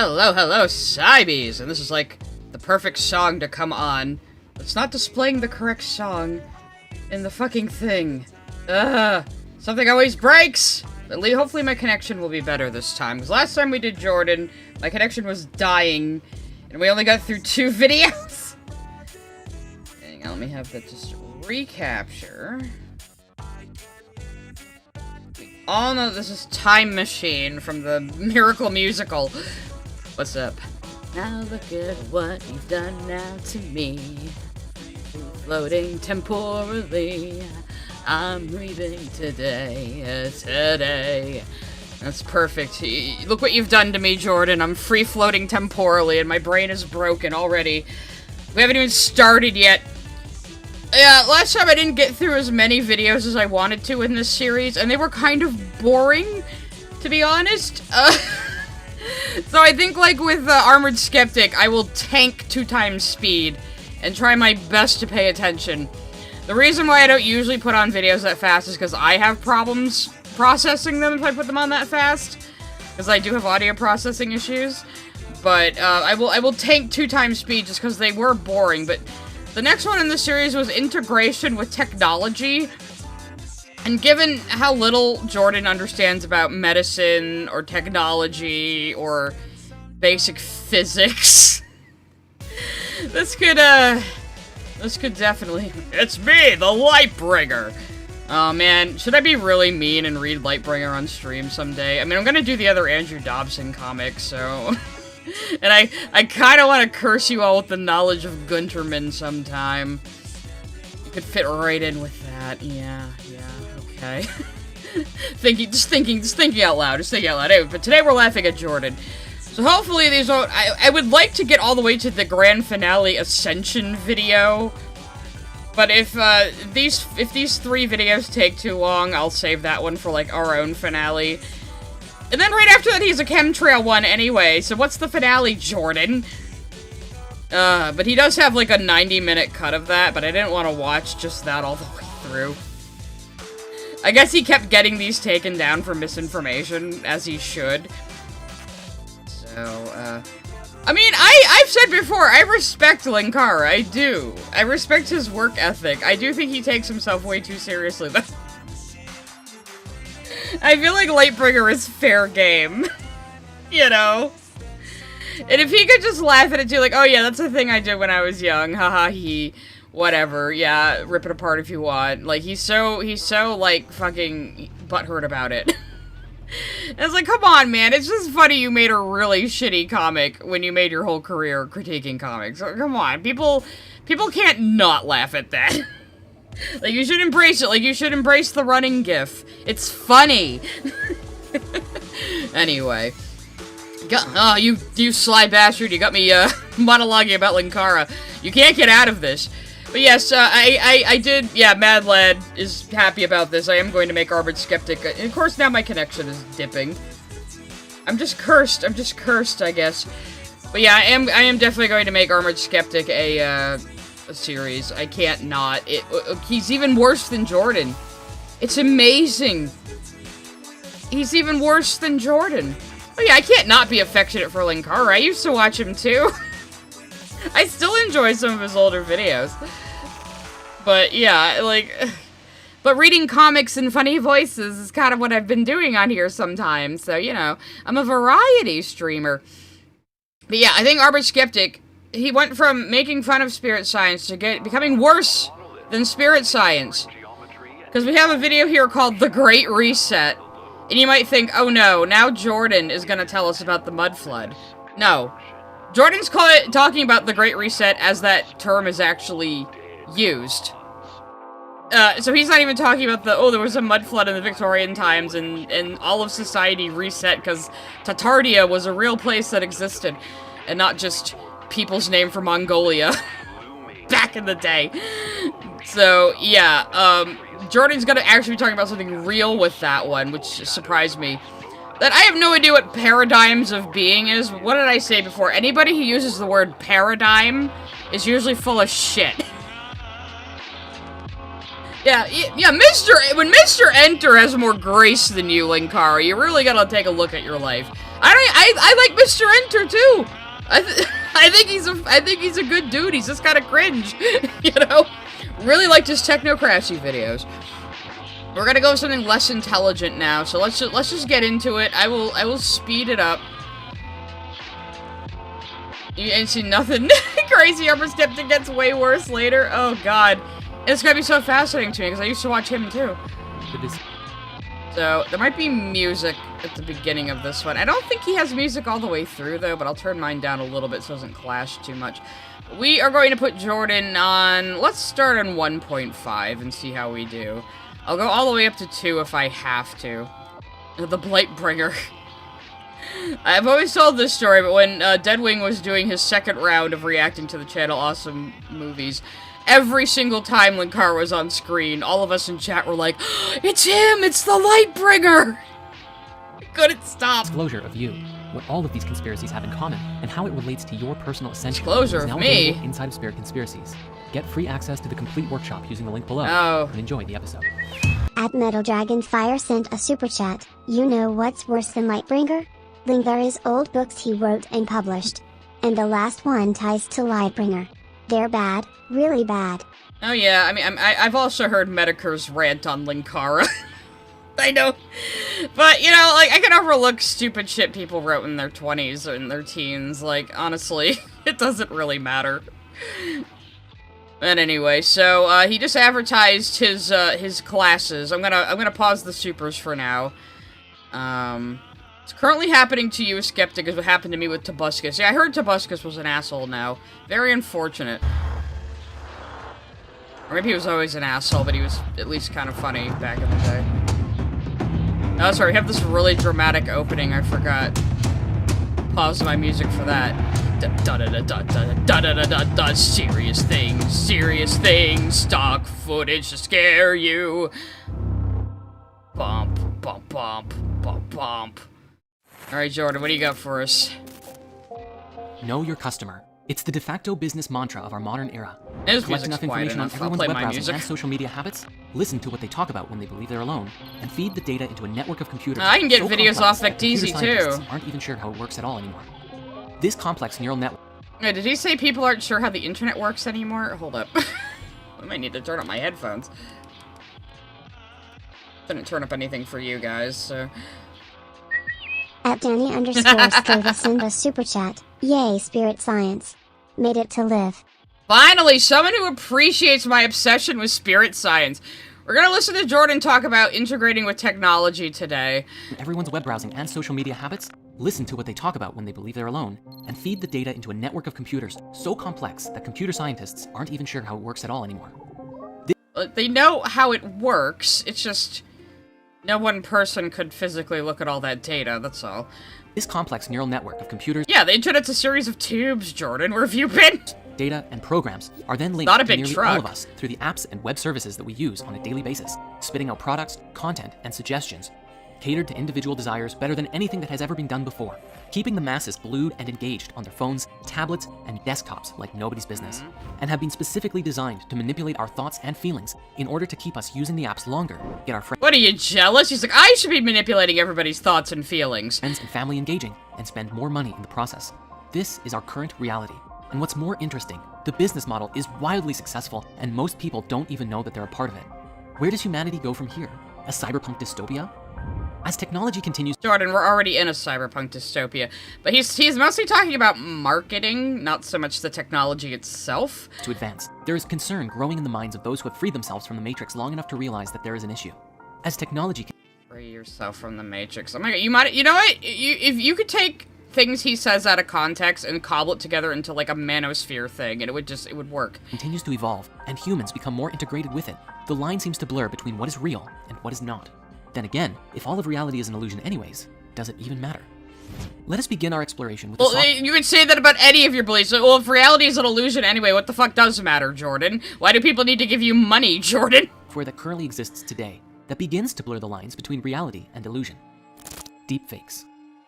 Hello, hello, Cybees! And this is like the perfect song to come on. It's not displaying the correct song in the fucking thing. Something always breaks! Hopefully my connection will be better this time, because last time we did Jordan, my connection was dying, and we only got through 2 videos. Hang on, let me have that just recapture. We all know this is Time Machine from the Miracle Musical. What's up? Now look at what you've done now to me. Floating temporally. I'm leaving today. That's perfect. Look what you've done to me, Jordan. I'm free floating temporally and my brain is broken already. We haven't even started yet. Yeah, last time I didn't get through as many videos as I wanted to in this series, and they were kind of boring, to be honest. So I think, like, with Armored Skeptic, I will tank 2 times speed and try my best to pay attention. The reason why I don't usually put on videos that fast is because I have problems processing them if I put them on that fast. Because I do have audio processing issues. But I will tank 2 times speed just because they were boring. But the next one in the series was integration with technology. And given how little Jordan understands about medicine or technology or basic physics, this could definitely... It's me, the Lightbringer! Oh man, should I be really mean and read Lightbringer on stream someday? I mean, I'm gonna do the other Andrew Dobson comic, so... And I kinda wanna curse you all with the knowledge of Gunterman sometime. You could fit right in with that, yeah, okay. Just thinking out loud, Anyway, but today we're laughing at Jordan. So hopefully these won't... I would like to get all the way to the grand finale Ascension video. But if these 3 videos take too long, I'll save that one for, like, our own finale. And then right after that, he's a chemtrail one anyway, so what's the finale, Jordan? But he does have, like, a 90-minute cut of that, but I didn't want to watch just that all the way through. I guess he kept getting these taken down for misinformation, as he should. So, I mean, I've said before, I respect Linkara, I do. I respect his work ethic. I do think he takes himself way too seriously, though. I feel like Lightbringer is fair game. You know? And if he could just laugh at it too, like, oh yeah, that's the thing I did when I was young, haha, whatever, yeah, rip it apart if you want. Like, he's so, like, fucking butthurt about it. And it's like, come on, man, it's just funny you made a really shitty comic when you made your whole career critiquing comics. So, come on, people can't not laugh at that. Like, you should embrace it, like, you should embrace the running gif. It's funny. Anyway. Oh, you sly bastard, you got me, monologuing about Linkara. You can't get out of this. But yes, I did, yeah, Mad Lad is happy about this. I am going to make Armored Skeptic, and of course now my connection is dipping. I'm just cursed, I guess. But yeah, I am definitely going to make Armored Skeptic a series. I can't not. He's even worse than Jordan. It's amazing. He's even worse than Jordan. Oh yeah, I can't not be affectionate for Linkara. I used to watch him too. I still enjoy some of his older videos. But yeah, like... But reading comics in funny voices is kind of what I've been doing on here sometimes. So, you know, I'm a variety streamer. But yeah, I think Armored Skeptic, he went from making fun of spirit science to becoming worse than spirit science. Because we have a video here called The Great Reset. And you might think, oh no, now Jordan is going to tell us about the Mud Flood. No. Jordan's talking about the Great Reset as that term is actually used. So he's not even talking about there was a mud flood in the Victorian times and all of society reset because Tatardia was a real place that existed and not just people's name from Mongolia back in the day. So, yeah, Jordan's gonna actually be talking about something real with that one, which surprised me. That I have no idea what paradigms of being is. What did I say before? Anybody who uses the word paradigm is usually full of shit. Yeah, when Mr. Enter has more grace than you, Linkara, you really gotta take a look at your life. I like Mr. Enter too. I think he's a good dude. He's just kind of cringe, you know. Really liked his Techno Crashy videos. We're gonna go with something less intelligent now. So let's just get into it. I will speed it up. You ain't seen nothing. Crazy Arbor Skeptic gets way worse later. Oh god, it's gonna be so fascinating to me because I used to watch him too. So, there might be music at the beginning of this one. I don't think he has music all the way through, though, but I'll turn mine down a little bit so it doesn't clash too much. We are going to put Jordan on... Let's start on 1.5 and see how we do. I'll go all the way up to 2 if I have to. The Blightbringer. I've always told this story, but when Deadwing was doing his second round of reacting to the channel Awesome Movies... Every single time Linkar was on screen, all of us in chat were like, it's him! It's the Lightbringer! I couldn't stop. Disclosure of you, what all of these conspiracies have in common, and how it relates to your personal ascension. Disclosure of me? Inside of Spirit Conspiracies. Get free access to the complete workshop using the link below, and enjoy the episode. At Metal Dragon Fire sent a super chat. You know what's worse than Lightbringer? Linkar old books he wrote and published. And the last one ties to Lightbringer. They're bad, really bad. Oh yeah, I mean, I've also heard Medicare's rant on Linkara. I know. But, you know, like, I can overlook stupid shit people wrote in their 20s or in their teens. Like, honestly, it doesn't really matter. But anyway, so, he just advertised his classes. I'm gonna pause the supers for now. It's currently happening to you, Skeptic, as what happened to me with Tobuscus. Yeah, I heard Tobuscus was an asshole now. Very unfortunate. Or maybe he was always an asshole, but he was at least kind of funny back in the day. Oh, sorry, we have this really dramatic opening, I forgot. Pause my music for that. Da-da-da-da-da-da-da-da-da-da, serious things, stock footage to scare you. Bump, bump, bump, bump, bump. Alright, Jordan, what do you got for us? Know your customer. It's the de facto business mantra of our modern era. Collect enough information on everyone's web browsing and social media habits, listen to what they talk about when they believe they're alone, and feed the data into a network of computers. I can get videos off Vecteezy too. Aren't even sure how it works at all anymore. This complex neural network. Wait, did he say people aren't sure how the internet works anymore? Hold up. I might need to turn up my headphones. Didn't turn up anything for you guys, so... At Danny_Scova send a super chat. Yay, Spirit Science. Made it to live. Finally, someone who appreciates my obsession with spirit science. We're gonna listen to Jordan talk about integrating with technology today. Everyone's web browsing and social media habits, listen to what they talk about when they believe they're alone, and feed the data into a network of computers so complex that computer scientists aren't even sure how it works at all anymore. They know how it works, it's just... no one person could physically look at all that data, that's all. This complex neural network of computers... Yeah, the internet's a series of tubes, Jordan. Where have you been? Data and programs are then linked Not a to big nearly truck. all of us through the apps and web services that we use on a daily basis, spitting out products, content, and suggestions, catered to individual desires better than anything that has ever been done before, keeping the masses glued and engaged on their phones, tablets, and desktops like nobody's business, and have been specifically designed to manipulate our thoughts and feelings in order to keep us using the apps longer, get our friends What are you, jealous? He's like, I should be manipulating everybody's thoughts and feelings. and family engaging, and spend more money in the process. This is our current reality. And what's more interesting, the business model is wildly successful, and most people don't even know that they're a part of it. Where does humanity go from here? A cyberpunk dystopia? As technology continues... Jordan, we're already in a cyberpunk dystopia. But he's mostly talking about marketing, not so much the technology itself. To advance, there is concern growing in the minds of those who have freed themselves from the Matrix long enough to realize that there is an issue. As technology... Free yourself from the Matrix. Oh my god, you know what? If you could take things he says out of context and cobble it together into like a manosphere thing, and it would work. continues to evolve, and humans become more integrated with it, the line seems to blur between what is real and what is not. Then again, if all of reality is an illusion anyways, does it even matter? Let us begin our exploration with you could say that about any of your beliefs. Well, if reality is an illusion anyway, what the fuck does matter, Jordan? Why do people need to give you money, Jordan? software that currently exists today that begins to blur the lines between reality and illusion. Deepfakes.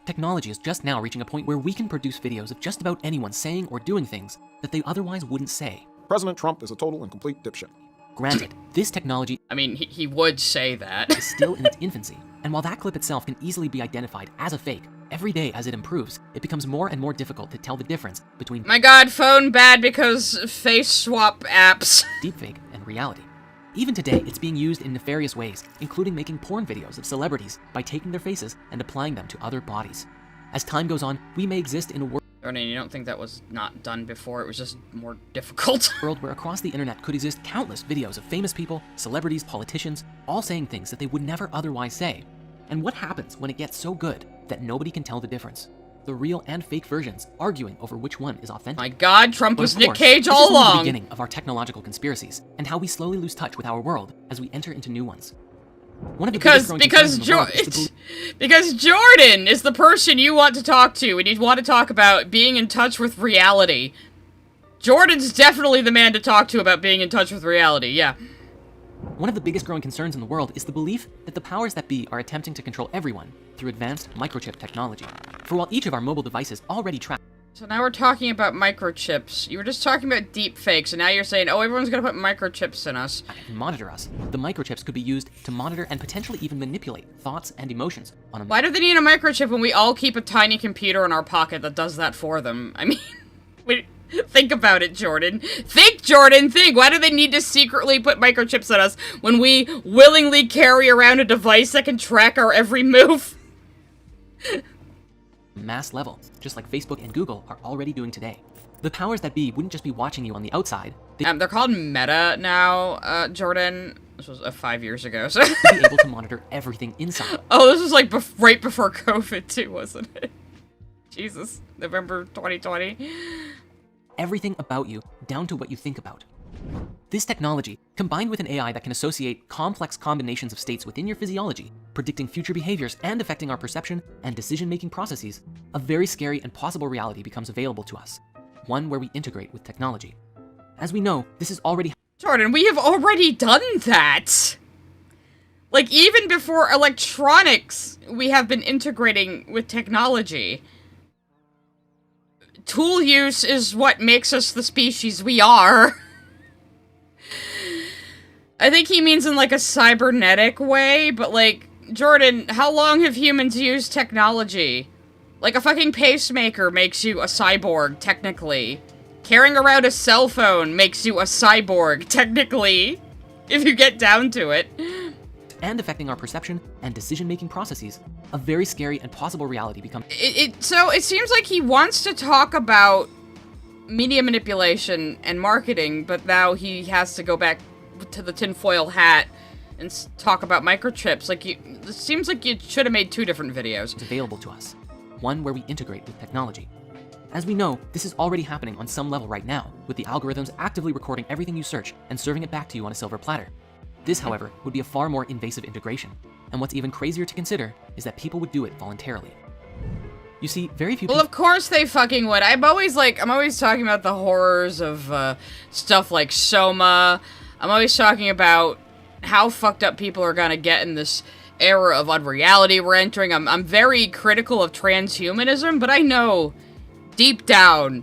Technology is just now reaching a point where we can produce videos of just about anyone saying or doing things that they otherwise wouldn't say. President Trump is a total and complete dipshit. Granted, this technology I mean, he would say that. is still in its infancy, and while that clip itself can easily be identified as a fake, Every day as it improves, it becomes more and more difficult to tell the difference between My god, phone bad because face swap apps. deepfake and reality. Even today, it's being used in nefarious ways, including making porn videos of celebrities by taking their faces and applying them to other bodies. As time goes on, we may exist in a Jordan, you don't think that was not done before? It was just more difficult. world where across the internet could exist countless videos of famous people, celebrities, politicians, all saying things that they would never otherwise say. And what happens when it gets so good that nobody can tell the difference? The real and fake versions arguing over which one is authentic. My god, Trump But was of Nick course, Cage this all is only the along. beginning of our technological conspiracies and how we slowly lose touch with our world as we enter into new ones. One of the biggest growing concerns in the world is the belief Because Jordan is the person you want to talk to, and you want to talk about being in touch with reality. Jordan's definitely the man to talk to about being in touch with reality, yeah. One of the biggest growing concerns in the world is the belief that the powers that be are attempting to control everyone through advanced microchip technology. For while each of our mobile devices already track So now we're talking about microchips. You were just talking about deep fakes, and now you're saying, oh, everyone's gonna put microchips in us. and monitor us, the microchips could be used to monitor and potentially even manipulate thoughts and emotions on a Why do they need a microchip when we all keep a tiny computer in our pocket that does that for them? I mean, think about it, Jordan. Think, Jordan, think! Why do they need to secretly put microchips in us when we willingly carry around a device that can track our every move? mass level, just like Facebook and Google are already doing today. The powers that be wouldn't just be watching you on the outside, they'd They're called Meta now, Jordan. This was 5 years ago, so... be able to monitor everything inside. Oh, this was like right before COVID, too, wasn't it? Jesus. November 2020. Everything about you, down to what you think about. This technology, combined with an AI that can associate complex combinations of states within your physiology, predicting future behaviors and affecting our perception and decision-making processes, a very scary and possible reality becomes available to us, one where we integrate with technology. As we know, this is already Jordan, we have already done that! Like, even before electronics, we have been integrating with technology. Tool use is what makes us the species we are. I think he means in, like, a cybernetic way, but, like, Jordan, how long have humans used technology? Like, a fucking pacemaker makes you a cyborg, technically. Carrying around a cell phone makes you a cyborg, technically. If you get down to it. and affecting our perception and decision-making processes, a very scary and possible reality becomes So it seems like he wants to talk about media manipulation and marketing, but now he has to go back to the tinfoil hat and talk about microchips. Like, it seems like you should have made 2 different videos. available to us, one where we integrate with technology. As we know, this is already happening on some level right now, with the algorithms actively recording everything you search and serving it back to you on a silver platter. This, however, would be a far more invasive integration, and what's even crazier to consider is that people would do it voluntarily. You see, very few Well, people of course they fucking would. I'm always talking about the horrors of stuff like Soma. I'm always talking about how fucked up people are gonna get in this era of unreality we're entering. I'm very critical of transhumanism, but I know deep down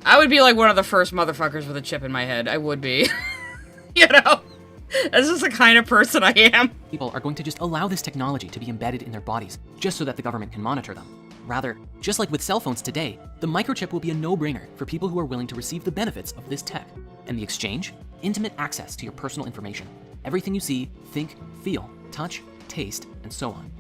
I would be like one of the first motherfuckers with a chip in my head. I would be. You know? That's just the kind of person I am. people are going to just allow this technology to be embedded in their bodies just so that the government can monitor them. Rather, just like with cell phones today, the microchip will be a no-brainer for people who are willing to receive the benefits of this tech. And the exchange? Intimate access to your personal information. Everything you see, think, feel, touch, taste, and so on.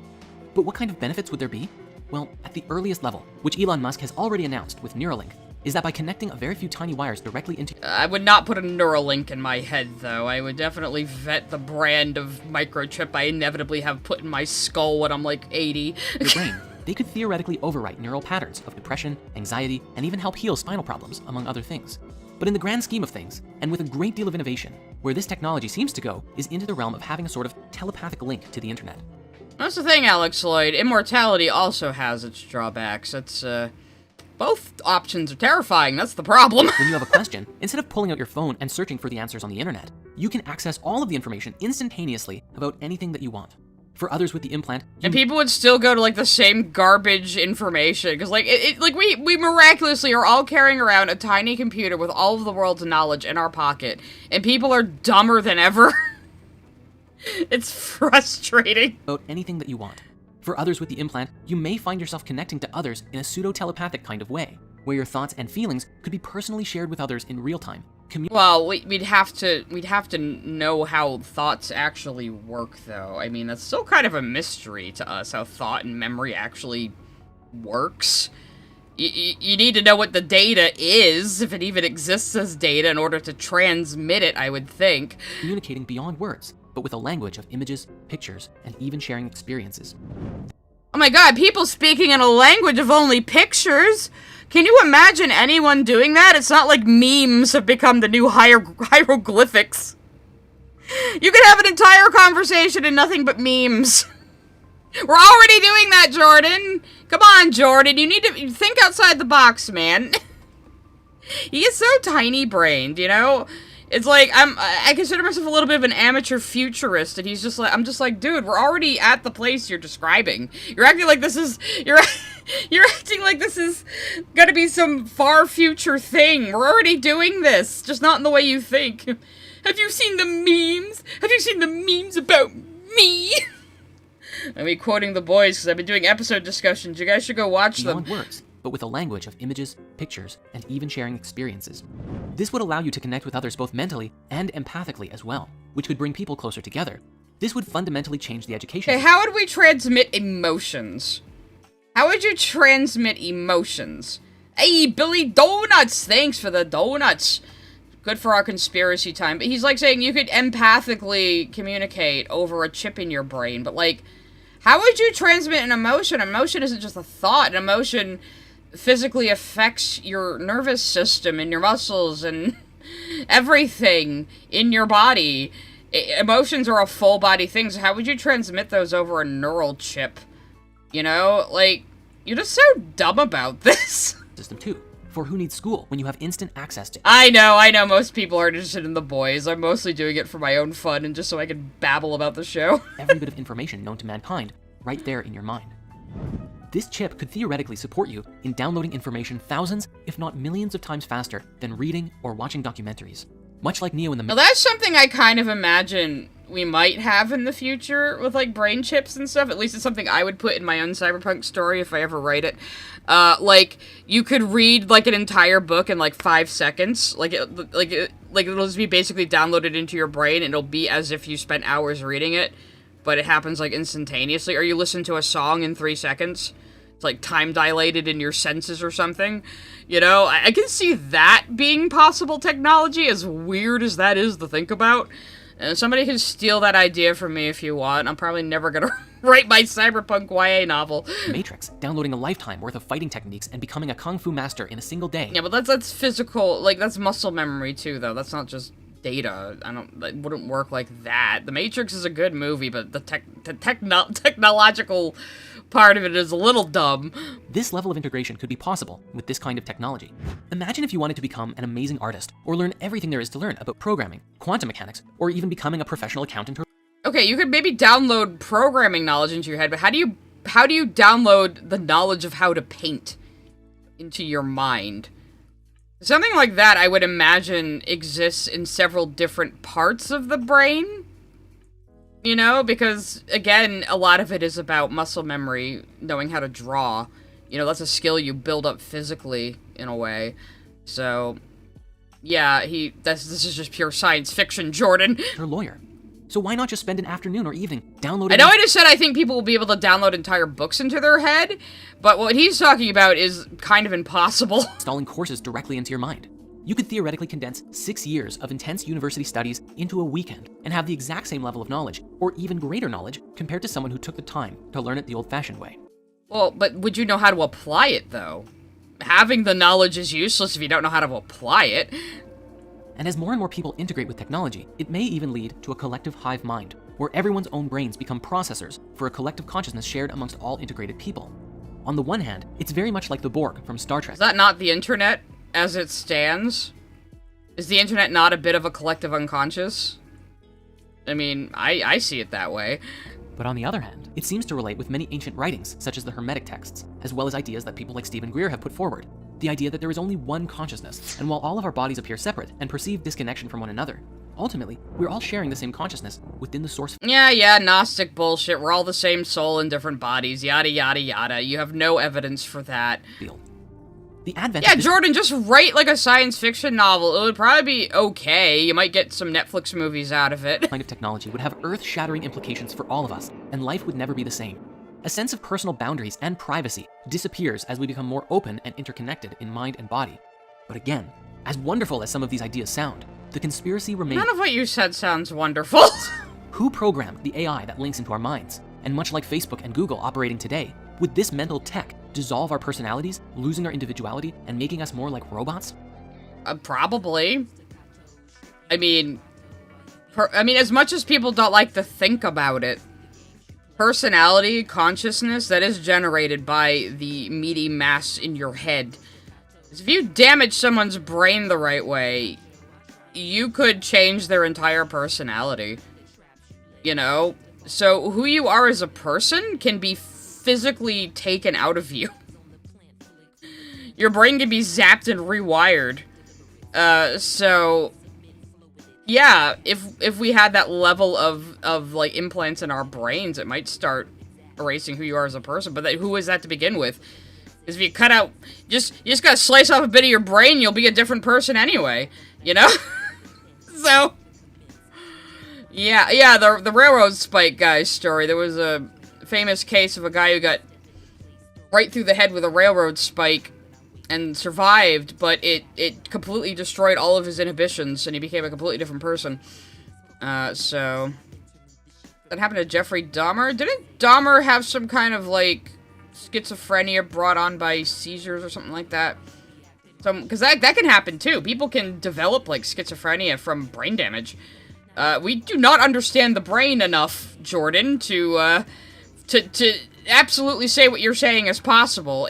But what kind of benefits would there be? Well, at the earliest level, which Elon Musk has already announced with Neuralink, is that by connecting a very few tiny wires directly into I would not put a Neuralink in my head, though. I would definitely vet the brand of microchip I inevitably have put in my skull when I'm like 80. your brain, they could theoretically overwrite neural patterns of depression, anxiety, and even help heal spinal problems, among other things. But in the grand scheme of things, and with a great deal of innovation, where this technology seems to go is into the realm of having a sort of telepathic link to the internet. That's the thing, Alex Lloyd. Immortality also has its drawbacks. It's, both options are terrifying. That's the problem. When you have a question, instead of pulling out your phone and searching for the answers on the internet, you can access all of the information instantaneously about anything that you want. For others with the implant, And people would still go to, like, the same garbage information. Because, like, we miraculously are all carrying around a tiny computer with all of the world's knowledge in our pocket. And people are dumber than ever. It's frustrating. about anything that you want. For others with the implant, you may find yourself connecting to others in a pseudo-telepathic kind of way, where your thoughts and feelings could be personally shared with others in real time. Well, we'd have to know how thoughts actually work, though. I mean, that's still kind of a mystery to us, how thought and memory actually works. You need to know what the data is, if it even exists as data, in order to transmit it, I would think. Communicating beyond words, but with a language of images, pictures, and even sharing experiences. Oh my god, people speaking in a language of only pictures? Can you imagine anyone doing that? It's not like memes have become the new hieroglyphics. You can have an entire conversation in nothing but memes. We're already doing that, Jordan. Come on, Jordan. You need to think outside the box, man. He is so tiny-brained, you know? It's like, I consider myself a little bit of an amateur futurist, and he's just like, I'm just like, dude, we're already at the place you're describing. You're acting like this is, you're acting like this is gonna be some far future thing. We're already doing this, just not in the way you think. Have you seen the memes? Have you seen the memes about me? I'm be quoting the boys, because I've been doing episode discussions. You guys should go watch them. Beyond words, but with a language of images, pictures, and even sharing experiences. This would allow you to connect with others both mentally and empathically as well, which could bring people closer together. This would fundamentally change the education. Okay, how would we transmit emotions? How would you transmit emotions? Hey, Billy Donuts! Thanks for the donuts. Good for our conspiracy time. But he's like saying you could empathically communicate over a chip in your brain, but like, how would you transmit an emotion? Emotion isn't just a thought. An emotion physically affects your nervous system and your muscles and everything in your body. Emotions are a full body thing, so how would you transmit those over a neural chip? You know, like, you're just so dumb about this. System 2. For who needs school when you have instant access to I know, most people are interested in the boys. I'm mostly doing it for my own fun and just so I can babble about the show. every bit of information known to mankind right there in your mind. This chip could theoretically support you in downloading information thousands, if not millions of times faster than reading or watching documentaries. Much like Neo in the Now that's something I kind of imagine we might have in the future with like brain chips and stuff. At least it's something I would put in my own cyberpunk story if I ever write it. Like you could read like an entire book in like 5 seconds. It'll just be basically downloaded into your brain and it'll be as if you spent hours reading it, but it happens like instantaneously. Or you listen to a song in 3 seconds. It's like time dilated in your senses or something. You know, I can see that being possible technology, as weird as that is to think about. And somebody can steal that idea from me if you want. I'm probably never gonna write my cyberpunk YA novel. Matrix, downloading a lifetime worth of fighting techniques and becoming a kung fu master in a single day. Yeah, but that's physical, like, that's muscle memory too, though. That's not just data. It wouldn't work like that. The Matrix is a good movie, but the technological part of it is a little dumb. This level of integration could be possible with this kind of technology. Imagine if you wanted to become an amazing artist, or learn everything there is to learn about programming, quantum mechanics, or even becoming a professional accountant. Okay, you could maybe download programming knowledge into your head, but how do you download the knowledge of how to paint into your mind? Something like that, I would imagine, exists in several different parts of the brain. You know, because, again, a lot of it is about muscle memory, knowing how to draw. You know, that's a skill you build up physically, in a way. So, yeah, this is just pure science fiction, Jordan. Your lawyer. So why not just spend an afternoon or evening downloading... I know I just said I think people will be able to download entire books into their head, but what he's talking about is kind of impossible. Installing courses directly into your mind. You could theoretically condense 6 years of intense university studies into a weekend and have the exact same level of knowledge, or even greater knowledge, compared to someone who took the time to learn it the old-fashioned way. Well, but would you know how to apply it, though? Having the knowledge is useless if you don't know how to apply it. And as more and more people integrate with technology, it may even lead to a collective hive mind, where everyone's own brains become processors for a collective consciousness shared amongst all integrated people. On the one hand, it's very much like the Borg from Star Trek. Is that not the internet as it stands? Is the internet not a bit of a collective unconscious? I mean, I see it that way. But on the other hand, it seems to relate with many ancient writings, such as the Hermetic texts, as well as ideas that people like Stephen Greer have put forward. The idea that there is only one consciousness, and while all of our bodies appear separate and perceive disconnection from one another, ultimately, we're all sharing the same consciousness within the source. Yeah, Gnostic bullshit. We're all the same soul in different bodies, yada yada yada. You have no evidence for that. Field. The advent Yeah, of this Jordan, just write like a science fiction novel. It would probably be okay. You might get some Netflix movies out of it. kind of technology would have earth-shattering implications for all of us, and life would never be the same. A sense of personal boundaries and privacy disappears as we become more open and interconnected in mind and body. But again, as wonderful as some of these ideas sound, the conspiracy remains. None of what you said sounds wonderful. Who programmed the AI that links into our minds? And much like Facebook and Google operating today, would this mental tech dissolve our personalities, losing our individuality, and making us more like robots? Probably. I mean, as much as people don't like to think about it, personality, consciousness, that is generated by the meaty mass in your head. If you damage someone's brain the right way, you could change their entire personality. You know? So who you are as a person can be physically taken out of you. Your brain can be zapped and rewired. So yeah, if we had that level of like implants in our brains, it might start erasing who you are as a person. But who is that to begin with? Because if you cut out, you just gotta slice off a bit of your brain, you'll be a different person anyway. You know? So yeah, the railroad spike guy's story. There was a famous case of a guy who got right through the head with a railroad spike and survived, but it completely destroyed all of his inhibitions, and he became a completely different person. So that happened to Jeffrey Dahmer. Didn't Dahmer have some kind of, like, schizophrenia brought on by seizures or something like that? Because that can happen, too. People can develop, like, schizophrenia from brain damage. We do not understand the brain enough, Jordan, to absolutely say what you're saying is possible.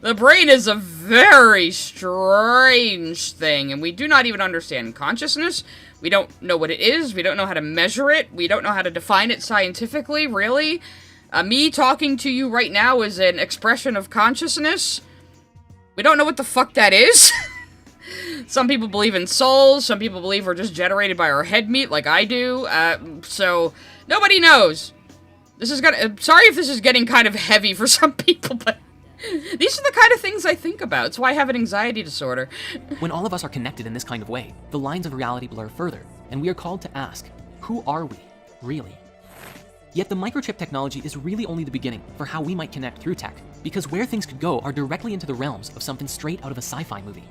The brain is a very strange thing, and we do not even understand consciousness. We don't know what it is. We don't know how to measure it. We don't know how to define it scientifically, really. Me talking to you right now is an expression of consciousness. We don't know what the fuck that is. Some people believe in souls. Some people believe we're just generated by our head meat, like I do. So nobody knows. Sorry if this is getting kind of heavy for some people, but these are the kind of things I think about. It's why I have an anxiety disorder. When all of us are connected in this kind of way, the lines of reality blur further, and we are called to ask, who are we, really? Yet the microchip technology is really only the beginning for how we might connect through tech, because where things could go are directly into the realms of something straight out of a sci-fi movie.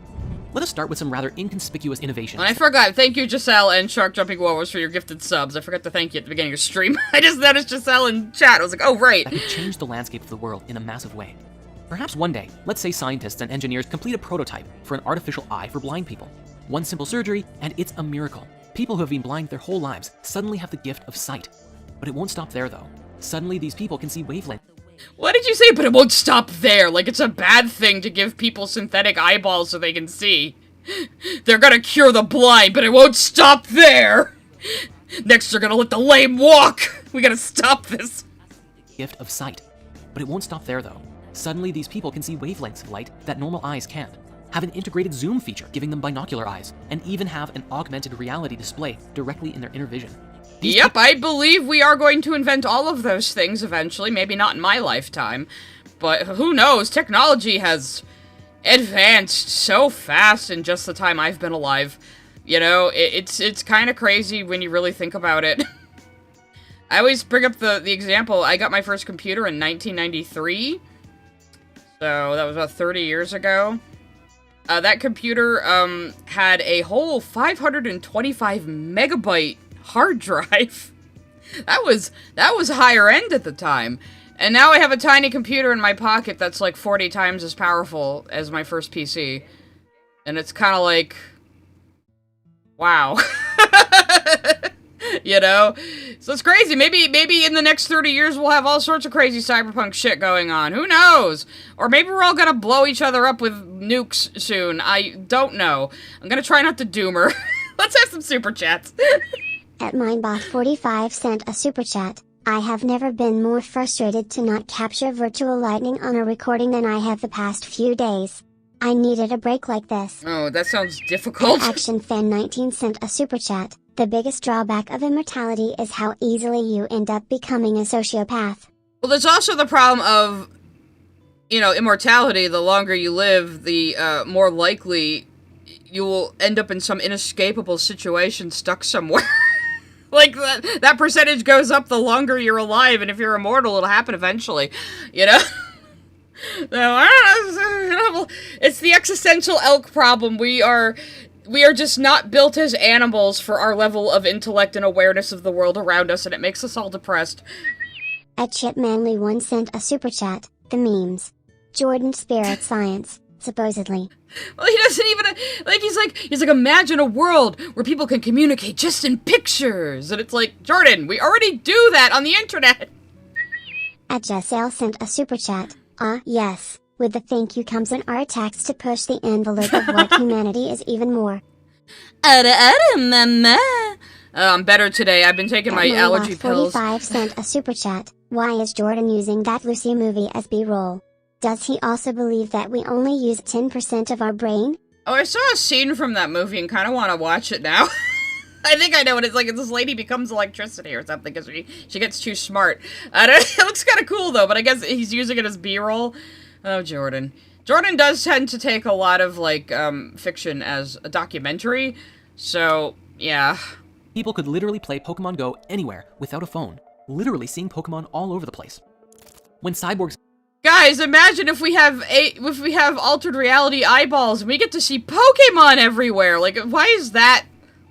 Let us start with some rather inconspicuous innovations. And I forgot, thank you Giselle and Shark Jumping Walrus for your gifted subs. I forgot to thank you at the beginning of stream. I just noticed Giselle in chat. I was like, oh right. That could change the landscape of the world in a massive way. Perhaps one day, let's say scientists and engineers complete a prototype for an artificial eye for blind people. One simple surgery, and it's a miracle. People who have been blind their whole lives suddenly have the gift of sight. But it won't stop there, though. Suddenly, these people can see wavelengths. What did you say? But it won't stop there. Like, it's a bad thing to give people synthetic eyeballs so they can see. They're gonna cure the blind, but it won't stop there. Next, they're gonna let the lame walk. We gotta stop this. Gift of sight. But it won't stop there, though. Suddenly, these people can see wavelengths of light that normal eyes can't, have an integrated zoom feature giving them binocular eyes, and even have an augmented reality display directly in their inner vision. Yep, I believe we are going to invent all of those things eventually. Maybe not in my lifetime, but who knows? Technology has advanced so fast in just the time I've been alive. You know, it's kind of crazy when you really think about it. I always bring up the example. I got my first computer in 1993. So that was about 30 years ago. That computer had a whole 525 megabyte hard drive. That was higher end at the time. And now I have a tiny computer in my pocket that's like 40 times as powerful as my first PC. And it's kind of like, wow. You know? So it's crazy. Maybe in the next 30 years we'll have all sorts of crazy cyberpunk shit going on. Who knows? Or maybe we're all gonna blow each other up with nukes soon. I don't know. I'm gonna try not to doomer. Let's have some super chats. At Minebot45 sent a super chat. I have never been more frustrated to not capture virtual lightning on a recording than I have the past few days. I needed a break like this. Oh, that sounds difficult. Action Fan 19 sent a super chat. The biggest drawback of immortality is how easily you end up becoming a sociopath. Well, there's also the problem of, immortality. The longer you live, the more likely you will end up in some inescapable situation stuck somewhere. Like, that percentage goes up the longer you're alive, and if you're immortal, it'll happen eventually, So, I don't know, it's the existential elk problem. We are just not built as animals for our level of intellect and awareness of the world around us, and it makes us all depressed. At ChipManly1 sent a super chat. The memes. Jordan Spirit Science, supposedly. Well, he doesn't even, he's like, imagine a world where people can communicate just in pictures. And it's like, Jordan, we already do that on the internet. At Jessale sent a super chat. Yes. With the thank you comes an art tax to push the envelope of what humanity is even more. I'm better today. I've been taking my allergy pills. 45 sent a super chat. Why is Jordan using that Lucy movie as B-roll? Does he also believe that we only use 10% of our brain? Oh, I saw a scene from that movie and kind of want to watch it now. I think I know what it's like. This lady becomes electricity or something because she gets too smart. It looks kind of cool, though, but I guess he's using it as B-roll. Oh, Jordan. Jordan does tend to take a lot of, fiction as a documentary, so, yeah. People could literally play Pokemon Go anywhere without a phone, literally seeing Pokemon all over the place. When cyborgs... Guys, imagine if we have altered reality eyeballs and we get to see Pokemon everywhere. Like, why is that,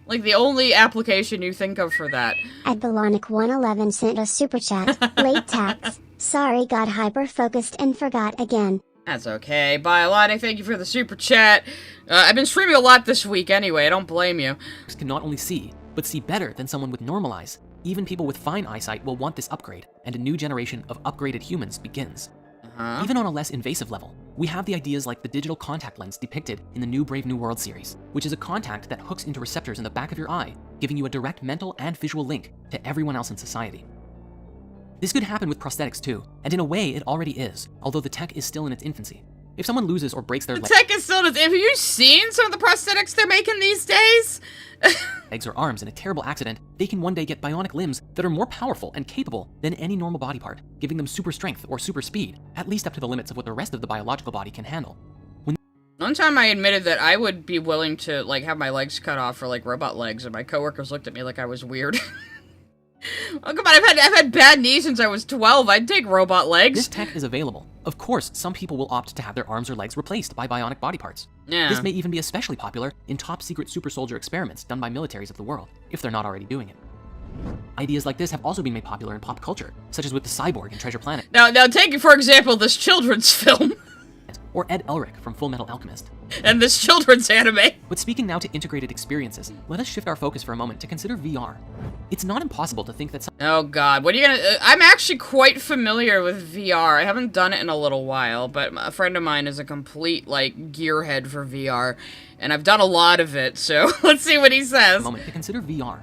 the only application you think of for that? At Balonic111 sent a super chat. Late tax. Sorry, got hyper-focused and forgot again. That's okay. Biolonic, thank you for the super chat. I've been streaming a lot this week anyway, I don't blame you. Can not only see, but see better than someone with normal eyes. Even people with fine eyesight will want this upgrade, and a new generation of upgraded humans begins. Even on a less invasive level, we have the ideas like the digital contact lens depicted in the new Brave New World series, which is a contact that hooks into receptors in the back of your eye, giving you a direct mental and visual link to everyone else in society. This could happen with prosthetics too, and in a way it already is, although the tech is still in its infancy. If someone loses or breaks their leg... The tech is still in its... Have you seen some of the prosthetics they're making these days? legs or arms in a terrible accident, they can one day get bionic limbs that are more powerful and capable than any normal body part, giving them super strength or super speed, at least up to the limits of what the rest of the biological body can handle. One time I admitted that I would be willing to, have my legs cut off for, robot legs, and my coworkers looked at me like I was weird. Oh, come on, I've had bad knees since I was 12. I'd take robot legs. This tech is available. Of course, some people will opt to have their arms or legs replaced by bionic body parts. Yeah. This may even be especially popular in top-secret super soldier experiments done by militaries of the world, if they're not already doing it. Ideas like this have also been made popular in pop culture, such as with the Cyborg in Treasure Planet. Now take, for example, this children's film. Or Ed Elric from Full Metal Alchemist. And this children's anime. But speaking now to integrated experiences, let us shift our focus for a moment to consider VR. It's not impossible to think that some... Oh god, what are you gonna... I'm actually quite familiar with VR. I haven't done it in a little while, but a friend of mine is a complete, gearhead for VR. And I've done a lot of it, so let's see what he says. ...moment to consider VR.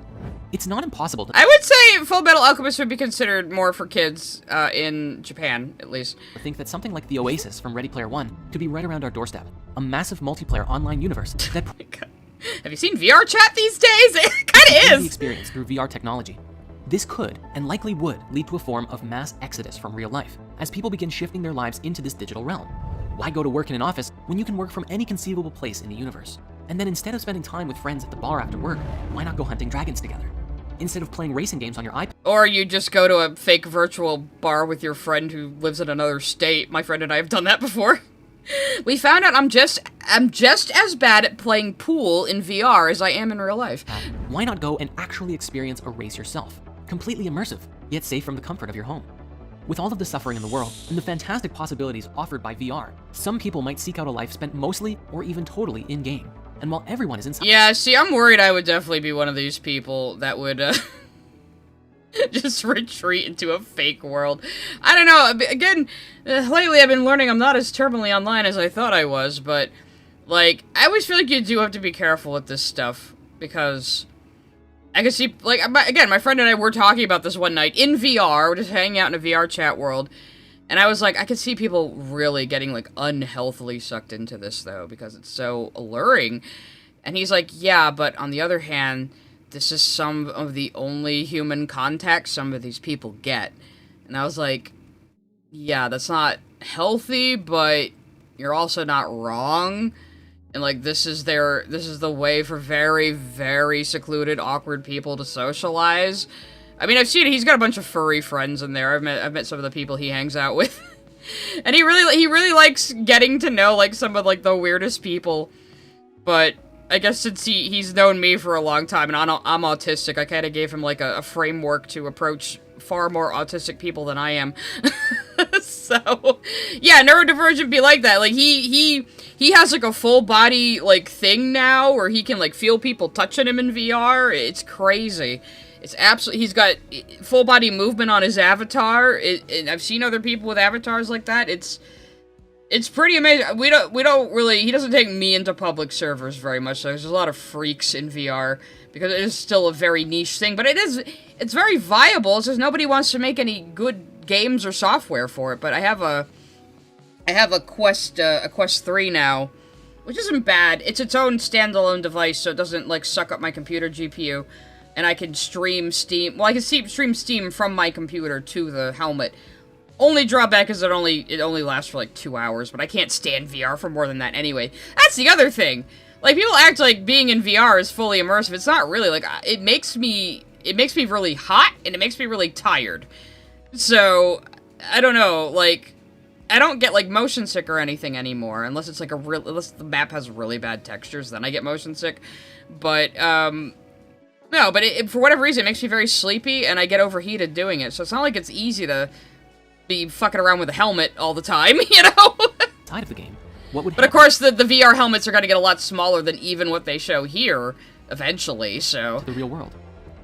It's not impossible to... I would say Full Metal Alchemist would be considered more for kids, in Japan, at least. I think that something like the Oasis from Ready Player One could be right around our doorstep. A massive multiplayer online universe that... Oh my God. Have you seen VR chat these days? It kinda is! ...experience through VR technology. This could, and likely would, lead to a form of mass exodus from real life, as people begin shifting their lives into this digital realm. Why go to work in an office when you can work from any conceivable place in the universe? And then instead of spending time with friends at the bar after work, why not go hunting dragons together? Instead of playing racing games on your iPad. Or you just go to a fake virtual bar with your friend who lives in another state. My friend and I have done that before. We found out I'm just as bad at playing pool in VR as I am in real life. Why not go and actually experience a race yourself? Completely immersive, yet safe from the comfort of your home. With all of the suffering in the world and the fantastic possibilities offered by VR, some people might seek out a life spent mostly or even totally in-game. And while everyone is inside... Yeah, see, I'm worried I would definitely be one of these people that would, just retreat into a fake world. I don't know, again, lately I've been learning I'm not as terminally online as I thought I was, but, I always feel like you do have to be careful with this stuff, because I could see, like, again, my friend and I were talking about this one night in VR, we're just hanging out in a VR chat world, and I was like, I could see people really getting, like, unhealthily sucked into this, though, because it's so alluring. And he's like, yeah, but on the other hand, this is some of the only human contact some of these people get. And I was like, yeah, that's not healthy, but you're also not wrong. And, like, this is the way for very, very secluded, awkward people to socialize. I mean, I've seen it. He's got a bunch of furry friends in there. I've met some of the people he hangs out with. And he really likes getting to know, like, some of, like, the weirdest people. But I guess since he's known me for a long time, and I'm autistic, I kind of gave him, like, a framework to approach far more autistic people than I am. So, yeah, neurodivergent be like that. Like, he has, like, a full body, like, thing now, where he can, like, feel people touching him in VR. It's crazy. It's absolutely, he's got full body movement on his avatar. And I've seen other people with avatars like that. It's pretty amazing. We don't really, he doesn't take me into public servers very much, so there's a lot of freaks in VR, because it is still a very niche thing, but it's very viable. It's just nobody wants to make any good games or software for it. But I have a Quest 3 now, which isn't bad. It's its own standalone device, so it doesn't, like, suck up my computer GPU, and I can stream Steam, well, I can stream Steam from my computer to the helmet. Only drawback is it only lasts for, like, 2 hours, but I can't stand VR for more than that anyway. That's the other thing. Like, people act like being in VR is fully immersive. It's not really. Like, it makes me really hot, and it makes me really tired. So, I don't know, like, I don't get, like, motion sick or anything anymore, unless it's, like, unless the map has really bad textures, then I get motion sick. But, no, but for whatever reason, it makes me very sleepy, and I get overheated doing it, so it's not like it's easy to be fucking around with a helmet all the time, you know? Side of the game. What would But of course, the VR helmets are going to get a lot smaller than even what they show here, eventually, so... the real world.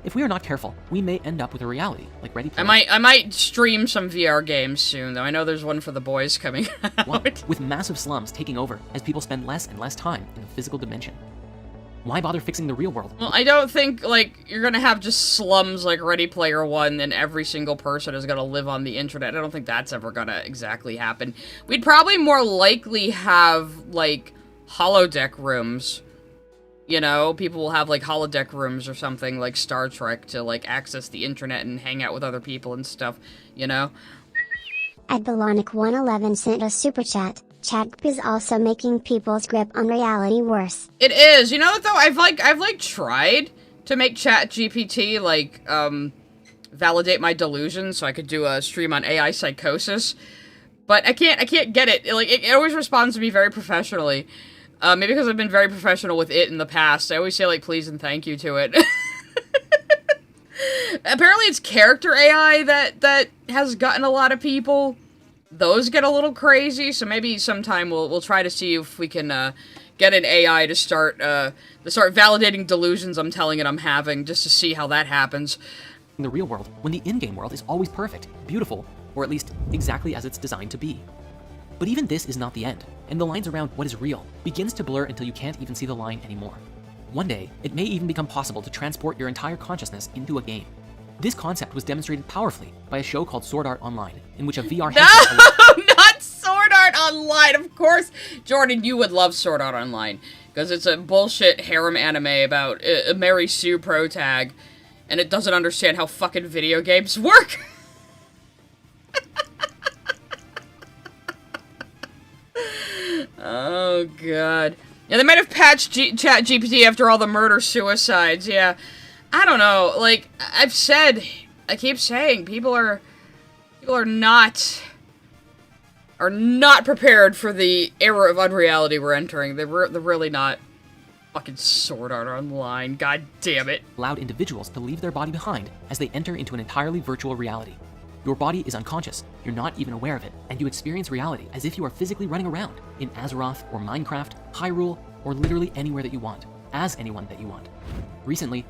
If we are not careful, we may end up with a reality, like Ready Player I might stream some VR games soon, though. I know there's one for the boys coming out. One, with massive slums taking over as people spend less and less time in the physical dimension. Why bother fixing the real world? Well, I don't think, like, you're gonna have just slums like Ready Player One and every single person is gonna live on the internet. I don't think that's ever gonna exactly happen. We'd probably more likely have, like, holodeck rooms. You know, people will have, like, holodeck rooms or something, like Star Trek, to, like, access the internet and hang out with other people and stuff, you know? Ed Balonic111 sent a super chat. Chat is also making people's grip on reality worse. It is. You know, though, I've tried to make ChatGPT, like, validate my delusions so I could do a stream on AI psychosis. But I can't get it. Like, it always responds to me very professionally. Maybe because I've been very professional with it in the past. I always say, like, please and thank you to it. Apparently it's character AI that has gotten a lot of people. Those get a little crazy, so maybe sometime we'll try to see if we can get an AI to start validating delusions I'm telling it I'm having, just to see how that happens. In the real world, when the in-game world is always perfect, beautiful, or at least exactly as it's designed to be. But even this is not the end, and the lines around what is real begins to blur until you can't even see the line anymore. One day, it may even become possible to transport your entire consciousness into a game. This concept was demonstrated powerfully by a show called Sword Art Online, in which a VR headset... No, not Sword Art Online, of course! Jordan, you would love Sword Art Online, because it's a bullshit harem anime about a Mary Sue protag, and it doesn't understand how fucking video games work! Oh, God. Yeah, they might have patched ChatGPT after all the murder-suicides, yeah. I don't know, like, I keep saying, people are not prepared for the era of unreality we're entering. They're really not. Fucking Sword Art Online, god damn it. Allowed individuals to leave their body behind as they enter into an entirely virtual reality. Your body is unconscious, you're not even aware of it, and you experience reality as if you are physically running around in Azeroth or Minecraft, Hyrule, or literally anywhere that you want, as anyone that you want. Recently,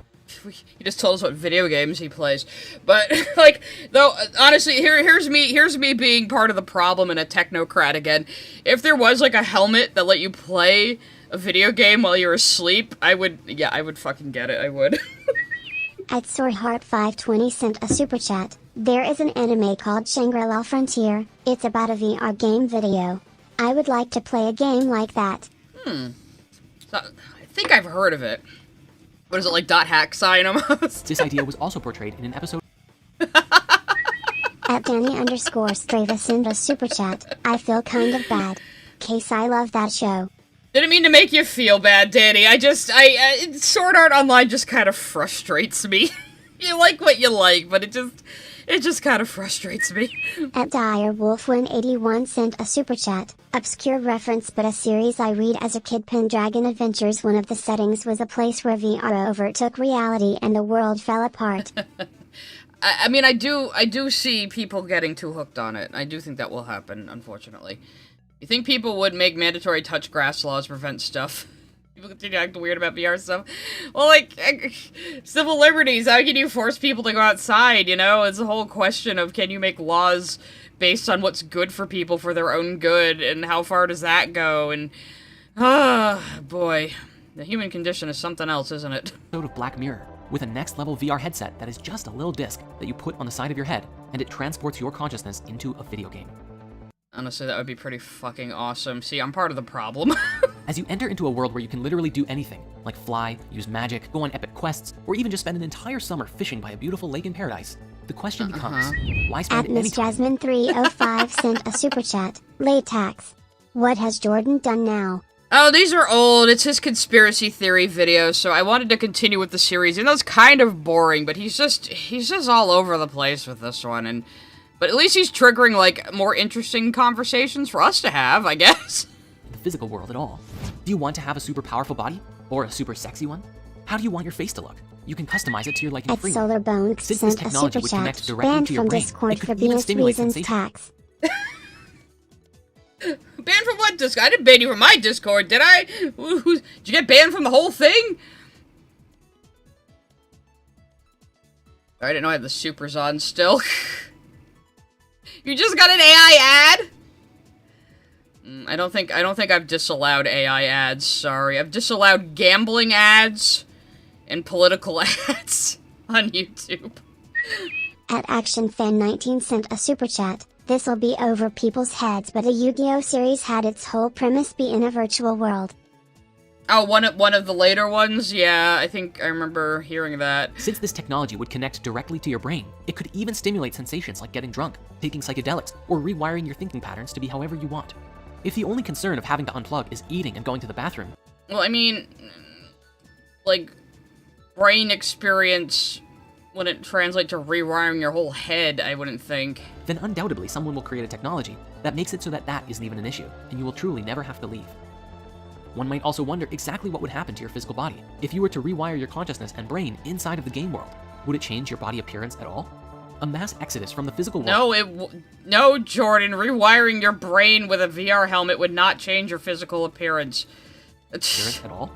he just told us what video games he plays. But, like, though, honestly, here's me being part of the problem and a technocrat again. If there was, like, a helmet that let you play a video game while you're asleep, I would fucking get it, I would. At SoarHeart520 sent a super chat. There is an anime called Shangri-La Frontier. It's about a VR game video. I would like to play a game like that. So, I think I've heard of it. What is it, like .hack sign almost? This idea was also portrayed in an episode. At Danny_Strava sent a super chat. I feel kind of bad. Case I love that show. Didn't mean to make you feel bad, Danny. Sword Art Online just kind of frustrates me. You like what you like, but it just kind of frustrates me. At DireWolf181 sent a super chat. Obscure reference but a series I read as a kid, Pendragon Adventures. One of the settings was a place where VR overtook reality and the world fell apart. I mean, I do see people getting too hooked on it. I do think that will happen, unfortunately. You think people would make mandatory touch grass laws prevent stuff? People continue acting weird about VR stuff. Well, like, civil liberties, how can you force people to go outside, you know? It's a whole question of, can you make laws based on what's good for people for their own good, and how far does that go? And, boy, the human condition is something else, isn't it? Episode of Black Mirror, with a next-level VR headset that is just a little disc that you put on the side of your head, and it transports your consciousness into a video game. Honestly, that would be pretty fucking awesome. See, I'm part of the problem. As you enter into a world where you can literally do anything, like fly, use magic, go on epic quests, or even just spend an entire summer fishing by a beautiful lake in paradise, the question becomes, why spend At Miss Jasmine 305 sent a super chat. Latex. What has Jordan done now? Oh, these are old. It's his conspiracy theory video, so I wanted to continue with the series. And that's kind of boring, but he's just all over the place with this one. But at least he's triggering, like, more interesting conversations for us to have, I guess. The physical world at all. Do you want to have a super powerful body? Or a super sexy one? How do you want your face to look? You can customize it to your liking At freely. SolarBone Since this sent a technology super would chat. connect directly Banned to your from brain, Discord it could for even BS stimulate reasons sensation. tax. Banned from what Discord? I didn't ban you from my Discord, did I? Did you get banned from the whole thing? I didn't know I had the supers on still. You just got an AI ad? I don't think I've disallowed AI ads, sorry. I've disallowed gambling ads and political ads on YouTube. At ActionFan19 sent a super chat. This'll be over people's heads, but a Yu-Gi-Oh series had its whole premise be in a virtual world. Oh, one of the later ones? Yeah, I think I remember hearing that. Since this technology would connect directly to your brain, it could even stimulate sensations like getting drunk, taking psychedelics, or rewiring your thinking patterns to be however you want. If the only concern of having to unplug is eating and going to the bathroom... Well, I mean, like, brain experience wouldn't translate to rewiring your whole head, I wouldn't think. Then undoubtedly someone will create a technology that makes it so that that isn't even an issue, and you will truly never have to leave. One might also wonder exactly what would happen to your physical body. If you were to rewire your consciousness and brain inside of the game world, would it change your body appearance at all? A mass exodus from the physical world... No, Jordan, rewiring your brain with a VR helmet would not change your physical appearance. At all?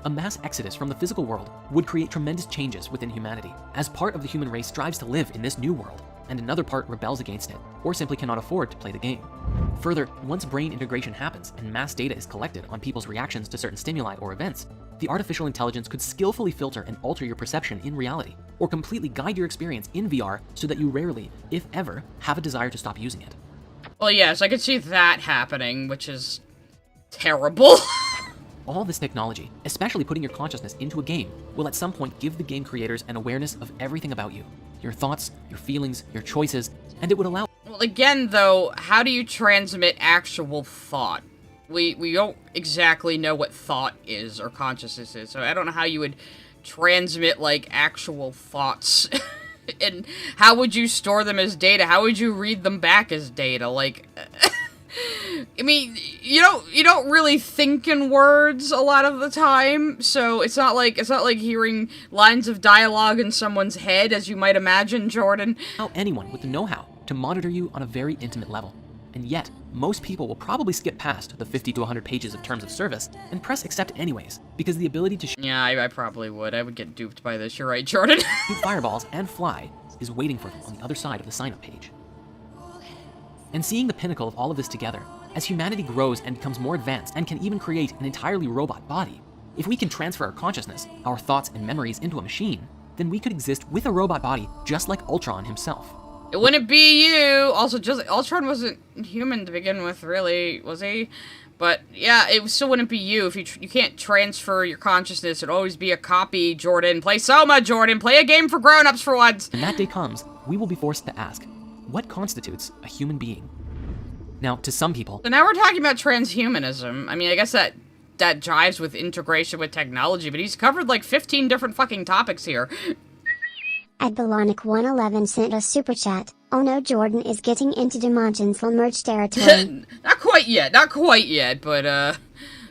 A mass exodus from the physical world would create tremendous changes within humanity, as part of the human race strives to live in this new world, and another part rebels against it, or simply cannot afford to play the game. Further, once brain integration happens and mass data is collected on people's reactions to certain stimuli or events, the artificial intelligence could skillfully filter and alter your perception in reality, or completely guide your experience in VR so that you rarely, if ever, have a desire to stop using it. Well, yes, I could see that happening, which is terrible. All this technology, especially putting your consciousness into a game, will at some point give the game creators an awareness of everything about you. Your thoughts, your feelings, your choices, and it would allow... Well, again, though, how do you transmit actual thought? We don't exactly know what thought is or consciousness is, so I don't know how you would transmit, like, actual thoughts. And how would you store them as data? How would you read them back as data? Like... I mean, you don't really think in words a lot of the time, so it's not like hearing lines of dialogue in someone's head, as you might imagine, Jordan. Anyone with the know-how to monitor you on a very intimate level. And yet, most people will probably skip past the 50 to 100 pages of terms of service and press accept anyways, because the ability to yeah, I probably would. I would get duped by this. You're right, Jordan. shoot fireballs and fly is waiting for them on the other side of the sign-up page. And seeing the pinnacle of all of this together, as humanity grows and becomes more advanced and can even create an entirely robot body, if we can transfer our consciousness, our thoughts and memories into a machine, then we could exist with a robot body just like Ultron himself. It wouldn't be you. Also, just Ultron wasn't human to begin with, really, was he? But yeah, it still wouldn't be you if you can't transfer your consciousness. It'd always be a copy. Jordan, play Soma. Jordan, play a game for grown-ups for once. When that day comes, we will be forced to ask, what constitutes a human being? Now, to some people... So now we're talking about transhumanism. I mean, I guess that jives with integration with technology, but he's covered like 15 different fucking topics here. At Balonic111 sent a super chat. Oh no, Jordan is getting into Dimensions merge territory. Not quite yet, but I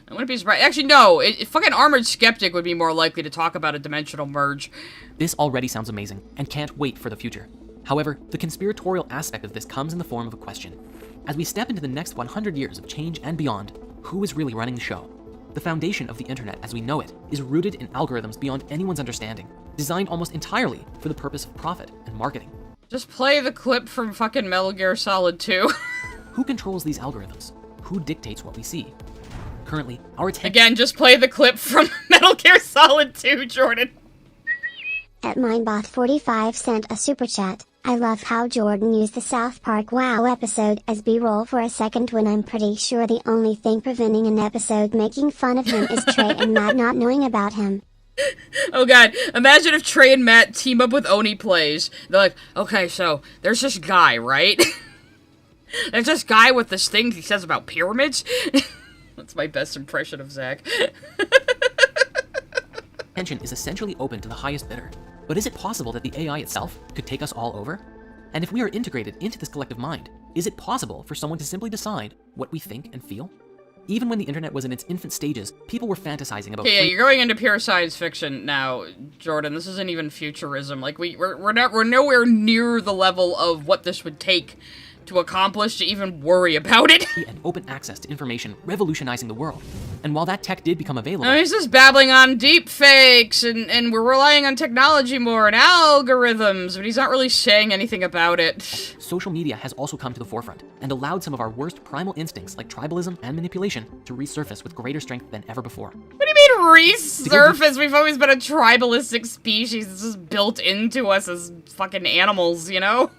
wouldn't be surprised. Actually, no, fucking Armored Skeptic would be more likely to talk about a dimensional merge. This already sounds amazing, and can't wait for the future. However, the conspiratorial aspect of this comes in the form of a question. As we step into the next 100 years of change and beyond, who is really running the show? The foundation of the internet as we know it is rooted in algorithms beyond anyone's understanding, designed almost entirely for the purpose of profit and marketing. Just play the clip from fucking Metal Gear Solid 2. Who controls these algorithms? Who dictates what we see? Currently, our attention... Again, just play the clip from Metal Gear Solid 2, Jordan. At Minebot45 sent a super chat. I love how Jordan used the South Park WoW episode as B-roll for a second when I'm pretty sure the only thing preventing an episode making fun of him is Trey and Matt not knowing about him. Oh god, imagine if Trey and Matt team up with Oni Plays. They're like, okay, so, there's this guy, right? There's this guy with this thing he says about pyramids. That's my best impression of Zach. Attention is essentially open to the highest bidder. But is it possible that the AI itself could take us all over? And if we are integrated into this collective mind, is it possible for someone to simply decide what we think and feel? Even when the internet was in its infant stages, people were fantasizing about... Okay, yeah, you're going into pure science fiction now, Jordan. This isn't even futurism. Like, we're nowhere near the level of what this would take to accomplish to even worry about it. And open access to information revolutionizing the world. And while that tech did become available... No, he's just babbling on deep fakes, and we're relying on technology more, and algorithms, but he's not really saying anything about it. Social media has also come to the forefront, and allowed some of our worst primal instincts like tribalism and manipulation to resurface with greater strength than ever before. What do you mean resurface? We've always been a tribalistic species. This is built into us as fucking animals, you know?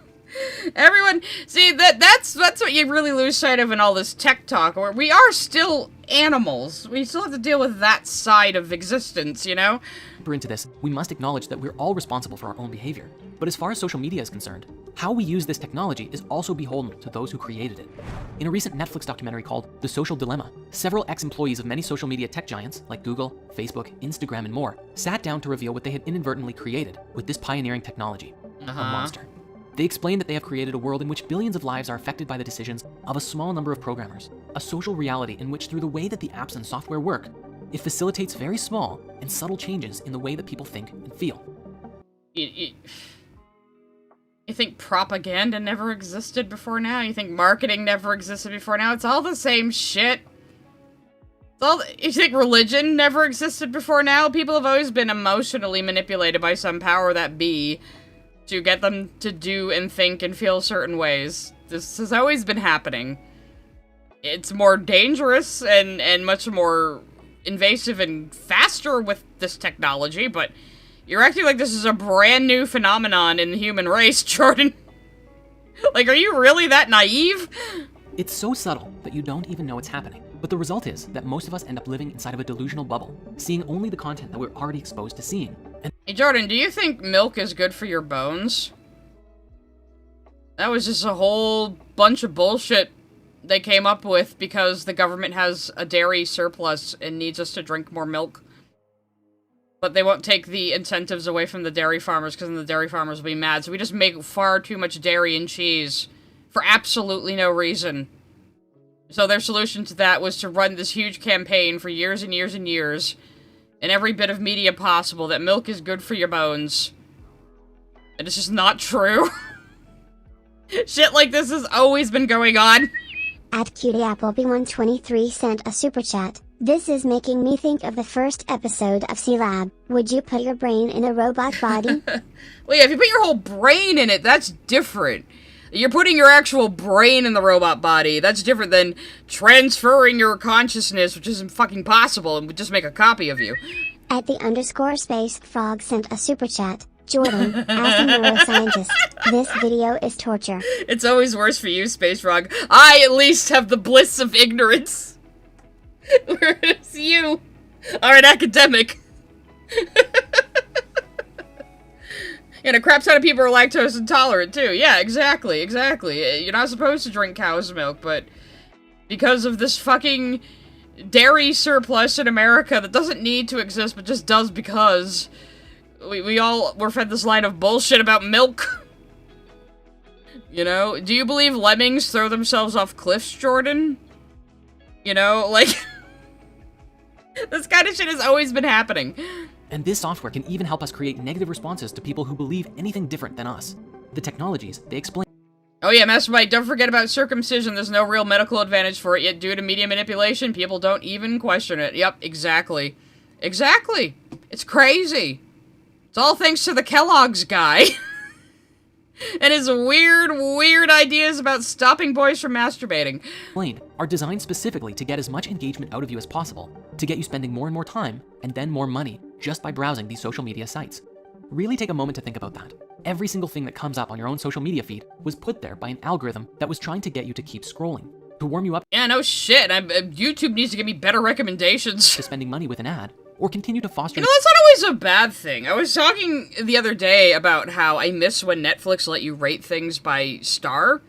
Everyone, see, that's what you really lose sight of in all this tech talk, where we are still animals. We still have to deal with that side of existence, you know? Into this, we must acknowledge that we're all responsible for our own behavior. But as far as social media is concerned, how we use this technology is also beholden to those who created it. In a recent Netflix documentary called The Social Dilemma, several ex-employees of many social media tech giants like Google, Facebook, Instagram, and more sat down to reveal what they had inadvertently created with this pioneering technology, a monster. They explain that they have created a world in which billions of lives are affected by the decisions of a small number of programmers, a social reality in which through the way that the apps and software work, it facilitates very small and subtle changes in the way that people think and feel. You think propaganda never existed before now? You think marketing never existed before now? It's all the same shit. You think religion never existed before now? People have always been emotionally manipulated by some power that be to get them to do and think and feel certain ways. This has always been happening. It's more dangerous and much more invasive and faster with this technology, but you're acting like this is a brand new phenomenon in the human race, Jordan. Like, are you really that naive? It's so subtle that you don't even know it's happening. But the result is that most of us end up living inside of a delusional bubble, seeing only the content that we're already exposed to seeing. Hey Jordan, do you think milk is good for your bones? That was just a whole bunch of bullshit they came up with because the government has a dairy surplus and needs us to drink more milk. But they won't take the incentives away from the dairy farmers because then the dairy farmers will be mad. So we just make far too much dairy and cheese for absolutely no reason. So their solution to that was to run this huge campaign for years and years and years in every bit of media possible that milk is good for your bones. And it's just not true. Shit like this has always been going on. At CutieAppleby123 sent a super chat. This is making me think of the first episode of C-Lab. Would you put your brain in a robot body? Well, yeah, if you put your whole brain in it, that's different. You're putting your actual brain in the robot body. That's different than transferring your consciousness, which isn't fucking possible, and would just make a copy of you. At the _space frog sent a super chat. Jordan, as a neuroscientist, this video is torture. It's always worse for you, Space Frog. I at least have the bliss of ignorance. Whereas you are an academic. And a crap ton of people are lactose intolerant, too. Yeah, exactly. You're not supposed to drink cow's milk, but because of this fucking dairy surplus in America that doesn't need to exist, but just does because we all were fed this line of bullshit about milk. You know? Do you believe lemmings throw themselves off cliffs, Jordan? You know, like... this kind of shit has always been happening. And this software can even help us create negative responses to people who believe anything different than us. The technologies, they explain. Oh yeah, Master Mike, don't forget about circumcision. There's no real medical advantage for it, yet due to media manipulation, people don't even question it. Yep, exactly. Exactly. It's crazy. It's all thanks to the Kellogg's guy. And his weird ideas about stopping boys from masturbating. Are designed specifically to get as much engagement out of you as possible, to get you spending more and more time, and then more money, just by browsing these social media sites. Really take a moment to think about that. Every single thing that comes up on your own social media feed was put there by an algorithm that was trying to get you to keep scrolling, to warm you up. Yeah, no shit. YouTube needs to give me better recommendations. To spending money with an ad, or continue to foster. You know, that's not always a bad thing. I was talking the other day about how I miss when Netflix let you rate things by star.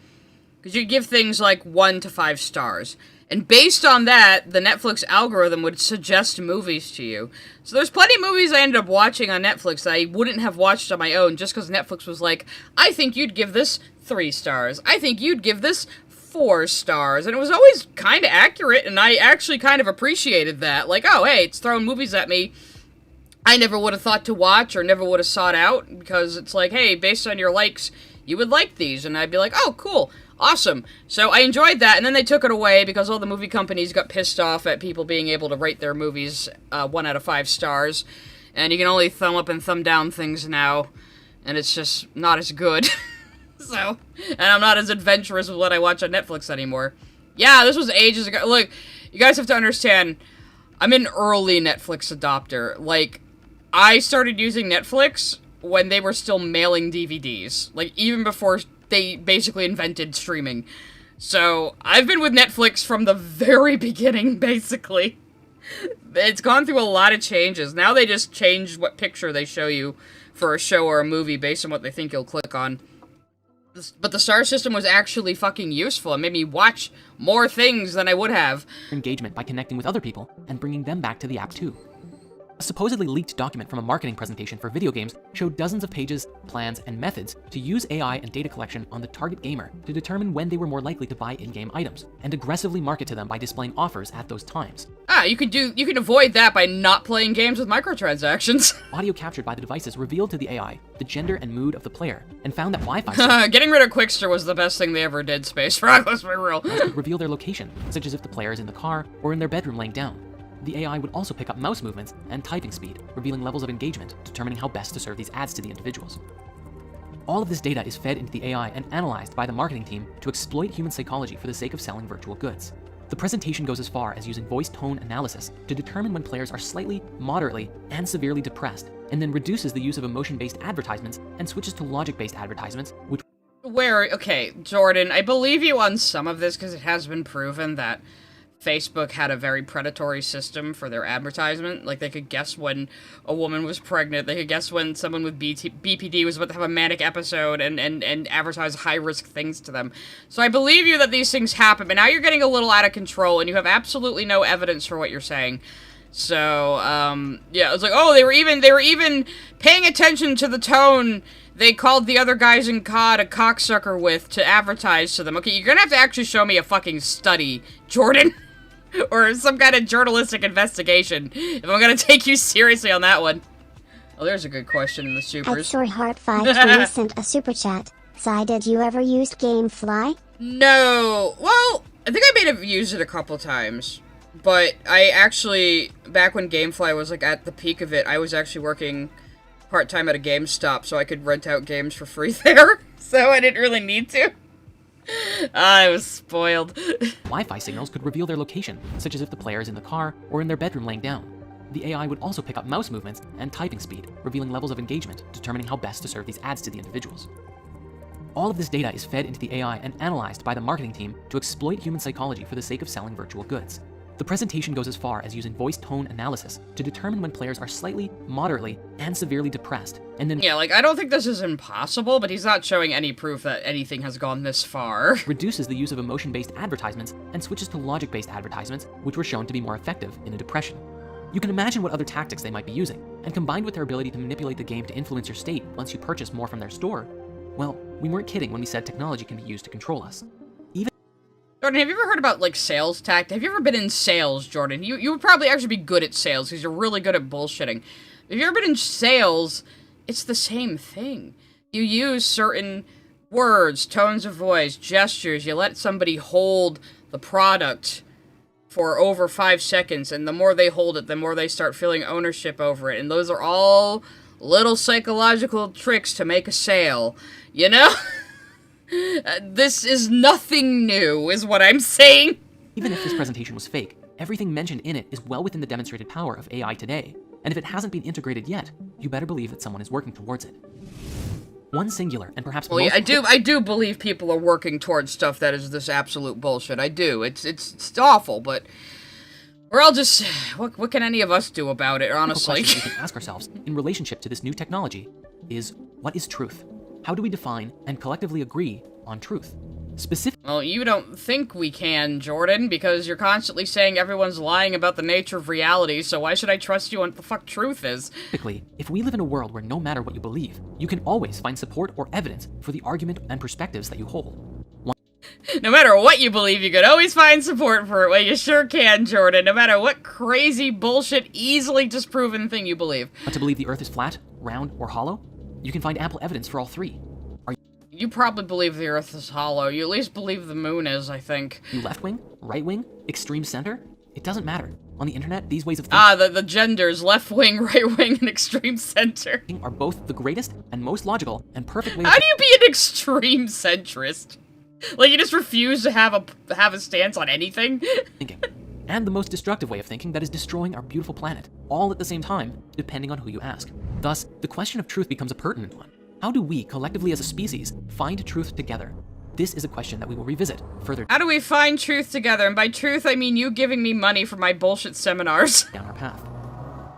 Because you give things like 1 to 5 stars. And based on that, the Netflix algorithm would suggest movies to you. So there's plenty of movies I ended up watching on Netflix that I wouldn't have watched on my own just because Netflix was like, I think you'd give this 3 stars. I think you'd give this 4 stars. And it was always kind of accurate, and I actually kind of appreciated that. Like, oh, hey, it's throwing movies at me I never would have thought to watch or never would have sought out, because it's like, hey, based on your likes, you would like these. And I'd be like, oh, cool. Awesome. So I enjoyed that, and then they took it away because all the movie companies got pissed off at people being able to rate their movies 1 out of 5 stars. And you can only thumb up and thumb down things now, and it's just not as good. So, and I'm not as adventurous with what I watch on Netflix anymore. Yeah, this was ages ago. Look, you guys have to understand, I'm an early Netflix adopter. Like, I started using Netflix when they were still mailing DVDs. Like, even before they basically invented streaming. So, I've been with Netflix from the very beginning, basically. It's gone through a lot of changes. Now they just change what picture they show you for a show or a movie based on what they think you'll click on. But the star system was actually fucking useful. It made me watch more things than I would have. Engagement by connecting with other people and bringing them back to the app too. A supposedly leaked document from a marketing presentation for video games showed dozens of pages, plans, and methods to use AI and data collection on the target gamer to determine when they were more likely to buy in-game items, and aggressively market to them by displaying offers at those times. You can avoid that by not playing games with microtransactions. Audio captured by the devices revealed to the AI the gender and mood of the player, and found that Wi-Fi Getting rid of Quickster was the best thing they ever did, Space Frog, let's be real. could reveal their location, such as if the player is in the car or in their bedroom laying down. The AI would also pick up mouse movements and typing speed, revealing levels of engagement, determining how best to serve these ads to the individuals. All of this data is fed into the AI and analyzed by the marketing team to exploit human psychology for the sake of selling virtual goods. The presentation goes as far as using voice-tone analysis to determine when players are slightly, moderately, and severely depressed, and then reduces the use of emotion-based advertisements and switches to logic-based advertisements, which... Okay, Jordan, I believe you on some of this because it has been proven that Facebook had a very predatory system for their advertisement. Like, they could guess when a woman was pregnant, they could guess when someone with BPD was about to have a manic episode, and advertise high-risk things to them. So I believe you that these things happen, but now you're getting a little out of control, and you have absolutely no evidence for what you're saying. So, yeah, it's like, oh, they were even paying attention to the tone they called the other guys in COD a cocksucker with to advertise to them. Okay, you're gonna have to actually show me a fucking study, Jordan. Or some kind of journalistic investigation, if I'm gonna take you seriously on that one. Oh, there's a good question in the supers. Heart520 sent a super chat. Sai, did you ever use Gamefly? No. Well, I think I may have used it a couple times. But I actually, back when Gamefly was like at the peak of it, I was actually working part-time at a GameStop, so I could rent out games for free there. So I didn't really need to. I was spoiled. Wi-Fi signals could reveal their location, such as if the player is in the car or in their bedroom laying down. the AI would also pick up mouse movements and typing speed, revealing levels of engagement, determining how best to serve these ads to the individuals. All of this data is fed into the AI and analyzed by the marketing team to exploit human psychology for the sake of selling virtual goods. The presentation goes as far as using voice tone analysis to determine when players are slightly, moderately, and severely depressed, and then Yeah, like, I don't think this is impossible, but he's not showing any proof that anything has gone this far. reduces the use of emotion-based advertisements and switches to logic-based advertisements, which were shown to be more effective in a depression. You can imagine what other tactics they might be using, and combined with their ability to manipulate the game to influence your state once you purchase more from their store, well, we weren't kidding when we said technology can be used to control us. Jordan, have you ever heard about, like, sales tactics? Have you ever been in sales, Jordan? You would probably actually be good at sales, because you're really good at bullshitting. If you've ever been in sales, it's the same thing. You use certain words, tones of voice, gestures, you let somebody hold the product for over 5 seconds, and the more they hold it, the more they start feeling ownership over it, and those are all little psychological tricks to make a sale, you know? This is nothing new, is what I'm saying. Even if this presentation was fake, everything mentioned in it is well within the demonstrated power of AI today, and if it hasn't been integrated yet, you better believe that someone is working towards it. One singular and perhaps Well, yeah, I do believe people are working towards stuff that is this absolute bullshit. I do. It's awful, but we're all just what can any of us do about it, honestly? The question we can ask ourselves in relationship to this new technology is, what is truth? How do we define and collectively agree on truth? Well, you don't think we can, Jordan, because you're constantly saying everyone's lying about the nature of reality, so why should I trust you on what the fuck truth is? Specifically, if we live in a world where no matter what you believe, you can always find support or evidence for the argument and perspectives that you hold. No matter what you believe, you can always find support for it. Well, you sure can, Jordan, no matter what crazy bullshit, easily disproven thing you believe. But to believe the Earth is flat, round, or hollow, you can find ample evidence for all three. You probably believe the Earth is hollow. You at least believe the moon is, I think. You left wing, right wing, extreme center? It doesn't matter. On the internet, these ways of thinking the genders, left wing, right wing, and extreme center. are both the greatest and most logical and perfect way How do you be an extreme centrist? Like, you just refuse to have a stance on anything? thinking. And the most destructive way of thinking that is destroying our beautiful planet, all at the same time, depending on who you ask. Thus, the question of truth becomes a pertinent one. How do we, collectively as a species, find truth together? This is a question that we will revisit further How do we find truth together? And by truth, I mean you giving me money for my bullshit seminars. down our path.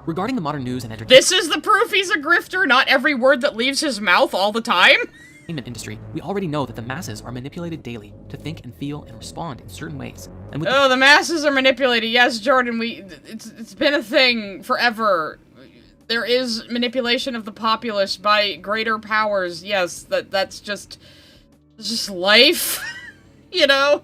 Regarding the modern news and This is the proof he's a grifter, not every word that leaves his mouth all the time? entertainment industry, we already know that the masses are manipulated daily to think and feel and respond in certain ways. And with Oh, the masses are manipulated. Yes, Jordan, it's been a thing forever. There is manipulation of the populace by greater powers. Yes, that's just life. You know?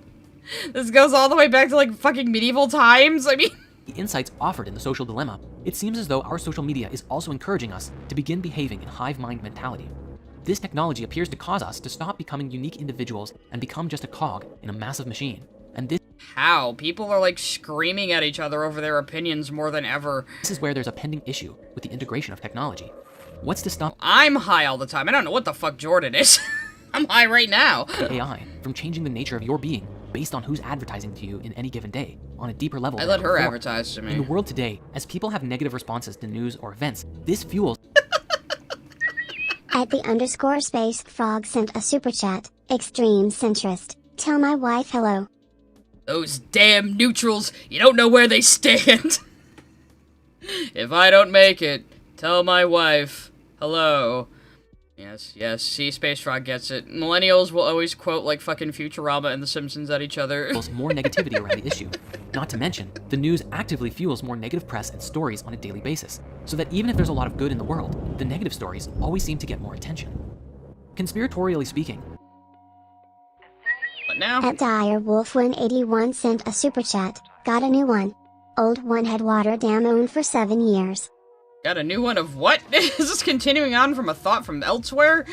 This goes all the way back to, like, fucking medieval times. I mean, the insights offered in the social dilemma, it seems as though our social media is also encouraging us to begin behaving in hive mind mentality. This technology appears to cause us to stop becoming unique individuals and become just a cog in a massive machine. And this how? People are, like, screaming at each other over their opinions more than ever. is where there's a pending issue with the integration of technology. What's to stop I'm high all the time. I don't know what the fuck Jordan is. I'm high right now. the AI from changing the nature of your being based on who's advertising to you in any given day on a deeper level? I than let her before? advertise to In the me. world today, as people have negative responses to news or events, this fuels At the _space frog sent a super chat. Extreme centrist. Tell my wife hello. Those damn neutrals, you don't know where they stand. If I don't make it, tell my wife, hello. Yes, see, Space Frog gets it. Millennials will always quote, like, fucking Futurama and The Simpsons at each other. more negativity around the issue. Not to mention, the news actively fuels more negative press and stories on a daily basis, so that even if there's a lot of good in the world, the negative stories always seem to get more attention. Conspiratorially speaking, But now, At Direwolf181 sent a super chat. Got a new one. Old one had watered down owned for 7 years. got a new one of what? Is this continuing on from a thought from elsewhere?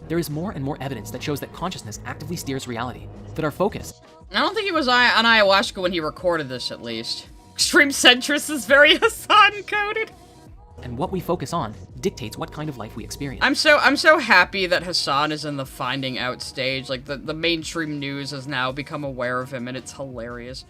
there is more and more evidence that shows that consciousness actively steers reality, that our focus I don't think he was on ayahuasca when he recorded this, at least. Extreme centrist is very Hassan-coded. and what we focus on dictates what kind of life we experience. I'm so happy that Hassan is in the finding out stage. Like, the mainstream news has now become aware of him, and it's hilarious.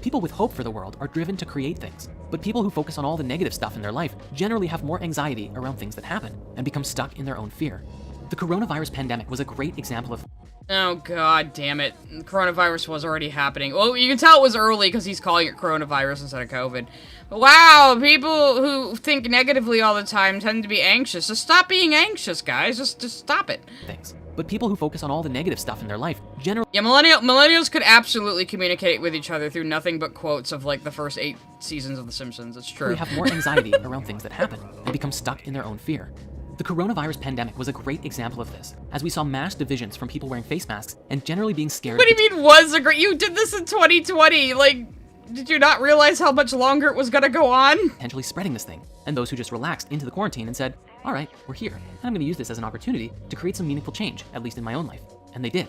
People with hope for the world are driven to create things, but people who focus on all the negative stuff in their life generally have more anxiety around things that happen and become stuck in their own fear. The coronavirus pandemic was a great example of... Oh, god damn it. The coronavirus was already happening. Well, you can tell it was early because he's calling it coronavirus instead of COVID. But wow, people who think negatively all the time tend to be anxious. So stop being anxious, guys. Just stop it. things. But people who focus on all the negative stuff in their life generally... Yeah, millennials could absolutely communicate with each other through nothing but quotes of, like, the first 8 seasons of The Simpsons. It's true. have more anxiety around things that happen and become stuck in their own fear. The coronavirus pandemic was a great example of this, as we saw mass divisions from people wearing face masks and generally being scared... What do you mean was a great... You did this in 2020, like... Did you not realize how much longer it was gonna go on? Potentially spreading this thing, and those who just relaxed into the quarantine and said, all right, we're here, and I'm gonna use this as an opportunity to create some meaningful change, at least in my own life. And they did.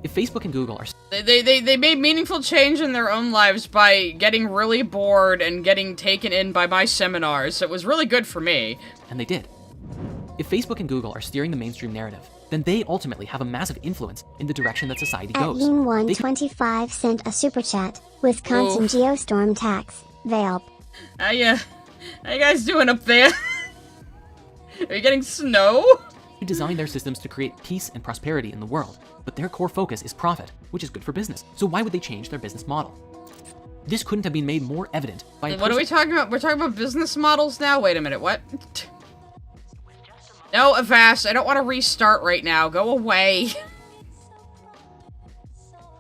If Facebook and Google are... They made meaningful change in their own lives by getting really bored and getting taken in by my seminars. It was really good for me. And they did. If Facebook and Google are steering the mainstream narrative, then they ultimately have a massive influence in the direction that society goes. Lean125 sent a super chat. Wisconsin Oof. Geostorm tax. Valp. How you guys doing up there? Are you getting snow? They design their systems to create peace and prosperity in the world, but their core focus is profit, which is good for business. So why would they change their business model? This couldn't have been made more evident by a What are we talking about? We're talking about business models now? Wait a minute, what? No, Avast, I don't want to restart right now. Go away.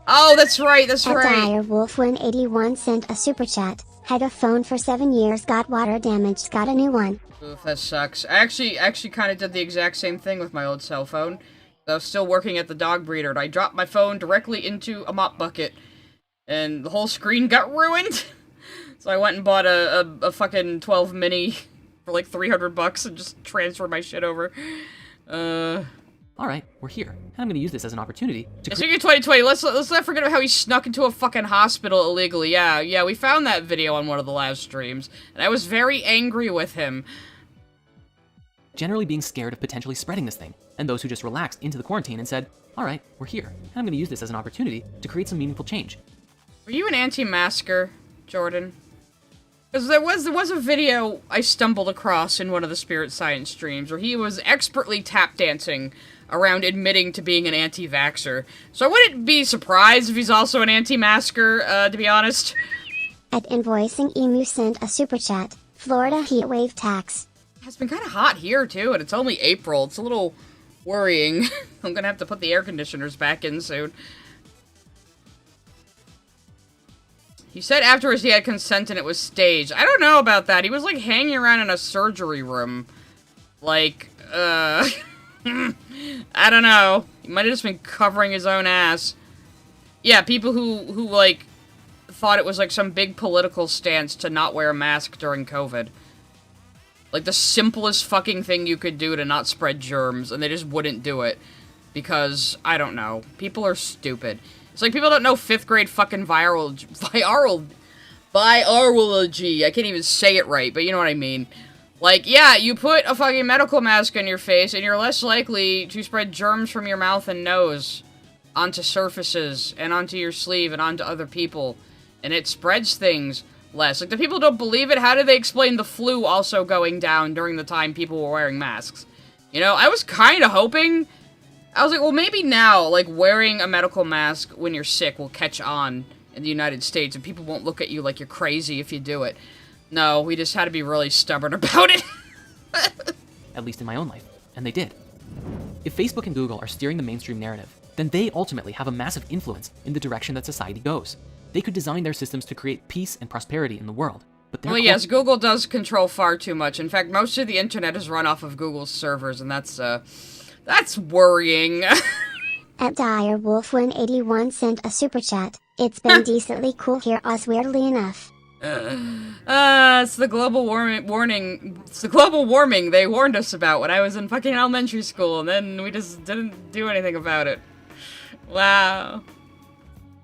Oh, that's right, that's right. Direwolf181 sent a super chat. Had a phone for 7 years, got water damaged, got a new one. Oof, that sucks. I actually kind of did the exact same thing with my old cell phone. I was still working at the dog breeder, and I dropped my phone directly into a mop bucket, and the whole screen got ruined. So I went and bought a fucking 12 mini for like $300 and just transferred my shit over. All right, we're here, and I'm going to use this as an opportunity to... Speaking of 2020, let's not forget about how he snuck into a fucking hospital illegally. Yeah, we found that video on one of the live streams, and I was very angry with him. Generally being scared of potentially spreading this thing, and those who just relaxed into the quarantine and said, all right, we're here, and I'm going to use this as an opportunity to create some meaningful change. Were you an anti-masker, Jordan? Because there was a video I stumbled across in one of the Spirit Science streams where he was expertly tap dancing around admitting to being an anti-vaxxer. So I wouldn't be surprised if he's also an anti-masker, to be honest. At Invoicing Emu sent a super chat. Florida heat wave tax. It's been kind of hot here, too, and it's only April. It's a little worrying. I'm gonna have to put the air conditioners back in soon. He said afterwards he had consent and it was staged. I don't know about that. He was, like, hanging around in a surgery room. Like, I don't know. He might have just been covering his own ass. Yeah, people who like, thought it was, like, some big political stance to not wear a mask during COVID. Like, the simplest fucking thing you could do to not spread germs, and they just wouldn't do it. Because, I don't know. People are stupid. It's like people don't know 5th grade fucking virology. I can't even say it right, but you know what I mean. Like, yeah, you put a fucking medical mask on your face, and you're less likely to spread germs from your mouth and nose onto surfaces, and onto your sleeve, and onto other people. And it spreads things less. Like, the people don't believe it, how do they explain the flu also going down during the time people were wearing masks? You know, I was kind of hoping... I was like, well, maybe now, like, wearing a medical mask when you're sick will catch on in the United States, and people won't look at you like you're crazy if you do it. No, we just had to be really stubborn about it. At least in my own life, and they did. If Facebook and Google are steering the mainstream narrative, then they ultimately have a massive influence in the direction that society goes. They could design their systems to create peace and prosperity in the world, but well, yes, Google does control far too much. In fact, most of the internet is run off of Google's servers, and that's worrying. At Direwolf181 sent a super chat. It's been decently cool here, weirdly enough. It's the global warning. It's the global warming they warned us about when I was in fucking elementary school, and then we just didn't do anything about it. Wow.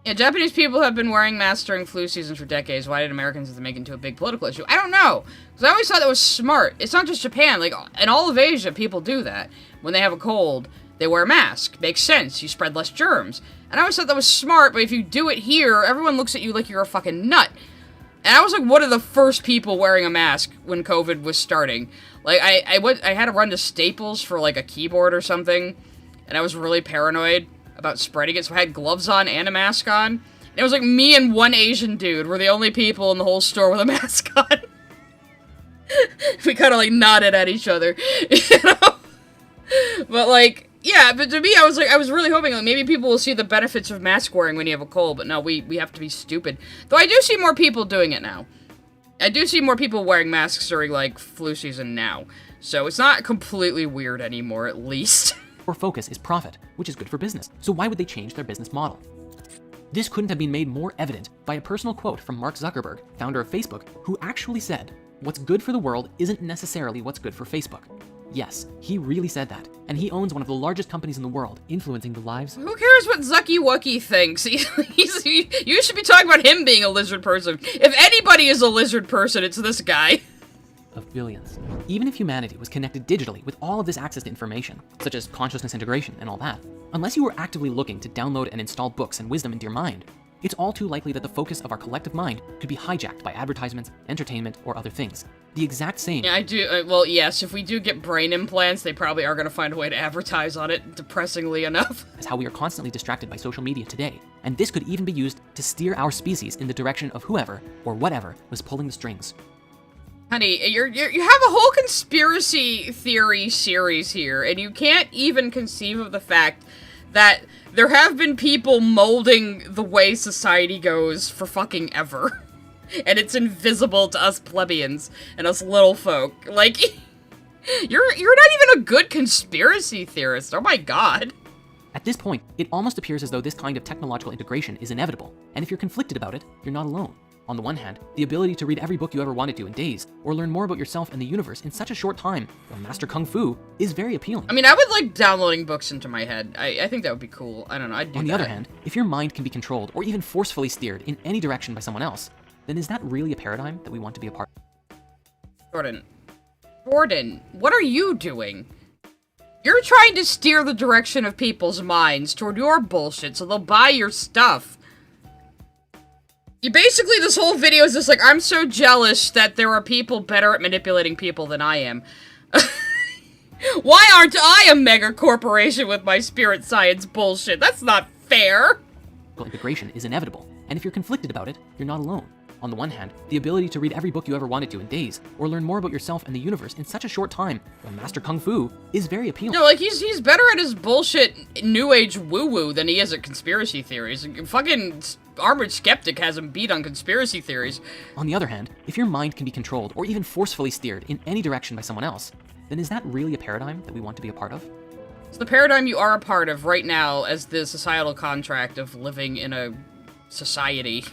Yeah, Japanese people have been wearing masks during flu seasons for decades. Why did Americans have to make it into a big political issue? I don't know. Because I always thought that was smart. It's not just Japan. Like, in all of Asia, people do that. When they have a cold, they wear a mask. Makes sense. You spread less germs. And I always thought that was smart, but if you do it here, everyone looks at you like you're a fucking nut. And I was like one of the first people wearing a mask when COVID was starting. Like, I had to run to Staples for, like, a keyboard or something. And I was really paranoid about spreading it, so I had gloves on and a mask on. And it was like me and one Asian dude were the only people in the whole store with a mask on. We kind of like nodded at each other, you know? But like, yeah, but to me, I was really hoping like maybe people will see the benefits of mask wearing when you have a cold, but no, we have to be stupid. Though I do see more people doing it now. I do see more people wearing masks during like flu season now. So it's not completely weird anymore, at least. Core focus is profit, which is good for business. So why would they change their business model? This couldn't have been made more evident by a personal quote from Mark Zuckerberg, founder of Facebook, who actually said, "What's good for the world isn't necessarily what's good for Facebook." Yes, he really said that, and he owns one of the largest companies in the world, influencing the lives. Who cares what Zucky Wucky thinks? You should be talking about him being a lizard person. If anybody is a lizard person, it's this guy. Of billions. Even if humanity was connected digitally with all of this access to information, such as consciousness integration and all that, unless you were actively looking to download and install books and wisdom into your mind, it's all too likely that the focus of our collective mind could be hijacked by advertisements, entertainment, or other things. The exact same. Yeah, I do. Well, yes, if we do get brain implants, they probably are going to find a way to advertise on it, depressingly enough. As how we are constantly distracted by social media today, and this could even be used to steer our species in the direction of whoever or whatever was pulling the strings. Honey, you have a whole conspiracy theory series here, and you can't even conceive of the fact that there have been people molding the way society goes for fucking ever. And it's invisible to us plebeians and us little folk. Like, you're not even a good conspiracy theorist. Oh my god. At this point, it almost appears as though this kind of technological integration is inevitable, and if you're conflicted about it, you're not alone. On the one hand, the ability to read every book you ever wanted to in days, or learn more about yourself and the universe in such a short time, or master Kung Fu, is very appealing. I mean, I would like downloading books into my head. I think that would be cool. I don't know, I'd do On the that. other hand, if your mind can be controlled or even forcefully steered in any direction by someone else, then is that really a paradigm that we want to be a part of? Jordan, what are you doing? You're trying to steer the direction of people's minds toward your bullshit so they'll buy your stuff. Basically, this whole video is just like, I'm so jealous that there are people better at manipulating people than I am. Why aren't I a mega corporation with my spirit science bullshit? That's not fair. Integration is inevitable, and if you're conflicted about it, you're not alone. On the one hand, the ability to read every book you ever wanted to in days, or learn more about yourself and the universe in such a short time, or master Kung Fu, is very appealing. No, like, he's better at his bullshit New Age woo-woo than he is at conspiracy theories. Fucking Armored Skeptic has him beat on conspiracy theories. On the other hand, if your mind can be controlled or even forcefully steered in any direction by someone else, then is that really a paradigm that we want to be a part of? It's the paradigm you are a part of right now as the societal contract of living in a society.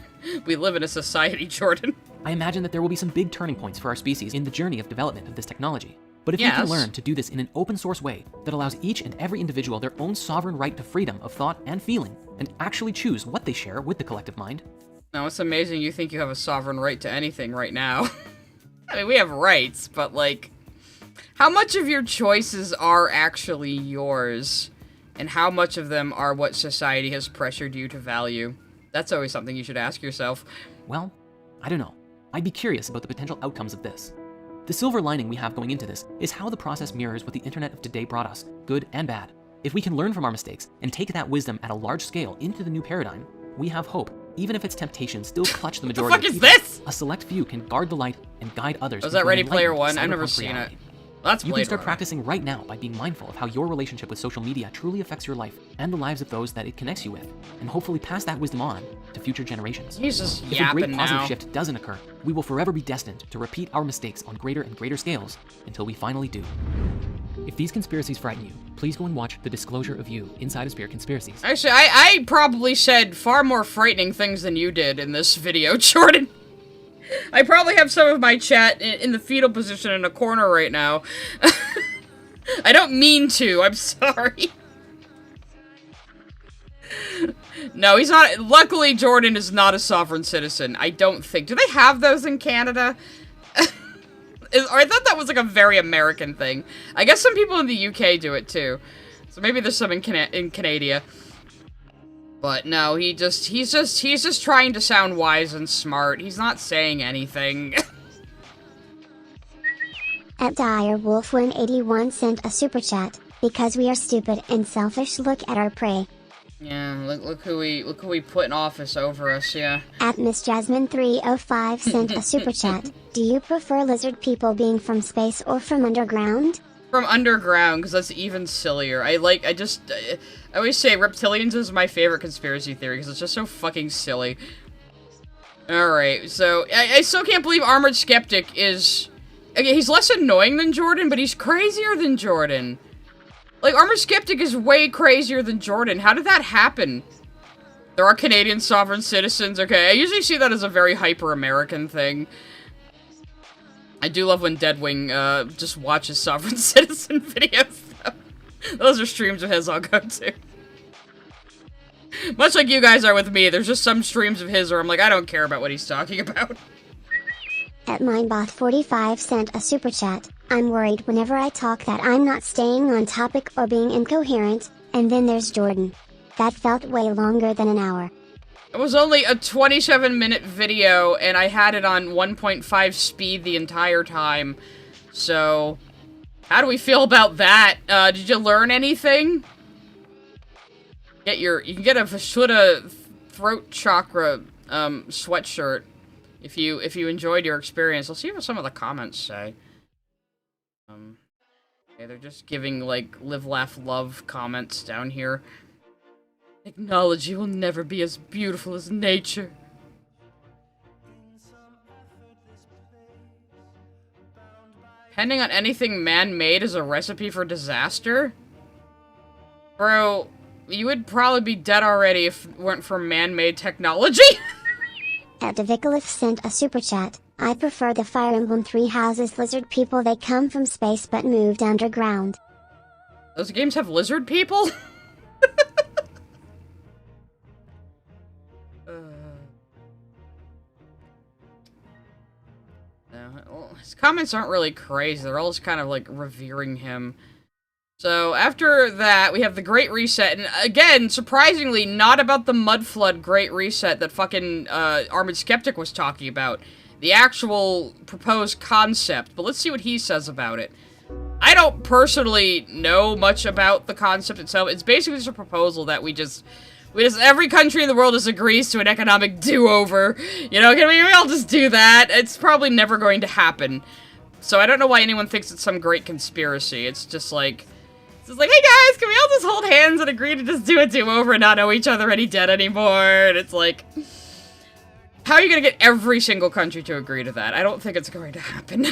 We live in a society, Jordan. I imagine that there will be some big turning points for our species in the journey of development of this technology. But if we can learn to do this in an open source way that allows each and every individual their own sovereign right to freedom of thought and feeling, and actually choose what they share with the collective mind. No, it's amazing you think you have a sovereign right to anything right now. I mean, we have rights, but like, how much of your choices are actually yours? And how much of them are what society has pressured you to value? That's always something you should ask yourself. Well, I don't know. I'd be curious about the potential outcomes of this. The silver lining we have going into this is how the process mirrors what the internet of today brought us, good and bad. If we can learn from our mistakes and take that wisdom at a large scale into the new paradigm, we have hope, even if its temptations still clutch the majority What the fuck is this? A select few can guard the light and guide others. Was that Ready Player One? I've never seen it. That's you can start practicing right now by being mindful of how your relationship with social media truly affects your life and the lives of those that it connects you with, and hopefully pass that wisdom on to future generations. He's just If a great yapping positive now. shift doesn't occur, we will forever be destined to repeat our mistakes on greater and greater scales until we finally do. If these conspiracies frighten you, please go and watch The Disclosure of You Inside of Spirit Conspiracies. Actually, I probably said far more frightening things than you did in this video, Jordan. I probably have some of my chat in the fetal position in a corner right now. I don't mean to, I'm sorry. No, he's not. Luckily, Jordan is not a sovereign citizen. I don't think. Do they have those in Canada? I thought that was like a very American thing. I guess some people in the UK do it too. So maybe there's some in Canada. But no, he's just trying to sound wise and smart. He's not saying anything. At Direwolf181 sent a super chat, because we are stupid and selfish, look at our prey. Yeah, look who we put in office over us, yeah. At Miss Jasmine305 sent a super chat, do you prefer lizard people being from space or from underground? From underground, because that's even sillier. I always say reptilians is my favorite conspiracy theory, because it's just so fucking silly. Alright, so, I still can't believe Armored Skeptic is... Okay, he's less annoying than Jordan, but he's crazier than Jordan. Like, Armored Skeptic is way crazier than Jordan. How did that happen? There are Canadian sovereign citizens, okay. I usually see that as a very hyper-American thing. I do love when Deadwing, just watches sovereign citizen videos. Those are streams of his I'll go to. Much like you guys are with me, there's just some streams of his where I'm like, I don't care about what he's talking about. At Mindbot45 sent a super chat, I'm worried whenever I talk that I'm not staying on topic or being incoherent, and then there's Jordan. That felt way longer than an hour. It was only a 27-minute video, and I had it on 1.5 speed the entire time. So, how do we feel about that? Did you learn anything? You can get a Vasuddha throat chakra sweatshirt if you enjoyed your experience. Let's see what some of the comments say. Okay, they're just giving like live, laugh, love comments down here. Technology will never be as beautiful as nature. Depending on anything man-made is a recipe for disaster? Bro, you would probably be dead already if it weren't for man-made technology. At Devicolith sent a super chat, I prefer the Fire Emblem Three Houses lizard people. They come from space but moved underground. Those games have lizard people? Well, his comments aren't really crazy. They're all just kind of like revering him. So after that, we have the Great Reset, and again, surprisingly, not about the Mud Flood Great Reset that fucking Armored Skeptic was talking about. The actual proposed concept, but let's see what he says about it. I don't personally know much about the concept itself. It's basically just a proposal that we just every country in the world just agrees to an economic do-over. You know, can we all just do that? It's probably never going to happen. So I don't know why anyone thinks it's some great conspiracy. It's just like, hey guys, can we all just hold hands and agree to just do a do-over and not owe each other any debt anymore? And it's like, how are you gonna get every single country to agree to that? I don't think it's going to happen.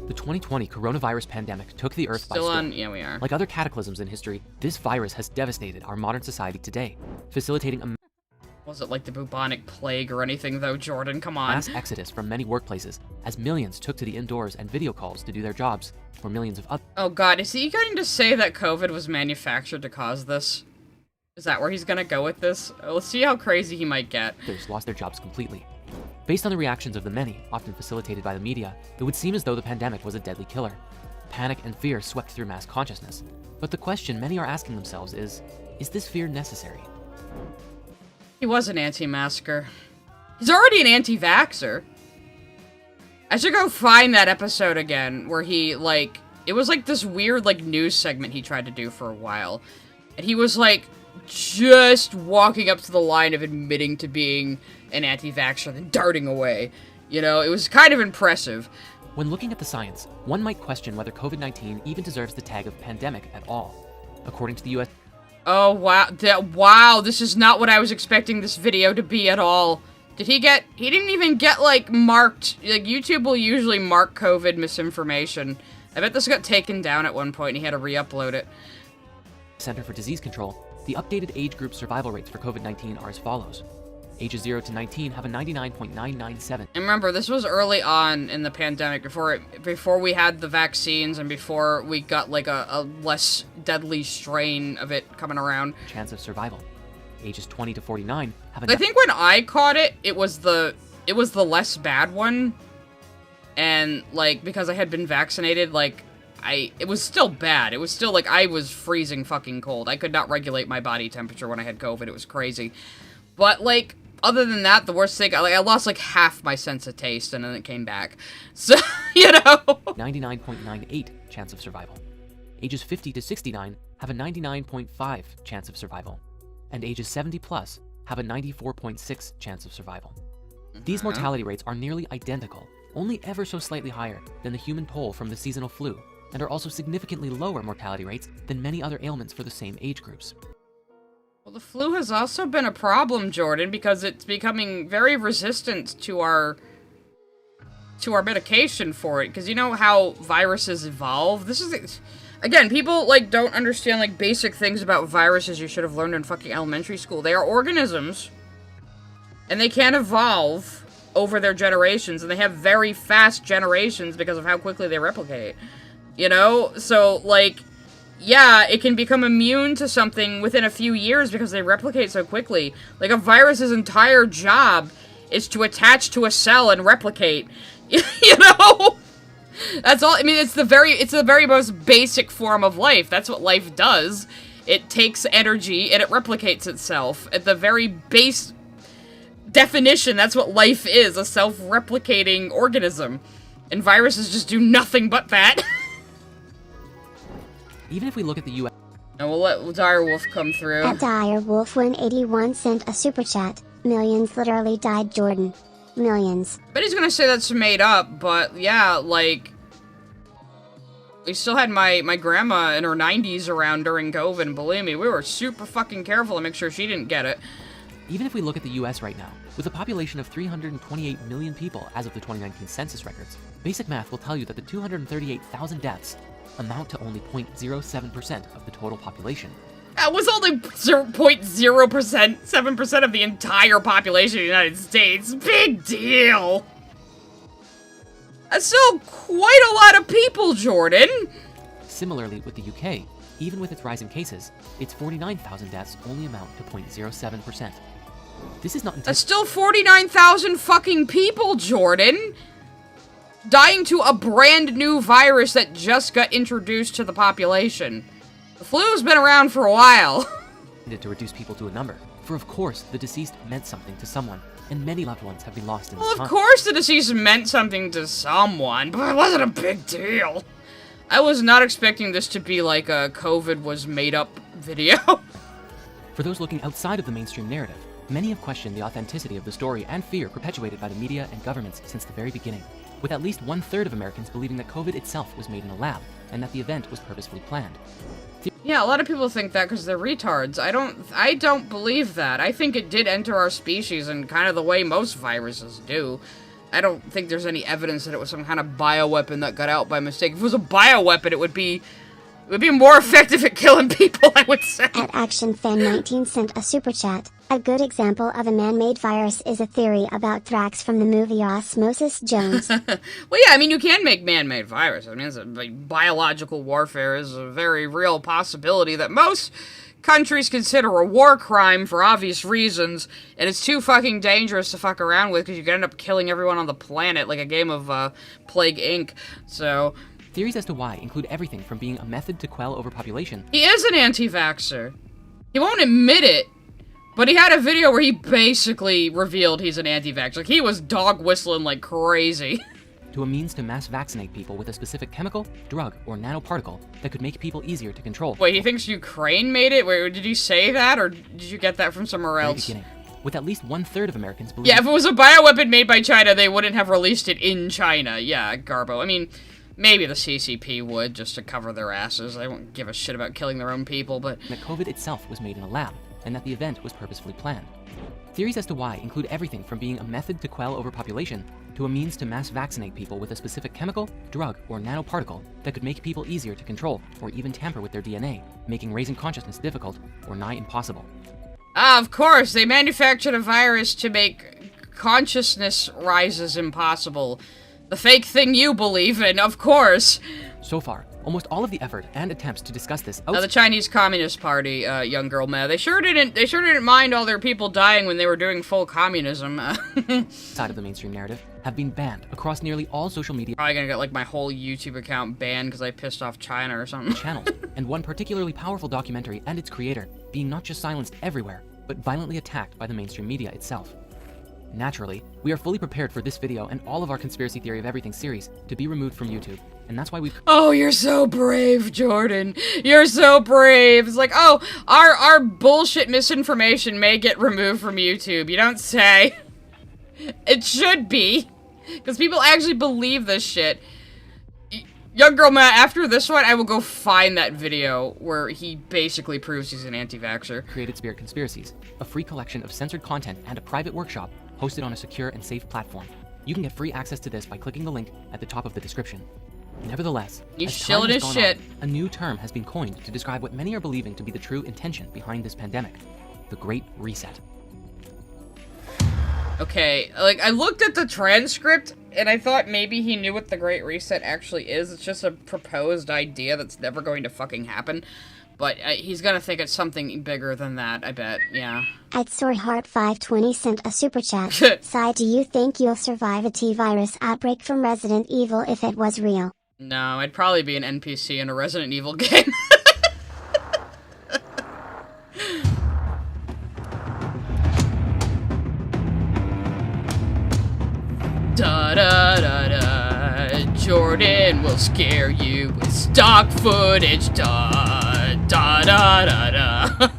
The 2020 coronavirus pandemic took the Earth by storm. Yeah, we are. Like other cataclysms in history, this virus has devastated our modern society today, facilitating a Was it like the bubonic plague or anything, though, Jordan? Come on. mass exodus from many workplaces, as millions took to the indoors and video calls to do their jobs, for millions of others. Oh god, is he going to say that COVID was manufactured to cause this? Is that where he's gonna go with this? Let's see how crazy he might get. Others lost their jobs completely. Based on the reactions of the many, often facilitated by the media, it would seem as though the pandemic was a deadly killer. Panic and fear swept through mass consciousness. But the question many are asking themselves is this fear necessary? He was an anti-masker. He's already an anti-vaxxer. I should go find that episode again, where he, like, it was like this weird, like, news segment he tried to do for a while. And he was, like, just walking up to the line of admitting to being an anti-vaxxer, then darting away. You know, it was kind of impressive. When looking at the science, one might question whether COVID-19 even deserves the tag of pandemic at all. According to the US... Oh, wow. Wow, this is not what I was expecting this video to be at all. Did he get... He didn't even get, like, marked... Like, YouTube will usually mark COVID misinformation. I bet this got taken down at one point and he had to re-upload it. Center for Disease Control, the updated age group survival rates for COVID-19 are as follows. Ages 0 to 19 have a 99.997. And remember, this was early on in the pandemic, before we had the vaccines and before we got like a less deadly strain of it coming around. Chance of survival. Ages 20 to 49 have a... I think when I caught it, it was the less bad one. And like, because I had been vaccinated, like, it was still bad. It was still like I was freezing fucking cold. I could not regulate my body temperature when I had COVID. It was crazy. But like, other than that, the worst thing, like, I lost like half my sense of taste and then it came back. So, you know. 99.98 chance of survival. Ages 50 to 69 have a 99.5 chance of survival. And ages 70 plus have a 94.6 chance of survival. These mortality rates are nearly identical, only ever so slightly higher than the human toll from the seasonal flu, and are also significantly lower mortality rates than many other ailments for the same age groups. Well, the flu has also been a problem, Jordan, because it's becoming very resistant to our medication for it. Because you know how viruses evolve? This is... Again, people, like, don't understand, like, basic things about viruses you should have learned in fucking elementary school. They are organisms, and they can evolve over their generations, and they have very fast generations because of how quickly they replicate. You know? So, like, yeah, it can become immune to something within a few years because they replicate so quickly. Like, a virus's entire job is to attach to a cell and replicate. You know? That's all. I mean, it's the very most basic form of life. That's what life does. It takes energy and it replicates itself. At the very base definition, that's what life is, a self-replicating organism. And viruses just do nothing but that. Even if we look at the U.S. And we'll let Direwolf come through. At Direwolf181 sent a super chat. Millions literally died, Jordan. Millions. But he's gonna say that's made up, but yeah, like, we still had my grandma in her 90s around during COVID, and believe me, we were super fucking careful to make sure she didn't get it. Even if we look at the US right now, with a population of 328 million people as of the 2019 census records, basic math will tell you that the 238,000 deaths amount to only 0.07% of the total population. That was only 0.0%, 7% of the entire population of the United States. Big deal! That's still quite a lot of people, Jordan! Similarly, with the UK, even with its rise in cases, its 49,000 deaths only amount to 0.07%. This is not That's still 49,000 fucking people, Jordan! Dying to a brand new virus that just got introduced to the population. The flu's been around for a while. To reduce people to a number, for of course the deceased meant something to someone, and many loved ones have been lost in this Well, of time. course the deceased meant something to someone, but it wasn't a big deal. I was not expecting this to be like a COVID was made up video. For those looking outside of the mainstream narrative, many have questioned the authenticity of the story and fear perpetuated by the media and governments since the very beginning, with at least 1/3 of Americans believing that COVID itself was made in a lab, and that the event was purposefully planned. Yeah, a lot of people think that because they're retards. I don't believe that. I think it did enter our species in kind of the way most viruses do. I don't think there's any evidence that it was some kind of bioweapon that got out by mistake. If it was a bioweapon, it would be more effective at killing people, I would say. At ActionFan19 sent a super chat. A good example of a man-made virus is a theory about Thrax from the movie Osmosis Jones. Well, yeah, I mean, you can make man-made viruses. I mean, like, biological warfare is a very real possibility that most countries consider a war crime for obvious reasons, and it's too fucking dangerous to fuck around with because you could end up killing everyone on the planet like a game of Plague Inc. So... Theories as to why include everything from being a method to quell overpopulation. He is an anti-vaxxer. He won't admit it, but he had a video where he basically revealed he's an anti-vaxxer. Like, he was dog whistling like crazy. To a means to mass vaccinate people with a specific chemical, drug, or nanoparticle that could make people easier to control. Wait, he thinks Ukraine made it? Wait, did he say that, or did you get that from somewhere else? Beginning, with at least 1/3 of Americans believe... Yeah, if it was a bioweapon made by China, they wouldn't have released it in China. Yeah, Garbo. I mean... Maybe the CCP would, just to cover their asses. They won't give a shit about killing their own people, but... That COVID itself was made in a lab, and that the event was purposefully planned. Theories as to why include everything from being a method to quell overpopulation, to a means to mass vaccinate people with a specific chemical, drug, or nanoparticle that could make people easier to control, or even tamper with their DNA, making raising consciousness difficult, or nigh impossible. Ah, of course, they manufactured a virus to make consciousness rises impossible. The fake thing you believe in, of course. So far, almost all of the effort and attempts to discuss this The Chinese Communist Party, young girl Meh, they sure didn't mind all their people dying when they were doing full communism. side of the mainstream narrative have been banned across nearly all social media Probably gonna get like my whole YouTube account banned because I pissed off China or something. channels, and one particularly powerful documentary and its creator being not just silenced everywhere, but violently attacked by the mainstream media itself. Naturally, we are fully prepared for this video and all of our Conspiracy Theory of Everything series to be removed from YouTube, and that's why we've— Oh, you're so brave, Jordan. You're so brave. It's like, oh, our bullshit misinformation may get removed from YouTube. You don't say. It should be. Because people actually believe this shit. Young girl Matt, after this one, I will go find that video where he basically proves he's an anti-vaxxer. created Spirit Conspiracies, a free collection of censored content and a private workshop hosted on a secure and safe platform. You can get free access to this by clicking the link at the top of the description. Nevertheless, He's as time chilling has his gone shit. on, a new term has been coined to describe what many are believing to be the true intention behind this pandemic: the Great Reset. Okay, like, I looked at the transcript, and I thought maybe he knew what the Great Reset actually is. It's just a proposed idea that's never going to fucking happen. But he's gonna think it's something bigger than that, I bet, yeah. At Soreheart520 sent a super chat. Sai, do you think you'll survive a T-virus outbreak from Resident Evil if it was real? No, I'd probably be an NPC in a Resident Evil game. Da da da da. Jordan will scare you with stock footage. Da da da da da.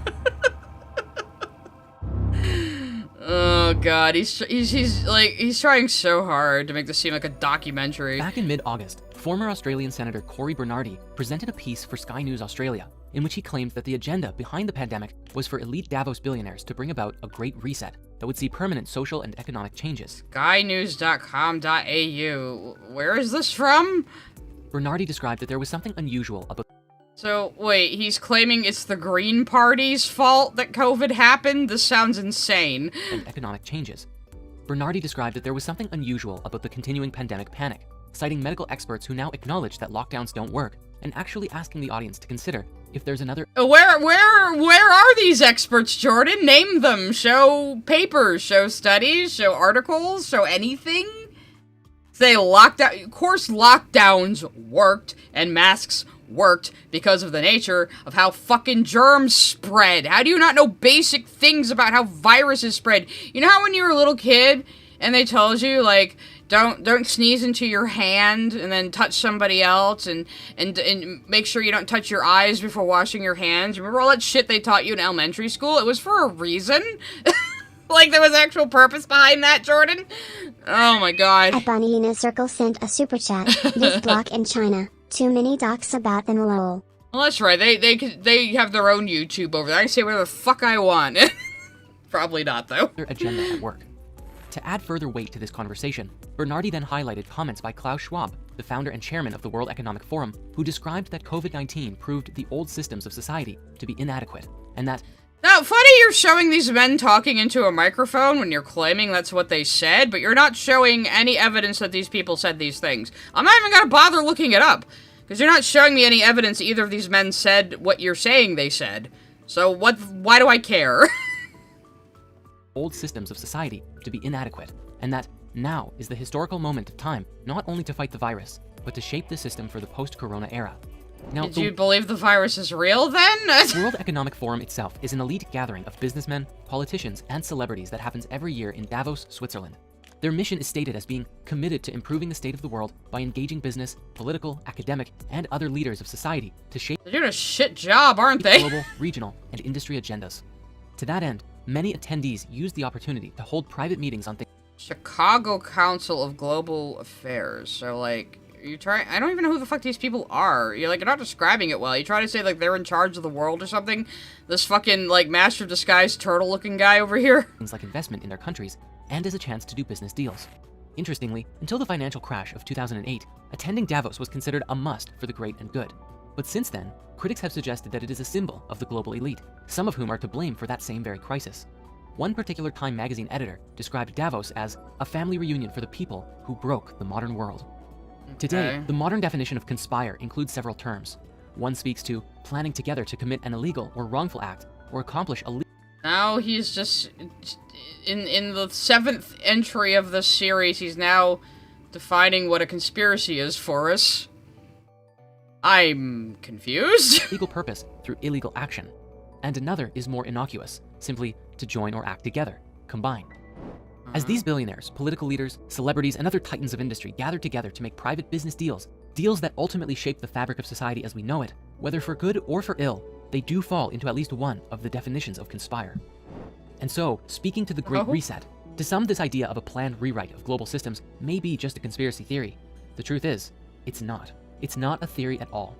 Oh god, he's trying so hard to make this seem like a documentary. Back in mid-August, former Australian Senator Cory Bernardi presented a piece for Sky News Australia in which he claimed that the agenda behind the pandemic was for elite Davos billionaires to bring about a great reset that would see permanent social and economic changes. Skynews.com.au. Where is this from? Bernardi described that there was something unusual about— So, wait, he's claiming it's the Green Party's fault that COVID happened? This sounds insane. and economic changes. Bernardi described that there was something unusual about the continuing pandemic panic, citing medical experts who now acknowledge that lockdowns don't work, and actually asking the audience to consider if there's another— Where are these experts, Jordan? Name them. Show papers, show studies, show articles, show anything. Say lockdown. Of course, lockdowns worked and masks worked because of the nature of how fucking germs spread. How do you not know basic things about how viruses spread? You know how when you were a little kid and they told you, like, don't sneeze into your hand and then touch somebody else and make sure you don't touch your eyes before washing your hands. Remember all that shit they taught you in elementary school? It was for a reason. Like there was actual purpose behind that, Jordan. Oh my god. A bunny in a circle sent a super chat. This block in China. Too many docs about them, lol. Well, that's right. They have their own YouTube over there. I can say whatever the fuck I want. Probably not, though. their agenda at work. To add further weight to this conversation, Bernardi then highlighted comments by Klaus Schwab, the founder and chairman of the World Economic Forum, who described that COVID-19 proved the old systems of society to be inadequate, and that— Now, funny you're showing these men talking into a microphone when you're claiming that's what they said, but you're not showing any evidence that these people said these things. I'm not even gonna bother looking it up, because you're not showing me any evidence either of these men said what you're saying they said. So why do I care? old systems of society to be inadequate, and that now is the historical moment of time not only to fight the virus, but to shape the system for the post-corona era. Now, Did you believe the virus is real, then? the World Economic Forum itself is an elite gathering of businessmen, politicians, and celebrities that happens every year in Davos, Switzerland. Their mission is stated as being committed to improving the state of the world by engaging business, political, academic, and other leaders of society to shape They're doing a shit job, aren't they? global, regional, and industry agendas. To that end, many attendees used the opportunity to hold private meetings on things Chicago Council of Global Affairs. So, like, I don't even know who the fuck these people are. You're not describing it well. You try to say, like, they're in charge of the world or something. This fucking, like, Master of Disguise turtle-looking guy over here. like investment in their countries, and as a chance to do business deals. Interestingly, until the financial crash of 2008, attending Davos was considered a must for the great and good. But since then, critics have suggested that it is a symbol of the global elite, some of whom are to blame for that same very crisis. One particular Time magazine editor described Davos as a family reunion for the people who broke the modern world. Today, the modern definition of conspire includes several terms. One speaks to planning together to commit an illegal or wrongful act or accomplish a Now he's just in the 7th entry of this series, he's now defining what a conspiracy is for us. I'm confused. legal purpose through illegal action. And another is more innocuous, simply to join or act together, combine. As these billionaires, political leaders, celebrities, and other titans of industry gather together to make private business deals, deals that ultimately shape the fabric of society as we know it, whether for good or for ill, they do fall into at least one of the definitions of conspire. And so, speaking to the Great Reset, to some this idea of a planned rewrite of global systems may be just a conspiracy theory. The truth is, it's not. It's not a theory at all.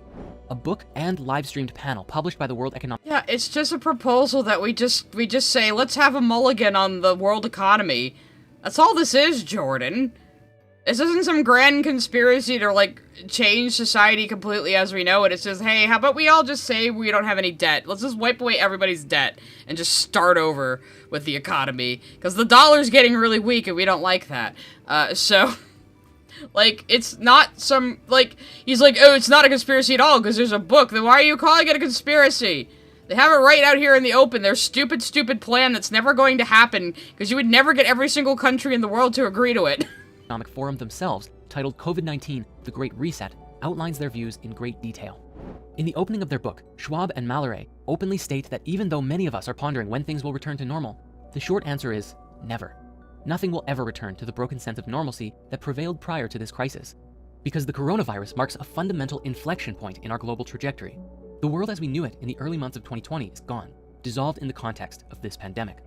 A book and live-streamed panel published by the World Economic... Yeah, it's just a proposal that we just say, let's have a mulligan on the world economy. That's all this is, Jordan. This isn't some grand conspiracy to, like, change society completely as we know it. It's just, hey, how about we all just say we don't have any debt? Let's just wipe away everybody's debt and just start over with the economy. Because the dollar's getting really weak and we don't like that. So... Like, it's not some, like, he's like, oh, it's not a conspiracy at all because there's a book. Then why are you calling it a conspiracy? They have it right out here in the open. Their stupid, stupid plan that's never going to happen because you would never get every single country in the world to agree to it. Economic Forum themselves, titled COVID-19, The Great Reset, outlines their views in great detail. In the opening of their book, Schwab and Mallory openly state that even though many of us are pondering when things will return to normal, the short answer is never. Nothing will ever return to the broken sense of normalcy that prevailed prior to this crisis, because the coronavirus marks a fundamental inflection point in our global trajectory. The world as we knew it in the early months of 2020 is gone, dissolved in the context of this pandemic.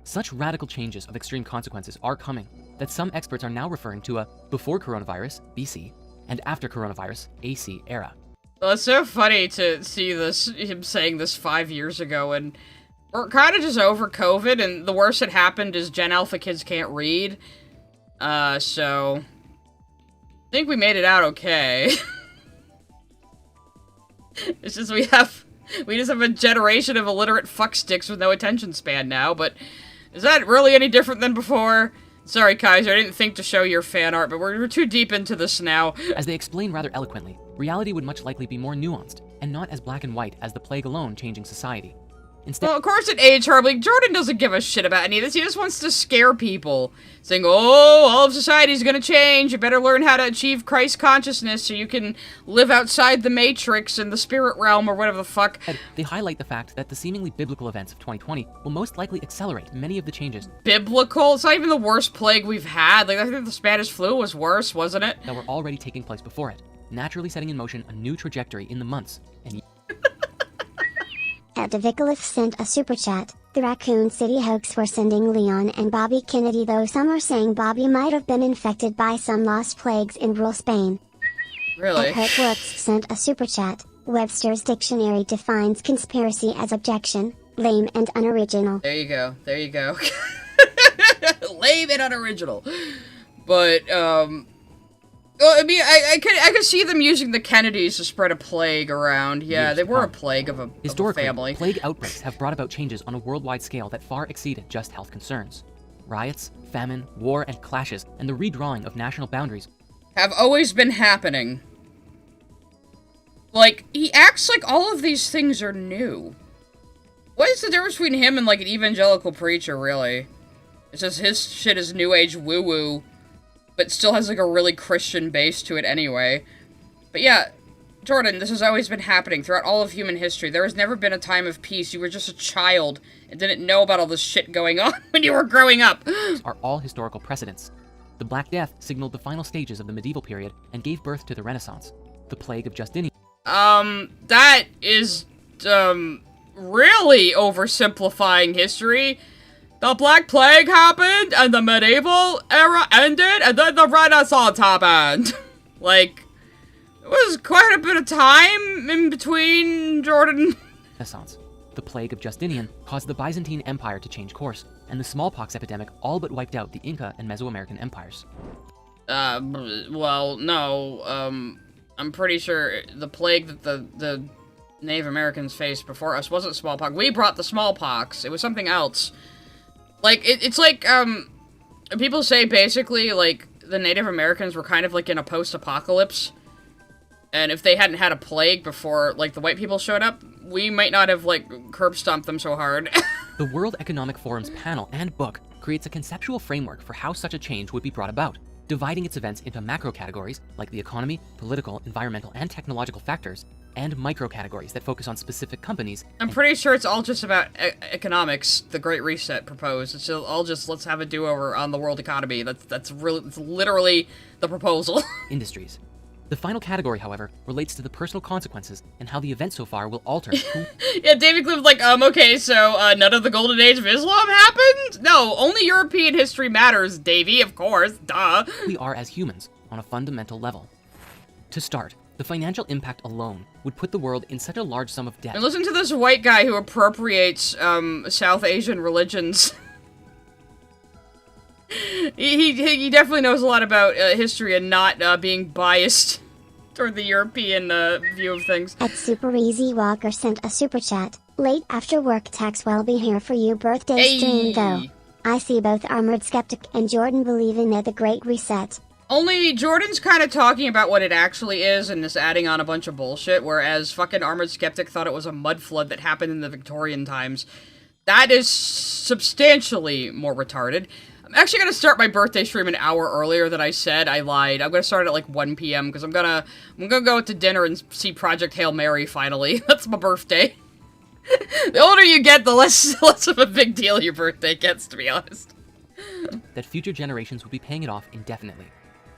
Such radical changes of extreme consequences are coming that some experts are now referring to a before coronavirus, BC, and after coronavirus, AC era. Well, it's so funny to see this, him saying this 5 years ago, and we're kind of just over COVID, and the worst that happened is Gen Alpha kids can't read. So... I think we made it out okay. It's just we just have a generation of illiterate fucksticks with no attention span now, but is that really any different than before? Sorry, Kaiser, I didn't think to show your fan art, but we're too deep into this now. As they explain rather eloquently, reality would much likely be more nuanced, and not as black and white as the plague alone changing society. Instead, Well, of course it aged horribly. Jordan doesn't give a shit about any of this. He just wants to scare people. Saying, oh, all of society's gonna change. You better learn how to achieve Christ consciousness so you can live outside the Matrix and the spirit realm or whatever the fuck. they highlight the fact that the seemingly biblical events of 2020 will most likely accelerate many of the changes Biblical? It's not even the worst plague we've had. Like, I think the Spanish flu was worse, wasn't it? that were already taking place before it, naturally setting in motion a new trajectory in the months and At Davikalif sent a super chat. The Raccoon City hoax were sending Leon and Bobby Kennedy, though some are saying Bobby might have been infected by some lost plagues in rural Spain. Really? At Hurt Works sent a super chat. Webster's dictionary defines conspiracy as objection, lame and unoriginal. There you go. There you go. Lame and unoriginal. But, well, I mean, I could see them using the Kennedys to spread a plague around. Yeah, they were a plague of a family. Plague outbreaks have brought about changes on a worldwide scale that far exceeded just health concerns. Riots, famine, war, and clashes, and the redrawing of national boundaries Have always been happening. Like, he acts like all of these things are new. What is the difference between him and, like, an evangelical preacher, really? It's just his shit is new age woo-woo, but still has, like, a really Christian base to it anyway. But yeah, Jordan, this has always been happening throughout all of human history. There has never been a time of peace. You were just a child and didn't know about all this shit going on when you were growing up. are all historical precedents. The Black Death signaled the final stages of the medieval period and gave birth to the Renaissance. The Plague of Justinian That is, really oversimplifying history. The Black Plague happened, and the medieval era ended, and then the Renaissance happened. Like, it was quite a bit of time in between, Jordan. Renaissance. The Plague of Justinian caused the Byzantine Empire to change course, and the smallpox epidemic all but wiped out the Inca and Mesoamerican empires. Well, no, I'm pretty sure the plague that the Native Americans faced before us wasn't smallpox. We brought the smallpox. It was something else. Like, it's like, people say basically, like, the Native Americans were kind of like in a post-apocalypse. And if they hadn't had a plague before, like, the white people showed up, we might not have, like, curb-stomped them so hard. The World Economic Forum's panel and book creates a conceptual framework for how such a change would be brought about, dividing its events into macro categories like the economy, political, environmental, and technological factors, and micro categories that focus on specific companies. I'm pretty sure it's all just about economics, the Great Reset proposed. It's all just, let's have a do-over on the world economy. That's literally the proposal. Industries. The final category, however, relates to the personal consequences and how the event so far will alter who Yeah, David Cliff's like, okay, so, none of the Golden Age of Islam happened? No, only European history matters, Davey, of course, duh. we are as humans on a fundamental level. To start, the financial impact alone would put the world in such a large sum of debt. And listen to this white guy who appropriates, South Asian religions. He definitely knows a lot about history and not being biased toward the European view of things. At Super Easy Walker sent a super chat. Late after work tax will be here for you birthday stream though. I see both Armored Skeptic and Jordan believe in the Great Reset. Only Jordan's kind of talking about what it actually is and is adding on a bunch of bullshit, whereas fucking Armored Skeptic thought it was a mud flood that happened in the Victorian times. That is substantially more retarded. I'm actually gonna start my birthday stream an hour earlier than I said. I lied. I'm gonna start at like 1 p.m. because I'm gonna go out to dinner and see Project Hail Mary finally. That's my birthday. The older you get, the less of a big deal your birthday gets, to be honest. That future generations will be paying it off indefinitely.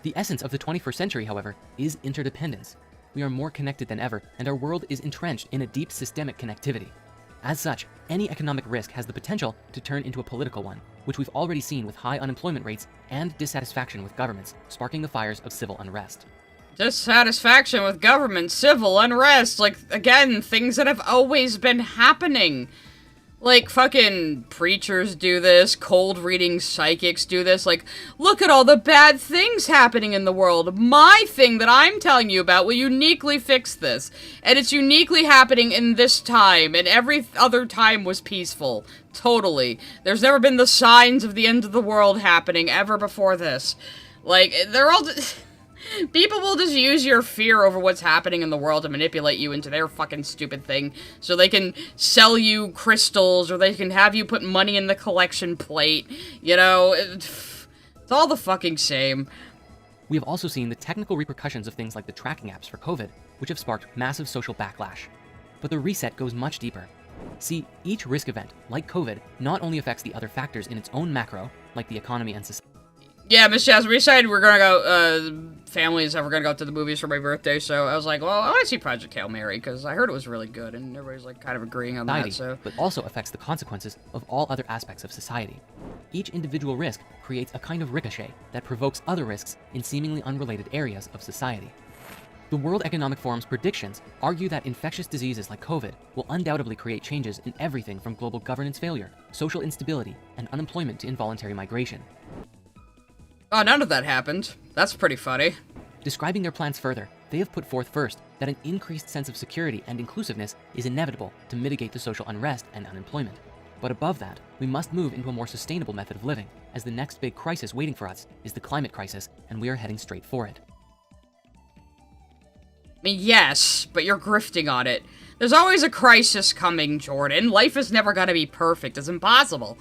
The essence of the 21st century, however, is interdependence. We are more connected than ever, and our world is entrenched in a deep systemic connectivity. As such, any economic risk has the potential to turn into a political one, which we've already seen with high unemployment rates and dissatisfaction with governments, sparking the fires of civil unrest. Dissatisfaction with government, civil unrest, like, again, things that have always been happening. Like, fucking preachers do this, cold-reading psychics do this, like, look at all the bad things happening in the world. My thing that I'm telling you about will uniquely fix this. And it's uniquely happening in this time, and every other time was peaceful. Totally. There's never been the signs of the end of the world happening ever before this. Like, they're all... People will just use your fear over what's happening in the world to manipulate you into their fucking stupid thing, so they can sell you crystals, or they can have you put money in the collection plate, you know? It's all the fucking same. We have also seen the technical repercussions of things like the tracking apps for COVID, which have sparked massive social backlash. But the reset goes much deeper. See, each risk event, like COVID, not only affects the other factors in its own macro, like the economy and society. Yeah, Miss Jazz, we decided we're gonna go, families that we're gonna go to the movies for my birthday, so I was like, well, I wanna see Project Hail Mary, because I heard it was really good, and everybody's, like, kind of agreeing on that, so... But also affects the consequences of all other aspects of society. Each individual risk creates a kind of ricochet that provokes other risks in seemingly unrelated areas of society. The World Economic Forum's predictions argue that infectious diseases like COVID will undoubtedly create changes in everything from global governance failure, social instability, and unemployment to involuntary migration. Oh, none of that happened. That's pretty funny. Describing their plans further, they have put forth first that an increased sense of security and inclusiveness is inevitable to mitigate the social unrest and unemployment. But above that, we must move into a more sustainable method of living, as the next big crisis waiting for us is the climate crisis, and we are heading straight for it. I mean, yes, but you're grifting on it. There's always a crisis coming, Jordan. Life is never gonna be perfect. It's impossible.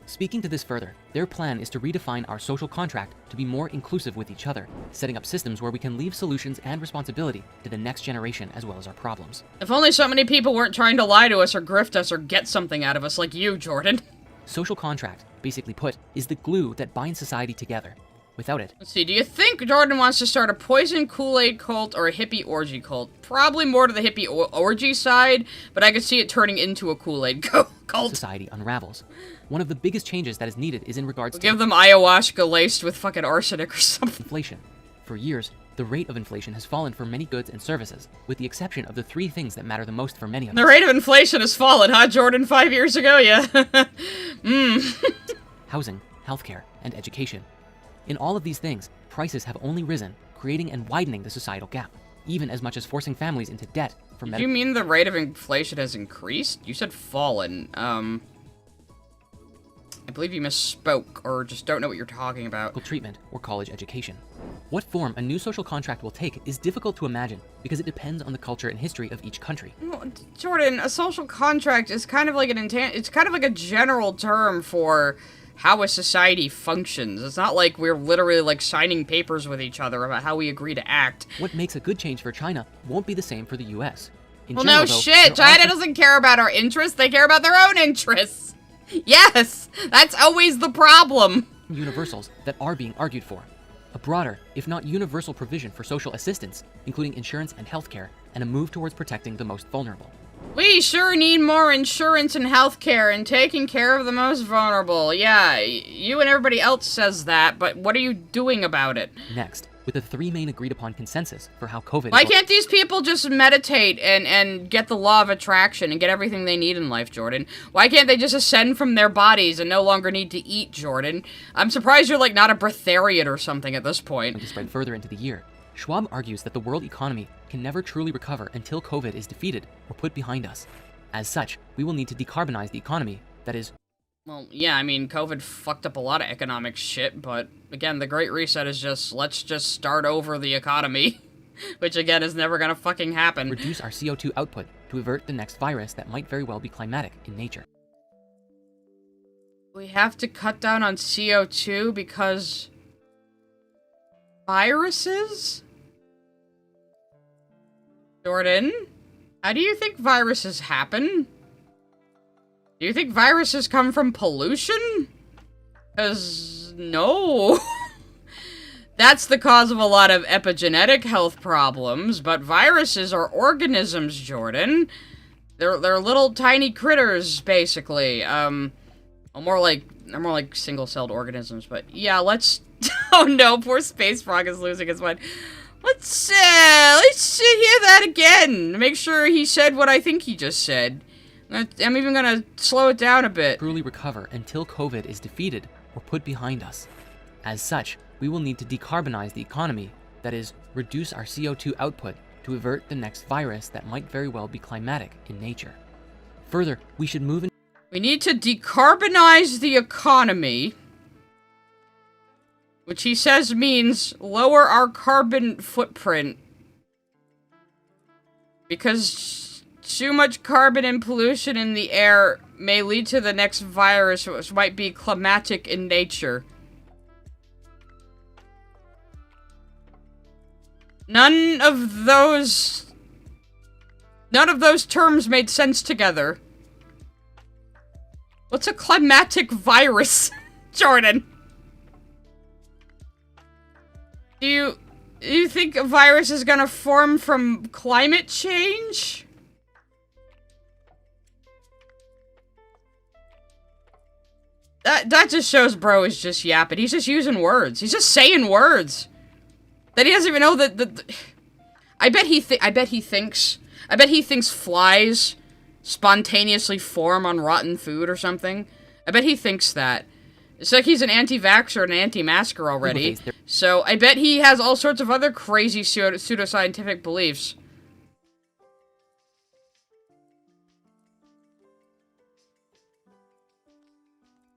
Speaking to this further, their plan is to redefine our social contract to be more inclusive with each other, setting up systems where we can leave solutions and responsibility to the next generation as well as our problems. If only so many people weren't trying to lie to us or grift us or get something out of us like you, Jordan. Social contract, basically put, is the glue that binds society together. Without it... Let's see, do you think Jordan wants to start a poison Kool-Aid cult or a hippie orgy cult? Probably more to the hippie orgy side, but I could see it turning into a Kool-Aid cult. Society unravels. One of the biggest changes that is needed is in regards to... Give them ayahuasca laced with fucking arsenic or something. Inflation. For years, the rate of inflation has fallen for many goods and services, with the exception of the three things that matter the most for many of us. The rate of inflation has fallen, huh, Jordan, 5 years ago? Yeah. Housing, healthcare, and education. In all of these things, prices have only risen, creating and widening the societal gap. even as much as forcing families into debt for Do medical you mean the rate of inflation has increased? You said fallen. I believe you misspoke, or just don't know what you're talking about. treatment or college education. What form a new social contract will take is difficult to imagine because it depends on the culture and history of each country. Well, Jordan, a social contract is kind of like it's kind of like a general term for how a society functions. It's not like we're literally like signing papers with each other about how we agree to act. What makes a good change for China won't be the same for the US. Well, no shit. China doesn't care about our interests. They care about their own interests. Yes, that's always the problem. Universals that are being argued for. A broader, if not universal provision for social assistance, including insurance and healthcare, and a move towards protecting the most vulnerable. We sure need more insurance and healthcare and taking care of the most vulnerable. Yeah, you and everybody else says that, but what are you doing about it? Next, with the three main agreed upon consensus for how COVID... Why can't these people just meditate and get the law of attraction and get everything they need in life, Jordan? Why can't they just ascend from their bodies and no longer need to eat, Jordan? I'm surprised you're like not a breatharian or something at this point. To spread further into the year, Schwab argues that the world economy can never truly recover until COVID is defeated or put behind us. As such, we will need to decarbonize the economy, that is... Well, yeah, I mean, COVID fucked up a lot of economic shit, but again, the Great Reset is just, let's just start over the economy, which again is never gonna fucking happen. Reduce our CO2 output to avert the next virus that might very well be climatic in nature. We have to cut down on CO2 because... viruses? Jordan, how do you think viruses happen? Do you think viruses come from pollution? 'Cause no. That's the cause of a lot of epigenetic health problems, but viruses are organisms, Jordan. They're little tiny critters, basically. They're more like single-celled organisms, but yeah, let's... Oh no, poor Space Frog is losing his mind. Let's hear that again. Make sure he said what I think he just said. I'm even gonna slow it down a bit. Truly recover until COVID is defeated or put behind us. As such, we will need to decarbonize the economy, that is, reduce our CO2 output to avert the next virus that might very well be climatic in nature. Further, we should move in... We need to decarbonize the economy, which he says means lower our carbon footprint. Because too much carbon and pollution in the air may lead to the next virus, which might be climatic in nature. None of those terms made sense together. What's a climatic virus, Jordan? Do you think a virus is gonna form from climate change? That just shows bro is just yapping. He's just using words. He's just saying words. That he doesn't even know that I bet he thinks flies spontaneously form on rotten food or something. I bet he thinks that. It's like he's an anti-vaxxer and an anti-masker already. So I bet he has all sorts of other crazy pseudoscientific beliefs.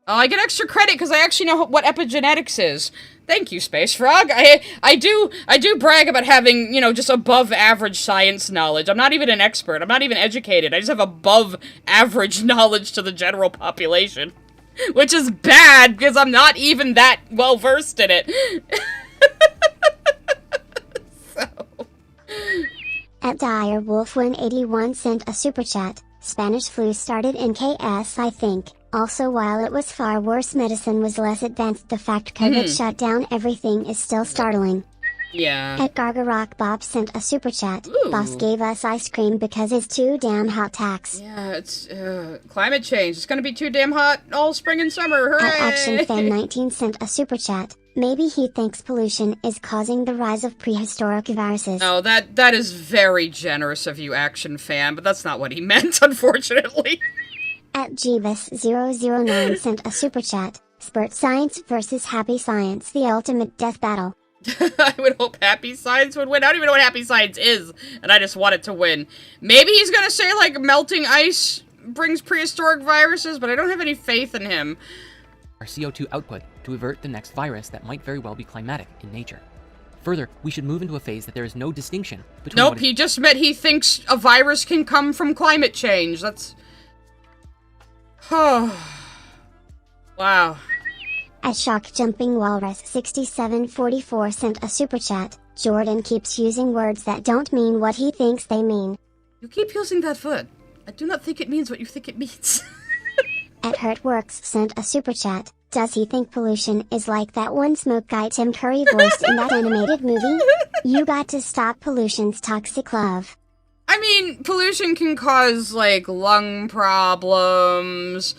Oh, I get extra credit because I actually know what epigenetics is. Thank you, Space Frog. I do brag about having, you know, just above average science knowledge. I'm not even an expert. I'm not even educated. I just have above average knowledge to the general population. Which is bad because I'm not even that well versed in it. So. At Direwolf181 sent a super chat. Spanish flu started in KS, I think. Also, while it was far worse, medicine was less advanced. The fact COVID shut down everything is still startling. Yeah. At Gargarock Bob sent a super chat. Ooh. Boss gave us ice cream because it's too damn hot tax. Yeah, it's climate change. It's gonna be too damn hot all spring and summer. Hooray! At ActionFan19 sent a super chat. Maybe he thinks pollution is causing the rise of prehistoric viruses. Oh, that is very generous of you, Action Fan, but that's not what he meant, unfortunately. At Jeebus009 sent a super chat. Spurt Science versus Happy Science, the ultimate death battle. I would hope Happy Science would win. I don't even know what Happy Science is, and I just want it to win. Maybe he's gonna say, like, melting ice brings prehistoric viruses, but I don't have any faith in him. Our CO2 output to avert the next virus that might very well be climatic in nature. Further, we should move into a phase that there is no distinction between Nope, he just meant he thinks a virus can come from climate change. That's... Oh. Wow. At Shock Jumping Walrus 6744 sent a super chat. Jordan keeps using words that don't mean what he thinks they mean. You keep using that word. I do not think it means what you think it means. At Hurtworks sent a super chat. Does he think pollution is like that one smoke guy Tim Curry voiced in that animated movie? You got to stop pollution's toxic love. I mean, pollution can cause, like, lung problems,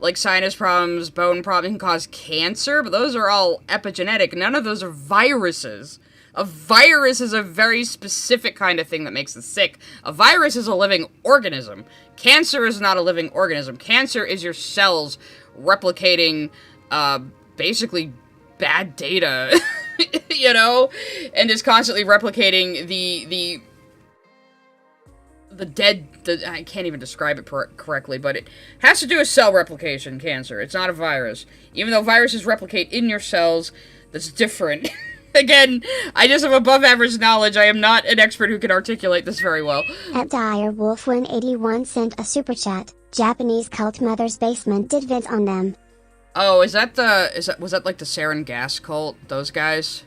like sinus problems, bone problems, can cause cancer, but those are all epigenetic. None of those are viruses. A virus is a very specific kind of thing that makes us sick. A virus is a living organism. Cancer is not a living organism. Cancer is your cells replicating, basically bad data, you know? And is constantly replicating the dead, I can't even describe it correctly, but it has to do with cell replication, cancer. It's not a virus. Even though viruses replicate in your cells, that's different. Again, I just have above average knowledge. I am not an expert who can articulate this very well. At Direwolf181 sent a super chat. Japanese cult mother's basement did vids on them. Oh, was that like the sarin gas cult? Those guys?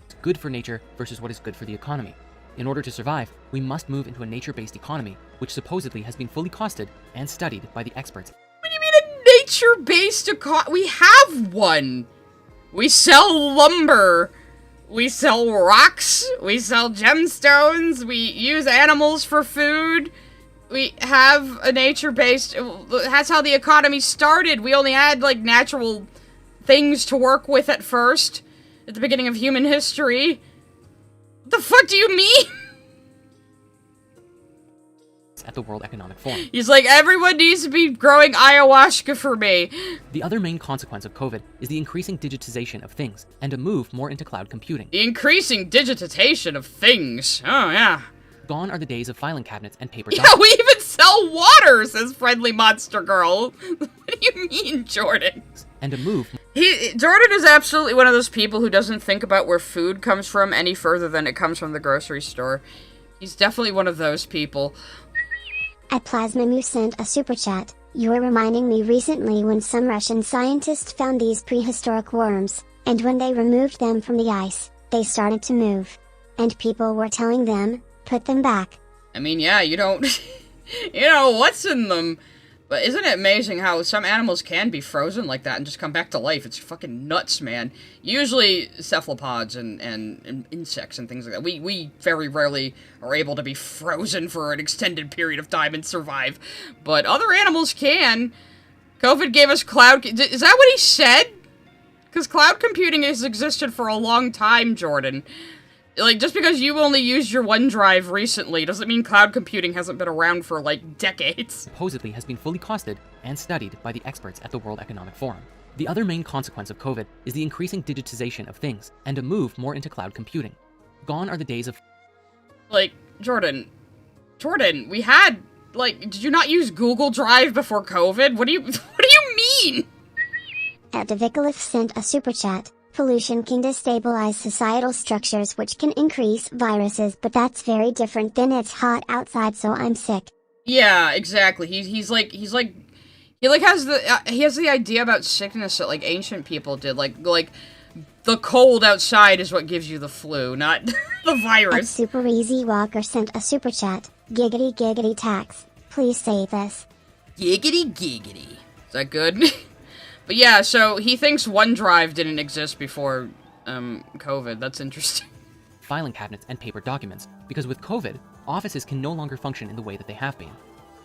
It's good for nature versus what is good for the economy. In order to survive, we must move into a nature-based economy, which supposedly has been fully costed and studied by the experts. What do you mean a nature-based economy? We have one! We sell lumber, we sell rocks, we sell gemstones, we use animals for food. We have a nature-based, that's how the economy started. We only had, like, natural things to work with at first, at the beginning of human history. What the fuck do you mean? At the World Economic Forum. He's like, everyone needs to be growing ayahuasca for me. The other main consequence of COVID is the increasing digitization of things and a move more into cloud computing. The increasing digitization of things. Oh, yeah. Gone are the days of filing cabinets and paper Yeah, documents. we even sell water, says Friendly Monster Girl. What do you mean, Jordan? And a move... Jordan is absolutely one of those people who doesn't think about where food comes from any further than it comes from the grocery store. He's definitely one of those people. At Plasmamu sent a super chat. You were reminding me recently when some Russian scientists found these prehistoric worms, and when they removed them from the ice, they started to move. And people were telling them, put them back. I mean, yeah, you don't... you know, what's in them? But isn't it amazing how some animals can be frozen like that and just come back to life? It's fucking nuts, man. Usually cephalopods and insects and things like that. We very rarely are able to be frozen for an extended period of time and survive. But other animals can. COVID gave us cloud... Is that what he said? Because cloud computing has existed for a long time, Jordan. Like, just because you only used your OneDrive recently doesn't mean cloud computing hasn't been around for, like, decades. Supposedly has been fully costed and studied by the experts at the World Economic Forum. The other main consequence of COVID is the increasing digitization of things and a move more into cloud computing. Gone are the days of... Like, Jordan, we had, like, did you not use Google Drive before COVID? What do you mean? At Devicolith sent a super chat. Pollution can destabilize societal structures which can increase viruses, but that's very different than it's hot outside so I'm sick. Yeah, exactly. He has the idea about sickness that, like, ancient people did, like the cold outside is what gives you the flu, not the virus. At Super Easy Walker sent a super chat. Giggity giggity tax. Please say this. Giggity giggity. Is that good? But yeah, so he thinks OneDrive didn't exist before, COVID. That's interesting. Filing cabinets and paper documents, because with COVID, offices can no longer function in the way that they have been.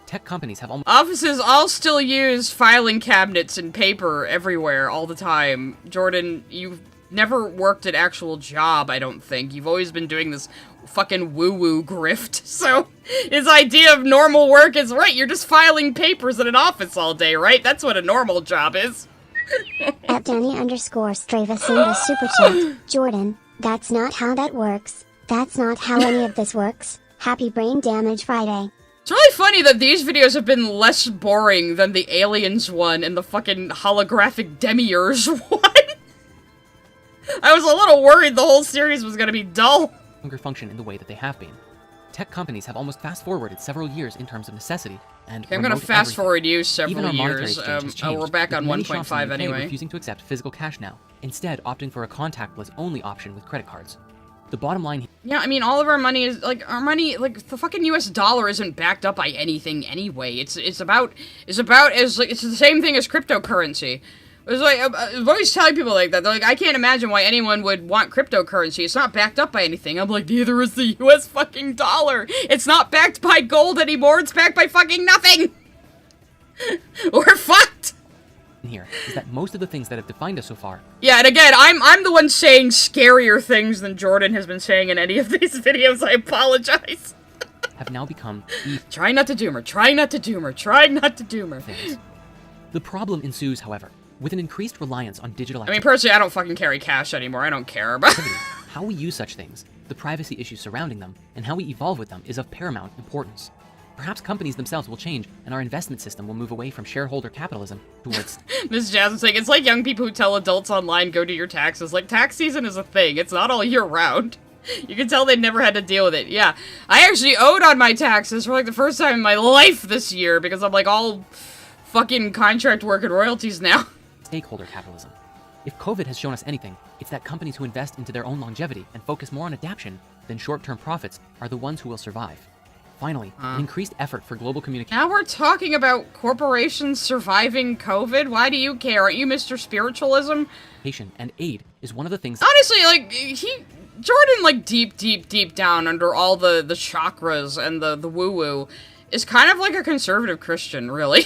Tech companies have Offices all still use filing cabinets and paper everywhere, all the time. Jordan, you've never worked an actual job, I don't think. You've always been doing this fucking woo-woo grift. So, his idea of normal work is, right, you're just filing papers in an office all day, right? That's what a normal job is. At Danny_Strava sent a super chat. Jordan, That's not how that works. That's not how any of this works. Happy Brain Damage Friday. It's really funny that these videos have been less boring than the Aliens one and the fucking holographic Demiurge one. I was a little worried the whole series was gonna be dull. Longer function in the way that they have been. Tech companies have almost fast-forwarded several years in terms of necessity and I'm gonna fast-forward you several years. Changed, we're back on with many shops in 1.5 the UK anyway. refusing to accept physical cash now, instead opting for a contactless-only option with credit cards. The bottom line here... Yeah, I mean, all of our money is, like, the fucking US dollar isn't backed up by anything anyway. It's the same thing as cryptocurrency. It's like, I'm always telling people like that. They're like, I can't imagine why anyone would want cryptocurrency. It's not backed up by anything. I'm like, neither is the US fucking dollar. It's not backed by gold anymore. It's backed by fucking nothing. We're fucked. Here is that most of the things that have defined us so far... Yeah, and again, I'm the one saying scarier things than Jordan has been saying in any of these videos. I apologize. ...have now become... Trying not to doom her. Trying not to doom her. Trying not to doom her. ...things. The problem ensues, however, with an increased reliance on digital I mean, personally, I don't fucking carry cash anymore. I don't care about how we use such things, the privacy issues surrounding them, and how we evolve with them is of paramount importance. Perhaps companies themselves will change, and our investment system will move away from shareholder capitalism towards... Miss Jasmine's saying, it's like young people who tell adults online, go do your taxes. Like, tax season is a thing. It's not all year round. You can tell they never had to deal with it. Yeah, I actually owed on my taxes for, like, the first time in my life this year, because I'm, like, all fucking contract work and royalties now. Stakeholder capitalism. If COVID has shown us anything, it's that companies who invest into their own longevity and focus more on adaptation than short-term profits are the ones who will survive. Finally, an increased effort for global communication. Now we're talking about corporations surviving COVID? Why do you care? Aren't you Mr. Spiritualism? And aid is one of the things... Honestly, like, Jordan, like, deep down under all the chakras and the woo-woo, is kind of like a conservative Christian, really.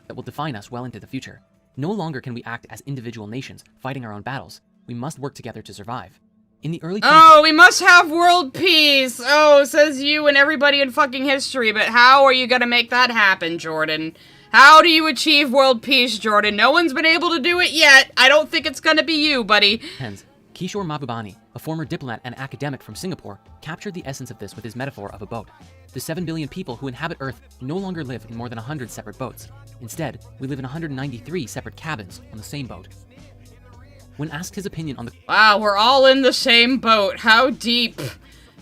...that will define us well into the future. No longer can we act as individual nations, fighting our own battles. We must work together to survive. In the early... Oh, we must have world peace! Oh, says you and everybody in fucking history, but how are you gonna make that happen, Jordan? How do you achieve world peace, Jordan? No one's been able to do it yet. I don't think it's gonna be you, buddy. Hence, Kishore Mahbubani, a former diplomat and academic from Singapore, captured the essence of this with his metaphor of a boat. The 7 billion people who inhabit Earth no longer live in more than 100 separate boats. Instead, we live in 193 separate cabins on the same boat. When asked his opinion on the... Wow, we're all in the same boat. How deep.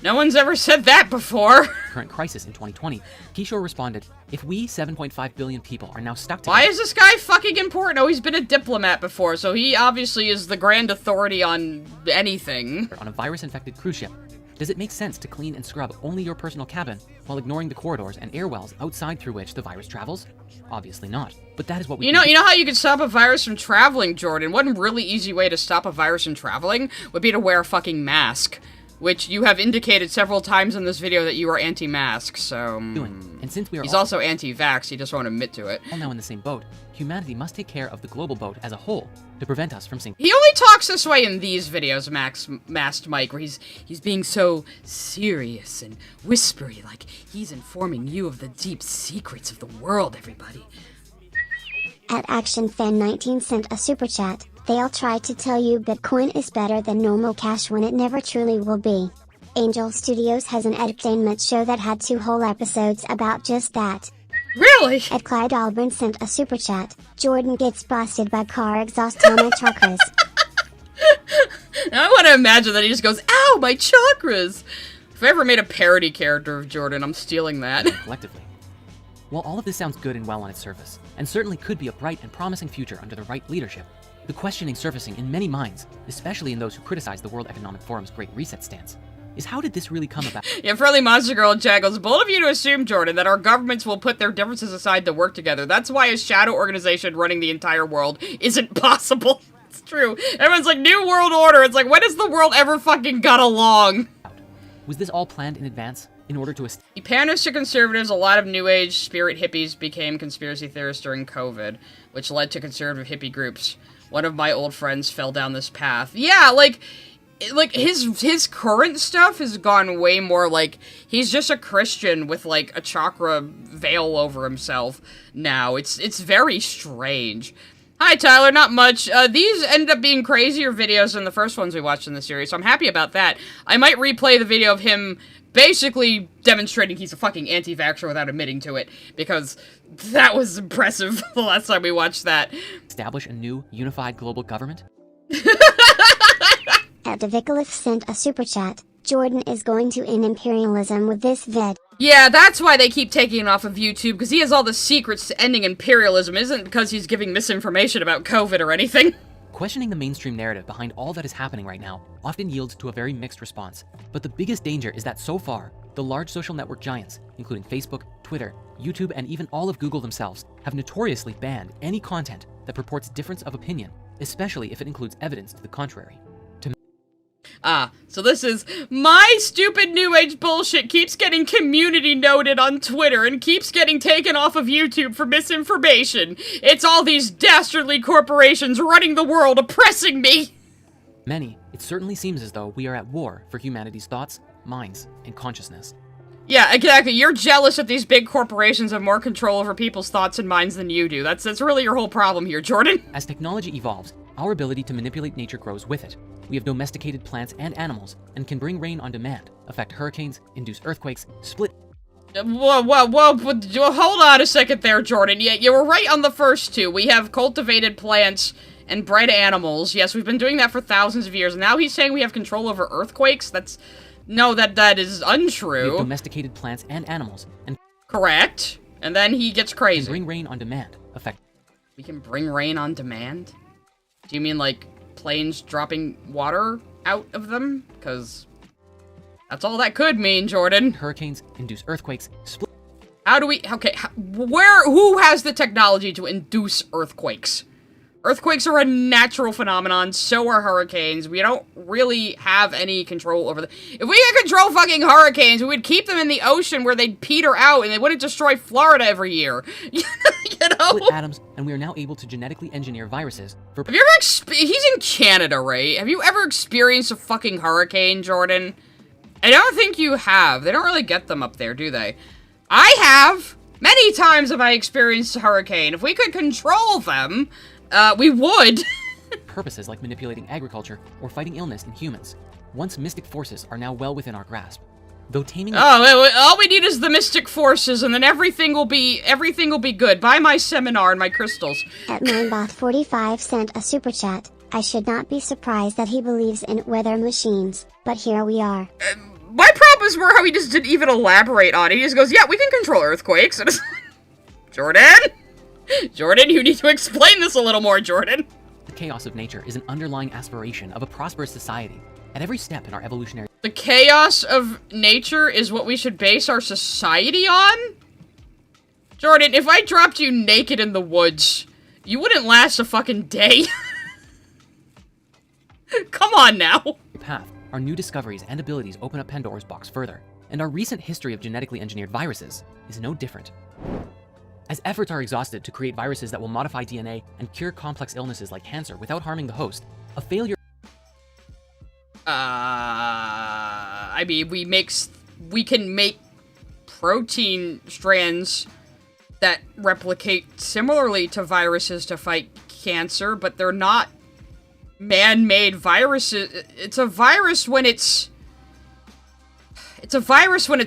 No one's ever said that before. ...current crisis in 2020, Kishore responded, if we 7.5 billion people are now stuck together... Why is this guy fucking important? Oh, he's been a diplomat before, so he obviously is the grand authority on anything. ...on a virus-infected cruise ship. Does it make sense to clean and scrub only your personal cabin while ignoring the corridors and air wells outside through which the virus travels? Obviously not. But that is what we... You know how you could stop a virus from traveling, Jordan? One really easy way to stop a virus from traveling would be to wear a fucking mask. Which you have indicated several times in this video that you are anti-mask, so... And since we are he's also anti-vax, he just won't admit to it. all now in the same boat, humanity must take care of the global boat as a whole to prevent us from sinking. He only talks this way in these videos, Masked Mike, where he's being so serious and whispery, like he's informing you of the deep secrets of the world, everybody. At ActionFan19 sent a super chat. They'll try to tell you Bitcoin is better than normal cash when it never truly will be. Angel Studios has an edutainment show that had 2 whole episodes about just that. Really? At Clyde Alburn sent a super chat. Jordan gets busted by car exhaust on my chakras. Now I want to imagine that he just goes, ow, my chakras! If I ever made a parody character of Jordan, I'm stealing that. Collectively. While all of this sounds good and well on its surface, and certainly could be a bright and promising future under the right leadership, the questioning surfacing in many minds, especially in those who criticize the World Economic Forum's Great Reset stance, is how did this really come about? Yeah, Friendly Monster Girl and Chad goes, bold of you to assume, Jordan, that our governments will put their differences aside to work together. That's why a shadow organization running the entire world isn't possible. It's true. Everyone's like, New World Order. It's like, when has the world ever fucking got along? Was this all planned in advance in order to... He panders to conservatives. A lot of New Age spirit hippies became conspiracy theorists during COVID, which led to conservative hippie groups. One of my old friends fell down this path. Yeah, like his current stuff has gone way more like he's just a Christian with like a chakra veil over himself now. It's very strange. Hi, Tyler. Not much. These ended up being crazier videos than the first ones we watched in the series, so I'm happy about that. I might replay the video of him basically demonstrating he's a fucking anti-vaxxer without admitting to it, because that was impressive the last time we watched that. Establish a new, unified global government? Davicalif sent a super chat. Jordan is going to end imperialism with this vid. Yeah, that's why they keep taking it off of YouTube, because he has all the secrets to ending imperialism. It isn't because he's giving misinformation about COVID or anything. Questioning the mainstream narrative behind all that is happening right now often yields to a very mixed response. But the biggest danger is that so far, the large social network giants, including Facebook, Twitter, YouTube, and even all of Google themselves, have notoriously banned any content that purports difference of opinion, especially if it includes evidence to the contrary. So this is my stupid New Age bullshit keeps getting community noted on Twitter and keeps getting taken off of YouTube for misinformation. It's all these dastardly corporations running the world oppressing me. Many, it certainly seems as though we are at war for humanity's thoughts, minds, and consciousness. Yeah, exactly. You're jealous that these big corporations have more control over people's thoughts and minds than you do. That's really your whole problem here, Jordan. As technology evolves, our ability to manipulate nature grows with it. We have domesticated plants and animals and can bring rain on demand, affect hurricanes, induce earthquakes, split... Whoa, hold on a second there, Jordan. Yeah, you were right on the first two. We have cultivated plants and bred animals. Yes, we've been doing that for thousands of years. Now he's saying we have control over earthquakes? No, that is untrue. We have domesticated plants and animals and... Correct. And then he gets crazy. Can bring rain on demand, affect... We can bring rain on demand? Do you mean, like, planes dropping water out of them? Because that's all that could mean, Jordan. Hurricanes, induce earthquakes, split... How do we... Okay, who has the technology to induce earthquakes? Earthquakes are a natural phenomenon, so are hurricanes. We don't really have any control over them. If we could control fucking hurricanes, we would keep them in the ocean where they'd peter out and they wouldn't destroy Florida every year. You know? Split atoms, and we are now able to genetically engineer viruses for... Have you ever he's in Canada, right? Have you ever experienced a fucking hurricane, Jordan? I don't think you have. They don't really get them up there, do they? I have! Many times have I experienced a hurricane. If we could control them... we would. Purposes like manipulating agriculture or fighting illness in humans. Once mystic forces are now well within our grasp. Though taming... all we need is the mystic forces, and then everything will be good. Buy my seminar and my crystals. At Minebot45 sent a super chat. I should not be surprised that he believes in weather machines, but here we are. My problems were how he just didn't even elaborate on it. He just goes, yeah, we can control earthquakes. And it's Jordan? Jordan, you need to explain this a little more, Jordan. The chaos of nature is an underlying aspiration of a prosperous society. At every step in our evolutionary... The chaos of nature is what we should base our society on? Jordan, if I dropped you naked in the woods, you wouldn't last a fucking day. Come on now. Path, our new discoveries and abilities open up Pandora's box further, and our recent history of genetically engineered viruses is no different. As efforts are exhausted to create viruses that will modify DNA and cure complex illnesses like cancer without harming the host, a failure... I mean, we can make protein strands that replicate similarly to viruses to fight cancer, but they're not man-made viruses. It's a virus when it's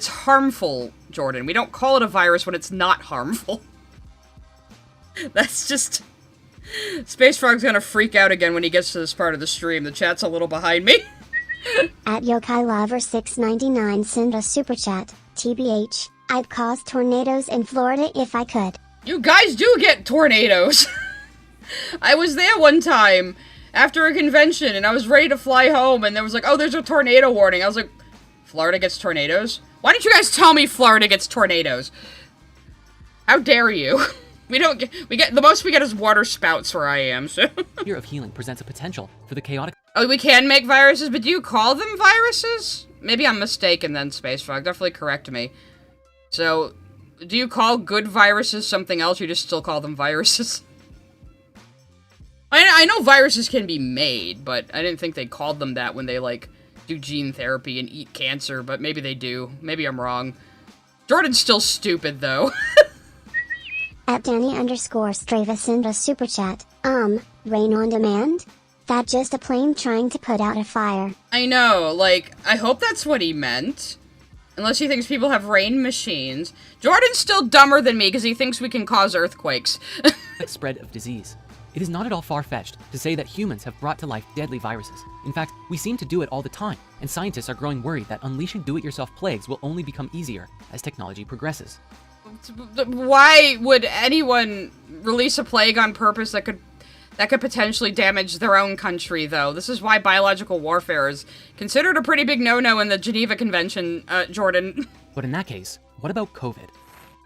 harmful, Jordan. We don't call it a virus when it's not harmful. That's just... Space Frog's gonna freak out again when he gets to this part of the stream. The chat's a little behind me. At Yokai Lover 699 send a super chat. TBH, I'd cause tornadoes in Florida if I could. You guys do get tornadoes. I was there one time after a convention and I was ready to fly home and there was like, oh, there's a tornado warning. I was like, Florida gets tornadoes? Why didn't you guys tell me Florida gets tornadoes? How dare you? The most we get is water spouts where I am, so. Fear of healing presents a potential for the chaotic... Oh, we can make viruses, but do you call them viruses? Maybe I'm mistaken then, Space Frog. Definitely correct me. So, do you call good viruses something else, or you just still call them viruses? I know viruses can be made, but I didn't think they called them that when they, like, do gene therapy and eat cancer, but maybe they do. Maybe I'm wrong. Jordan's still stupid, though. At Danny_Strava send a super chat. Rain on demand? That just a plane trying to put out a fire. I know, like, I hope that's what he meant. Unless he thinks people have rain machines. Jordan's still dumber than me because he thinks we can cause earthquakes. Spread of disease. It is not at all far-fetched to say that humans have brought to life deadly viruses. In fact, we seem to do it all the time, and scientists are growing worried that unleashing do-it-yourself plagues will only become easier as technology progresses. Why would anyone release a plague on purpose that could potentially damage their own country, though? This is why biological warfare is considered a pretty big no-no in the Geneva Convention, Jordan. But in that case, what about COVID?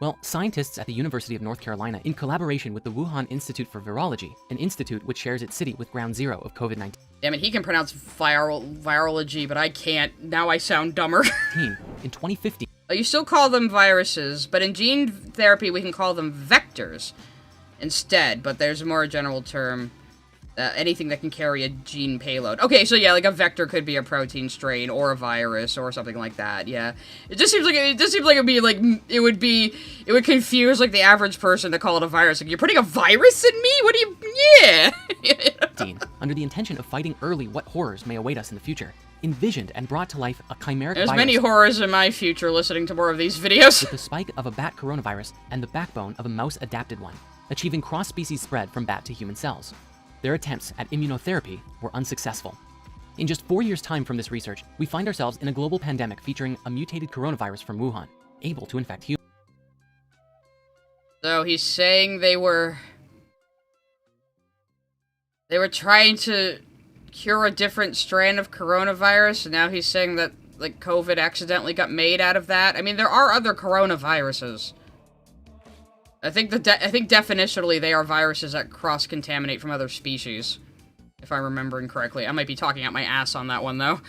Well, scientists at the University of North Carolina, in collaboration with the Wuhan Institute for Virology, an institute which shares its city with ground zero of COVID-19. Damn it, he can pronounce virology, but I can't. Now I sound dumber. In 2015. You still call them viruses, but in gene therapy we can call them vectors instead, but there's a more general term. Anything that can carry a gene payload. Okay, so yeah, like a vector could be a protein strain or a virus or something like that. Yeah, it just seems like it would confuse like the average person to call it a virus. Like, you're putting a virus in me? What do you? Yeah. Under the intention of fighting early what horrors may await us in the future, envisioned and brought to life a chimeric There's virus. many horrors in my future listening to more of these videos. With the spike of a bat coronavirus and the backbone of a mouse-adapted one, achieving cross-species spread from bat to human cells. Their attempts at immunotherapy were unsuccessful. In just 4 years' time from this research, we find ourselves in a global pandemic featuring a mutated coronavirus from Wuhan, able to infect humans. So he's saying they were trying to cure a different strand of coronavirus, and now he's saying that, like, COVID accidentally got made out of that. I mean, there are other coronaviruses. I think definitionally they are viruses that cross-contaminate from other species, if I'm remembering correctly. I might be talking out my ass on that one, though.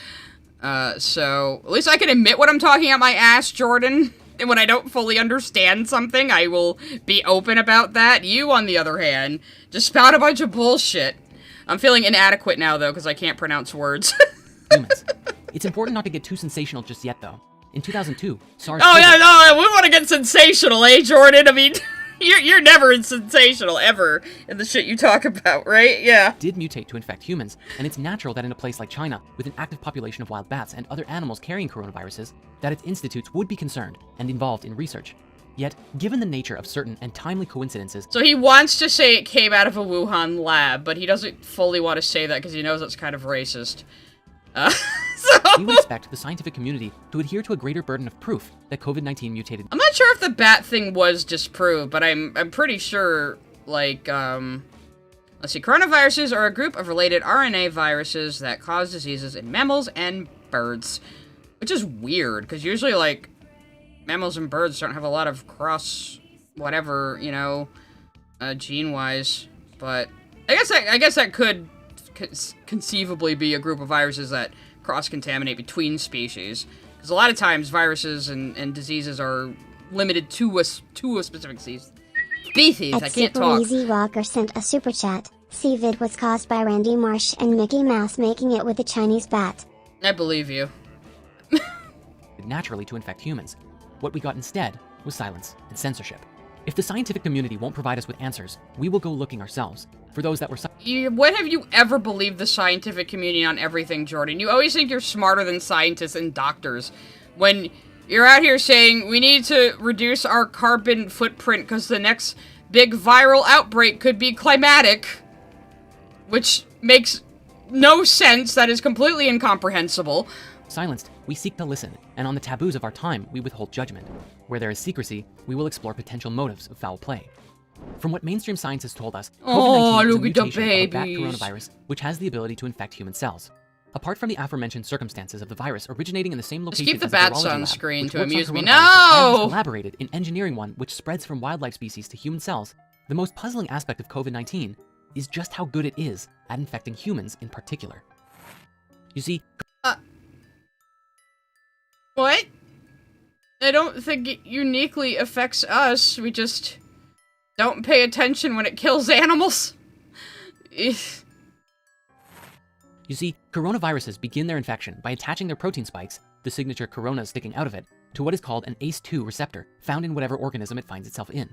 So, at least I can admit when I'm talking out my ass, Jordan. And when I don't fully understand something, I will be open about that. You, on the other hand, just spout a bunch of bullshit. I'm feeling inadequate now, though, because I can't pronounce words. Humans. It's important not to get too sensational just yet, though. In 2002, SARS. Oh, yeah, no, we want to get sensational, eh, Jordan? I mean... You're never sensational, ever, in the shit you talk about, right? Yeah. Did mutate to infect humans, and it's natural that in a place like China, with an active population of wild bats and other animals carrying coronaviruses, that its institutes would be concerned and involved in research. Yet, given the nature of certain and timely coincidences... So he wants to say it came out of a Wuhan lab, but he doesn't fully want to say that because he knows that's kind of racist. We would expect the scientific community to adhere to a greater burden of proof that COVID-19 mutated. I'm not sure if the bat thing was disproved, but I'm pretty sure, like, let's see, coronaviruses are a group of related RNA viruses that cause diseases in mammals and birds. Which is weird, because usually, like, mammals and birds don't have a lot of cross, whatever, you know, gene-wise, but I guess that could conceivably be a group of viruses that cross-contaminate between species. Because a lot of times viruses and diseases are limited to a specific species. I can't talk. Easy Walker sent a super chat. CVID was caused by Randy Marsh and Mickey Mouse making it with a Chinese bat. I believe you. Naturally to infect humans. What we got instead was silence and censorship. If the scientific community won't provide us with answers, we will go looking ourselves. For those that were... When have you ever believed the scientific community on everything, Jordan? You always think you're smarter than scientists and doctors. When you're out here saying, we need to reduce our carbon footprint because the next big viral outbreak could be climatic. Which makes no sense. That is completely incomprehensible. Silenced, we seek to listen, and on the taboos of our time, we withhold judgment. Where there is secrecy, we will explore potential motives of foul play. From what mainstream science has told us, COVID-19 is a mutation of a bat coronavirus, which has the ability to infect human cells. Apart from the aforementioned circumstances of the virus originating in the same location keep the as bats virology on lab, screen which to works on amuse me. coronaviruses, No! and has collaborated in engineering one which spreads from wildlife species to human cells, the most puzzling aspect of COVID-19 is just how good it is at infecting humans in particular. You see... What? I don't think it uniquely affects us. We just don't pay attention when it kills animals. You see, coronaviruses begin their infection by attaching their protein spikes, the signature corona sticking out of it, to what is called an ACE2 receptor, found in whatever organism it finds itself in.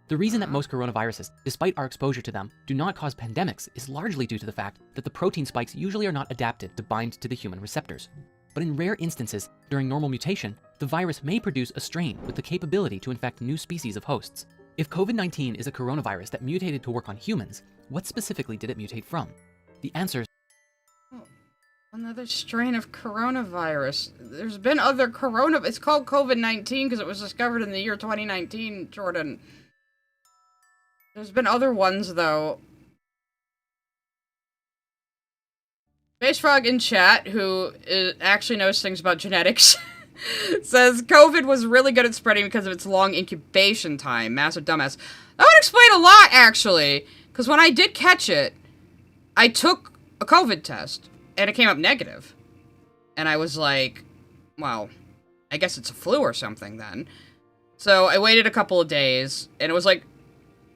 The reason that most coronaviruses, despite our exposure to them, do not cause pandemics is largely due to the fact that the protein spikes usually are not adapted to bind to the human receptors. But in rare instances, during normal mutation, the virus may produce a strain with the capability to infect new species of hosts. If COVID-19 is a coronavirus that mutated to work on humans, what specifically did it mutate from? The answer is another strain of coronavirus. There's been other it's called COVID-19 because it was discovered in the year 2019, Jordan. There's been other ones, though. Space Frog in chat, who actually knows things about genetics, says COVID was really good at spreading because of its long incubation time. Massive dumbass. That would explain a lot, actually. Because when I did catch it, I took a COVID test, and it came up negative. And I was like, well, I guess it's a flu or something then. So I waited a couple of days, and it was like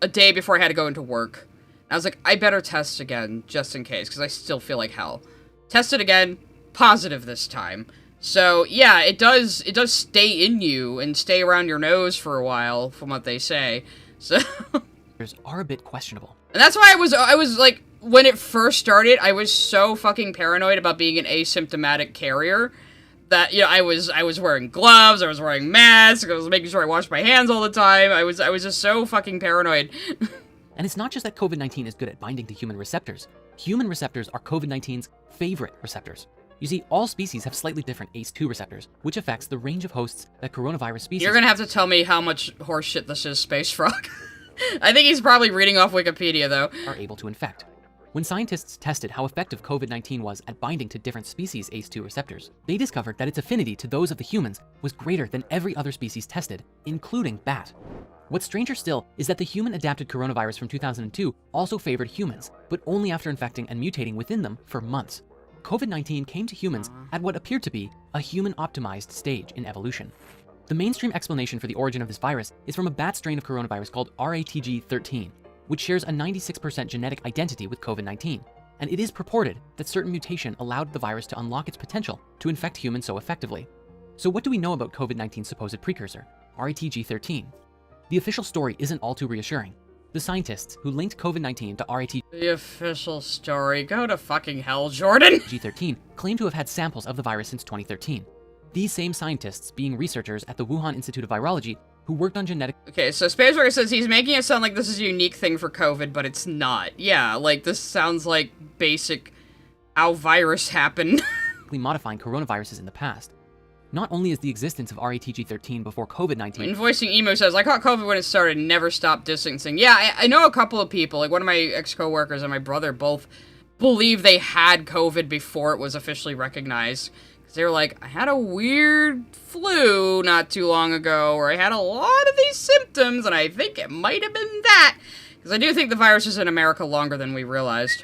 a day before I had to go into work. And I was like, I better test again, just in case, because I still feel like hell. Tested again, positive this time. So, yeah, it does stay in you and stay around your nose for a while, from what they say. So are a bit questionable. And that's why I was like, when it first started, I was so fucking paranoid about being an asymptomatic carrier that, you know, I was wearing gloves, I was wearing masks, I was making sure I washed my hands all the time. I was just so fucking paranoid. And it's not just that COVID-19 is good at binding to human receptors. Human receptors are COVID-19's favorite receptors. You see, all species have slightly different ACE2 receptors, which affects the range of hosts that coronavirus species— You're gonna have to tell me how much horseshit this is, Space Frog. I think he's probably reading off Wikipedia, though. —are able to infect. When scientists tested how effective COVID-19 was at binding to different species' ACE2 receptors, they discovered that its affinity to those of the humans was greater than every other species tested, including bat. What's stranger still is that the human-adapted coronavirus from 2002 also favored humans, but only after infecting and mutating within them for months. COVID-19 came to humans at what appeared to be a human-optimized stage in evolution. The mainstream explanation for the origin of this virus is from a bat strain of coronavirus called RATG13, which shares a 96% genetic identity with COVID-19, and it is purported that certain mutation allowed the virus to unlock its potential to infect humans so effectively. So what do we know about COVID-19's supposed precursor, RATG13? The official story isn't all too reassuring. The scientists who linked COVID-19 to RATG13 The official story. Go to fucking hell, Jordan! claim to have had samples of the virus since 2013. These same scientists being researchers at the Wuhan Institute of Virology who worked on genetic— Okay, so Spaceworker says he's making it sound like this is a unique thing for COVID, but it's not. Yeah, like, this sounds like basic how virus happened. modifying coronaviruses in the past. Not only is the existence of RATG13 before COVID-19— Invoicing Emo says, I caught COVID when it started and never stopped distancing. Yeah, I know a couple of people, like one of my ex-coworkers and my brother both believe they had COVID before it was officially recognized. Because they were like, I had a weird flu not too long ago, or I had a lot of these symptoms, and I think it might have been that. Because I do think the virus is in America longer than we realized.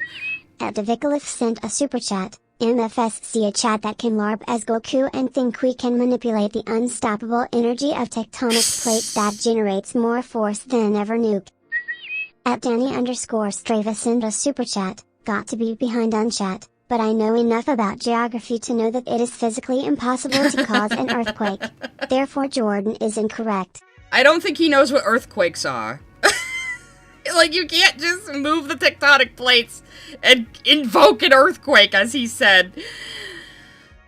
Davikalif sent a super chat. MFSC, a chat that can LARP as Goku and think we can manipulate the unstoppable energy of tectonic plates that generates more force than ever nuke. Danny_Strava sent a super chat. Got to be behind on chat, but I know enough about geography to know that it is physically impossible to cause an earthquake. Therefore Jordan is incorrect. I don't think he knows what earthquakes are. Like, you can't just move the tectonic plates and invoke an earthquake, as he said.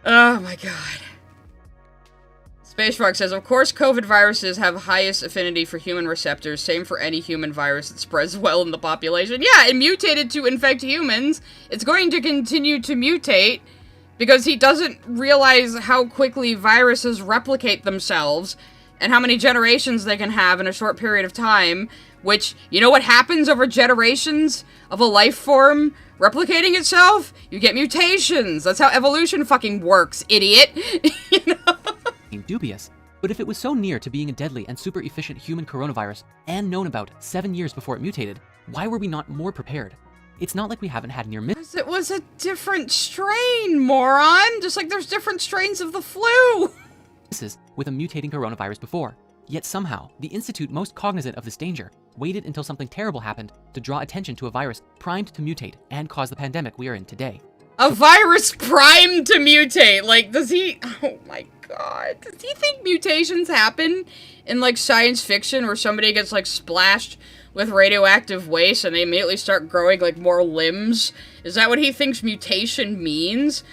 Oh my god. Space Frog says, of course COVID viruses have highest affinity for human receptors, same for any human virus that spreads well in the population. Yeah, it mutated to infect humans. It's going to continue to mutate, because he doesn't realize how quickly viruses replicate themselves, and how many generations they can have in a short period of time. Which, you know what happens over generations of a life form replicating itself? You get mutations. That's how evolution fucking works, idiot. You know? Dubious. But if it was so near to being a deadly and super efficient human coronavirus, and known about 7 years before it mutated, why were we not more prepared? It's not like we haven't had near misses. It was a different strain, moron. Just like there's different strains of the flu. With a mutating coronavirus before. Yet somehow, the institute most cognizant of this danger waited until something terrible happened to draw attention to a virus primed to mutate and cause the pandemic we are in today. A virus primed to mutate. Like, does he... Oh my god. Does he think mutations happen in, like, science fiction where somebody gets, like, splashed with radioactive waste and they immediately start growing, like, more limbs? Is that what he thinks mutation means?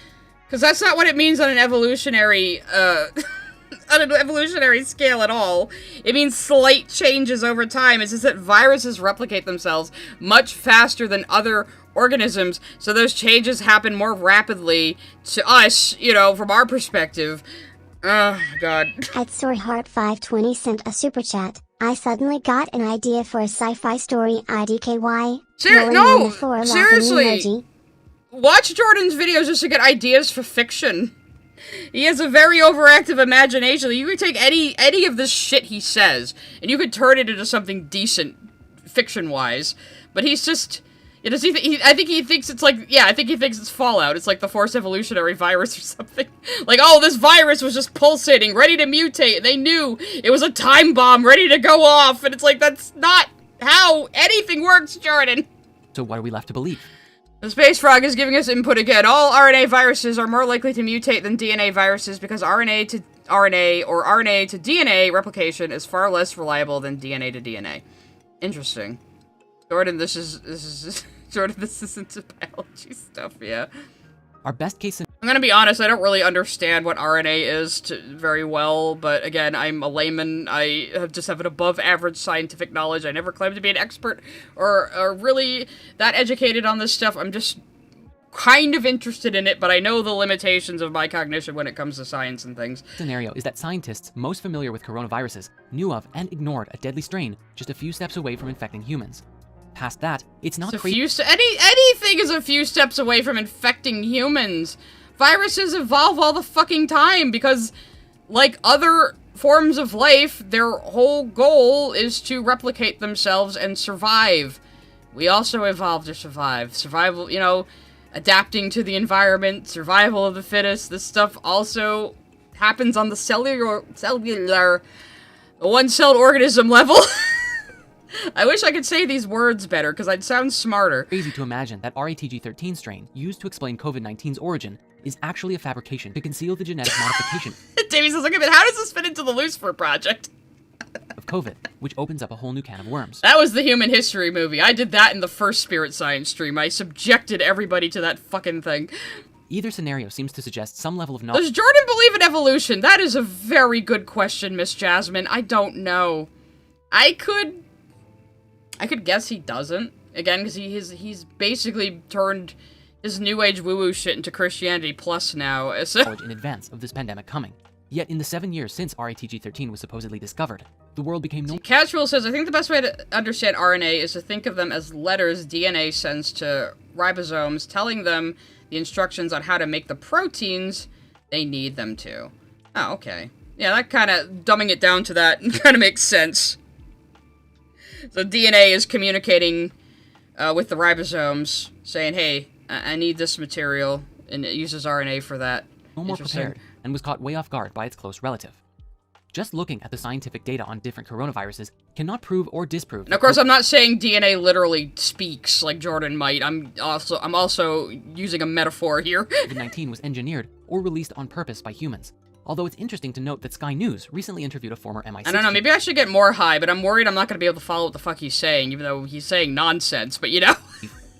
Because that's not what it means on an evolutionary, on an evolutionary scale at all. It means slight changes over time. It's just that viruses replicate themselves much faster than other organisms, so those changes happen more rapidly to us, you know, from our perspective. Oh, God. At SoreHeart520 sent a super chat. I suddenly got an idea for a sci-fi story IDKY. No, seriously. Watch Jordan's videos just to get ideas for fiction. He has a very overactive imagination. You could take any of this shit he says, and you could turn it into something decent, fiction-wise. But he's just... I think he thinks it's like... Yeah, I think he thinks it's Fallout. It's like the forced evolutionary virus or something. Like, oh, this virus was just pulsating, ready to mutate. They knew it was a time bomb ready to go off. And it's like, that's not how anything works, Jordan. So what are we left to believe? The Space Frog is giving us input again. All RNA viruses are more likely to mutate than DNA viruses because RNA to RNA or RNA to DNA replication is far less reliable than DNA to DNA. Interesting. Jordan, this isn't biology stuff, yeah. Our best case scenario. I'm gonna be honest, I don't really understand what RNA is very well, but again, I'm a layman. I just have an above average scientific knowledge. I never claimed to be an expert or really that educated on this stuff. I'm just kind of interested in it, but I know the limitations of my cognition when it comes to science and things. Scenario is that scientists most familiar with coronaviruses knew of and ignored a deadly strain just a few steps away from infecting humans. Past that, it's not crazy. Anything is a few steps away from infecting humans. Viruses evolve all the fucking time because, like other forms of life, their whole goal is to replicate themselves and survive. We also evolved to survive. Survival, you know, adapting to the environment, survival of the fittest. This stuff also happens on the cellular, the one-celled organism level. I wish I could say these words better, because I'd sound smarter. Crazy to imagine that RATG13 strain, used to explain COVID-19's origin, is actually a fabrication to conceal the genetic modification. Davey says, look at it, how does this fit into the Lucifer Project? Of COVID, which opens up a whole new can of worms. That was the Human History movie. I did that in the first Spirit Science stream. I subjected everybody to that fucking thing. Either scenario seems to suggest some level of knowledge. Does Jordan believe in evolution? That is a very good question, Miss Jasmine. I don't know. I could guess he doesn't. Again, because he's basically turned his New Age woo-woo shit into Christianity Plus now. In advance of this pandemic coming. Yet in the 7 years since RATG13 was supposedly discovered, the world became no... Catchwell says, I think the best way to understand RNA is to think of them as letters DNA sends to ribosomes, telling them the instructions on how to make the proteins they need them to. Oh, okay. Yeah, that kind of, dumbing it down to that, kind of makes sense. So DNA is communicating with the ribosomes, saying, hey, I need this material, and it uses RNA for that. No more prepared, and was caught way off guard by its close relative. Just looking at the scientific data on different coronaviruses cannot prove or disprove. And of course, I'm not saying DNA literally speaks like Jordan might. I'm also using a metaphor here. COVID-19 was engineered or released on purpose by humans. Although it's interesting to note that Sky News recently interviewed a former MI6... I don't know, maybe I should get more high, but I'm worried I'm not going to be able to follow what the fuck he's saying, even though he's saying nonsense, but you know.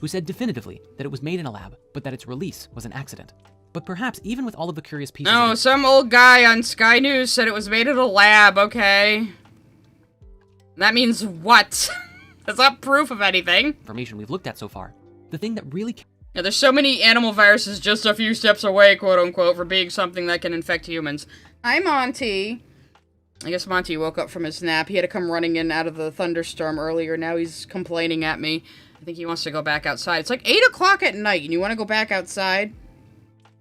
Who said definitively that it was made in a lab, but that its release was an accident. But perhaps even with all of the curious pieces... No, some old guy on Sky News said it was made in a lab, okay? That means what? That's not proof of anything. Information we've looked at so far. The thing that really... Yeah, there's so many animal viruses just a few steps away, quote-unquote, for being something that can infect humans. Hi, Monty. I guess Monty woke up from his nap. He had to come running in out of the thunderstorm earlier. Now he's complaining at me. I think he wants to go back outside. It's like 8 o'clock at night, and you want to go back outside?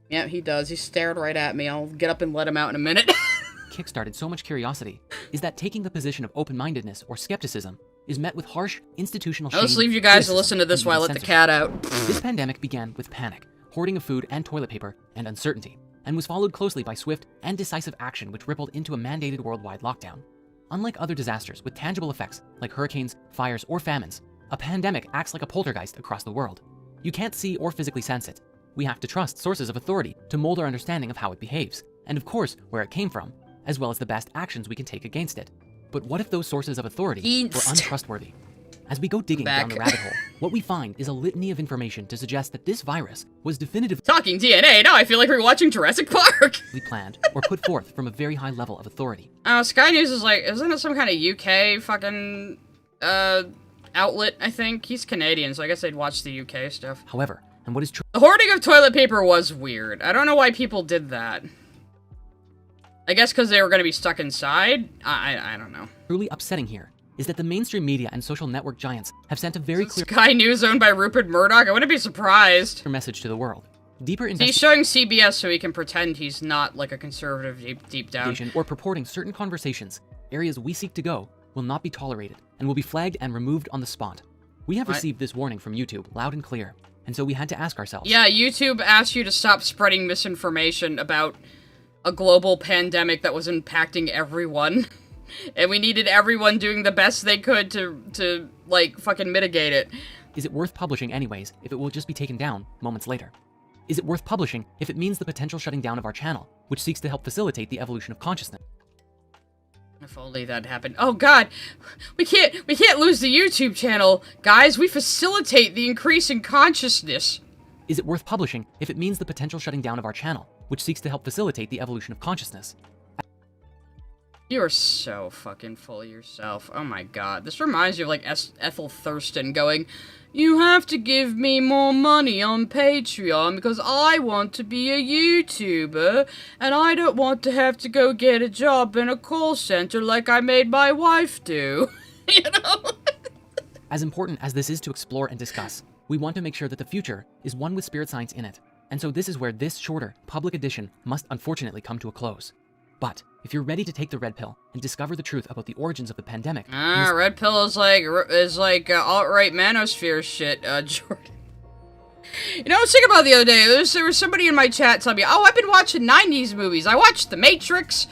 Yeah, he does. He stared right at me. I'll get up and let him out in a minute. Kickstarted so much curiosity is that taking the position of open-mindedness or skepticism is met with harsh institutional shame. I'll just leave you guys to listen to this while I let the cat out. This pandemic began with panic, hoarding of food and toilet paper, and uncertainty, and was followed closely by swift and decisive action which rippled into a mandated worldwide lockdown. Unlike other disasters with tangible effects like hurricanes, fires, or famines, a pandemic acts like a poltergeist across the world. You can't see or physically sense it, We have to trust sources of authority to mold our understanding of how it behaves, and of course, where it came from, as well as the best actions we can take against it. But what if those sources of authority were untrustworthy? As we go digging down the rabbit hole, what we find is a litany of information to suggest that this virus was definitively Talking DNA, now I feel like we're watching Jurassic Park! planned or put forth from a very high level of authority. Sky News is like, isn't it some kind of UK fucking, outlet, I think? He's Canadian, so I guess they'd watch the UK stuff. However, and what is The hoarding of toilet paper was weird. I don't know why people did that. I guess because they were going to be stuck inside? I don't know. truly upsetting here is that the mainstream media and social network giants have sent a very clear Sky News owned by Rupert Murdoch? I wouldn't be surprised. message to the world. Deeper He's showing CBS so he can pretend he's not like a conservative deep down. investigation or purporting certain conversations, areas we seek to go, will not be tolerated and will be flagged and removed on the spot. We have received this warning from YouTube loud and clear, and so we had to ask ourselves. Yeah, YouTube asked you to stop spreading misinformation about a global pandemic that was impacting everyone. And we needed everyone doing the best they could to like, fucking mitigate it. Is it worth publishing anyways if it will just be taken down moments later? Is it worth publishing if it means the potential shutting down of our channel, which seeks to help facilitate the evolution of consciousness? If only that happened. Oh god, we can't lose the YouTube channel, guys. We facilitate the increase in consciousness. Is it worth publishing if it means the potential shutting down of our channel, which seeks to help facilitate the evolution of consciousness? You are so fucking full of yourself. Oh my god. This reminds me of, like, Ethel Thurston going, "You have to give me more money on Patreon because I want to be a YouTuber, and I don't want to have to go get a job in a call center like I made my wife do." You know? As important as this is to explore and discuss, we want to make sure that the future is one with spirit science in it. And so this is where this shorter, public edition must unfortunately come to a close. But if you're ready to take the red pill and discover the truth about the origins of the pandemic... red pill is like alt-right manosphere shit, Jordan. You know, I was thinking about the other day, there was somebody in my chat telling me, oh, I've been watching 90s movies, I watched The Matrix,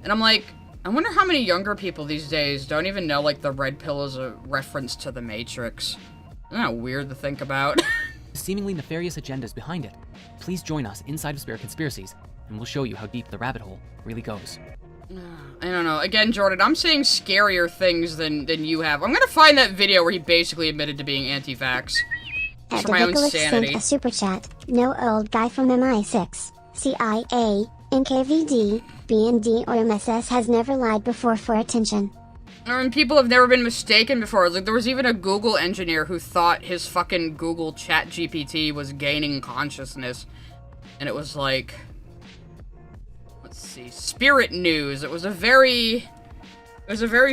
and I'm like, I wonder how many younger people these days don't even know, like, the red pill is a reference to The Matrix. Isn't that weird to think about? Seemingly nefarious agendas behind it. Please join us inside of Spirit Conspiracies, and we'll show you how deep the rabbit hole really goes. I don't know. Again, Jordan, I'm saying scarier things than you have. I'm gonna find that video where he basically admitted to being anti-vax. Just for my own sanity. Sent a super chat. No old guy from MI6, CIA, NKVD, BND or MSS has never lied before for attention. And people have never been mistaken before. Like, there was even a Google engineer who thought his fucking Google Chat GPT was gaining consciousness. And it was like... Let's see. Spirit News. It was a very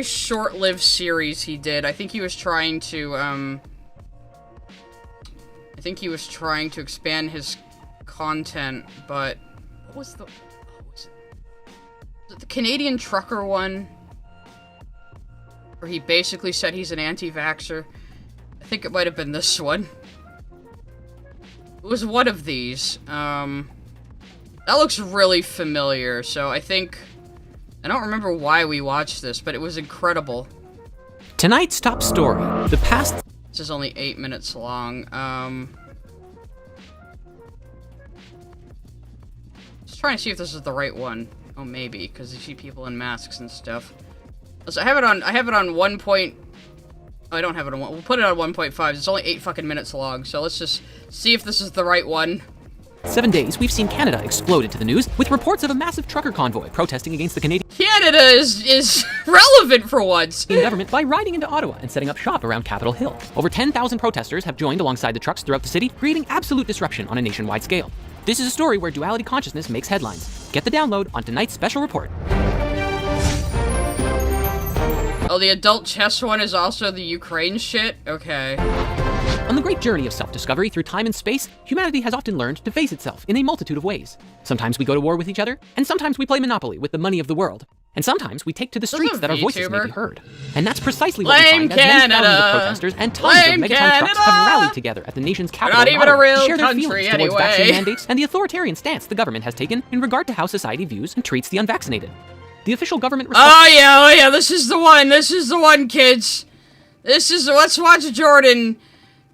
short-lived series he did. I think he was trying to, expand his content, but... What was the... was it the Canadian trucker one? Where he basically said he's an anti-vaxxer. I think it might have been this one. It was one of these. That looks really familiar, so I think... I don't remember why we watched this, but it was incredible. Tonight's top story. The past... This is only 8 minutes long. Just trying to see if this is the right one. Oh, maybe, because you see people in masks and stuff. So I have it on 1 point... Oh, I don't have it on 1. We'll put it on 1.5. It's only 8 fucking minutes long, so let's just see if this is the right one. 7 days, we've seen Canada explode into the news with reports of a massive trucker convoy protesting against the Canadian Canada is relevant for once. government by riding into Ottawa and setting up shop around Capitol Hill. Over 10,000 protesters have joined alongside the trucks throughout the city, creating absolute disruption on a nationwide scale. This is a story where duality consciousness makes headlines. Get the download on tonight's special report. Oh, the adult chess one is also the Ukraine shit? Okay. On the great journey of self-discovery through time and space, humanity has often learned to face itself in a multitude of ways. Sometimes we go to war with each other, and sometimes we play Monopoly with the money of the world. And sometimes we take to the streets that our voices may be heard. And that's precisely what we find as many thousands of protesters and tons of megaton trucks have rallied together at the nation's capital in Ottawa to share their feelings towards vaccine mandates and the authoritarian stance the government has taken in regard to how society views and treats the unvaccinated. The official government... Oh yeah, this is the one, kids. Let's watch Jordan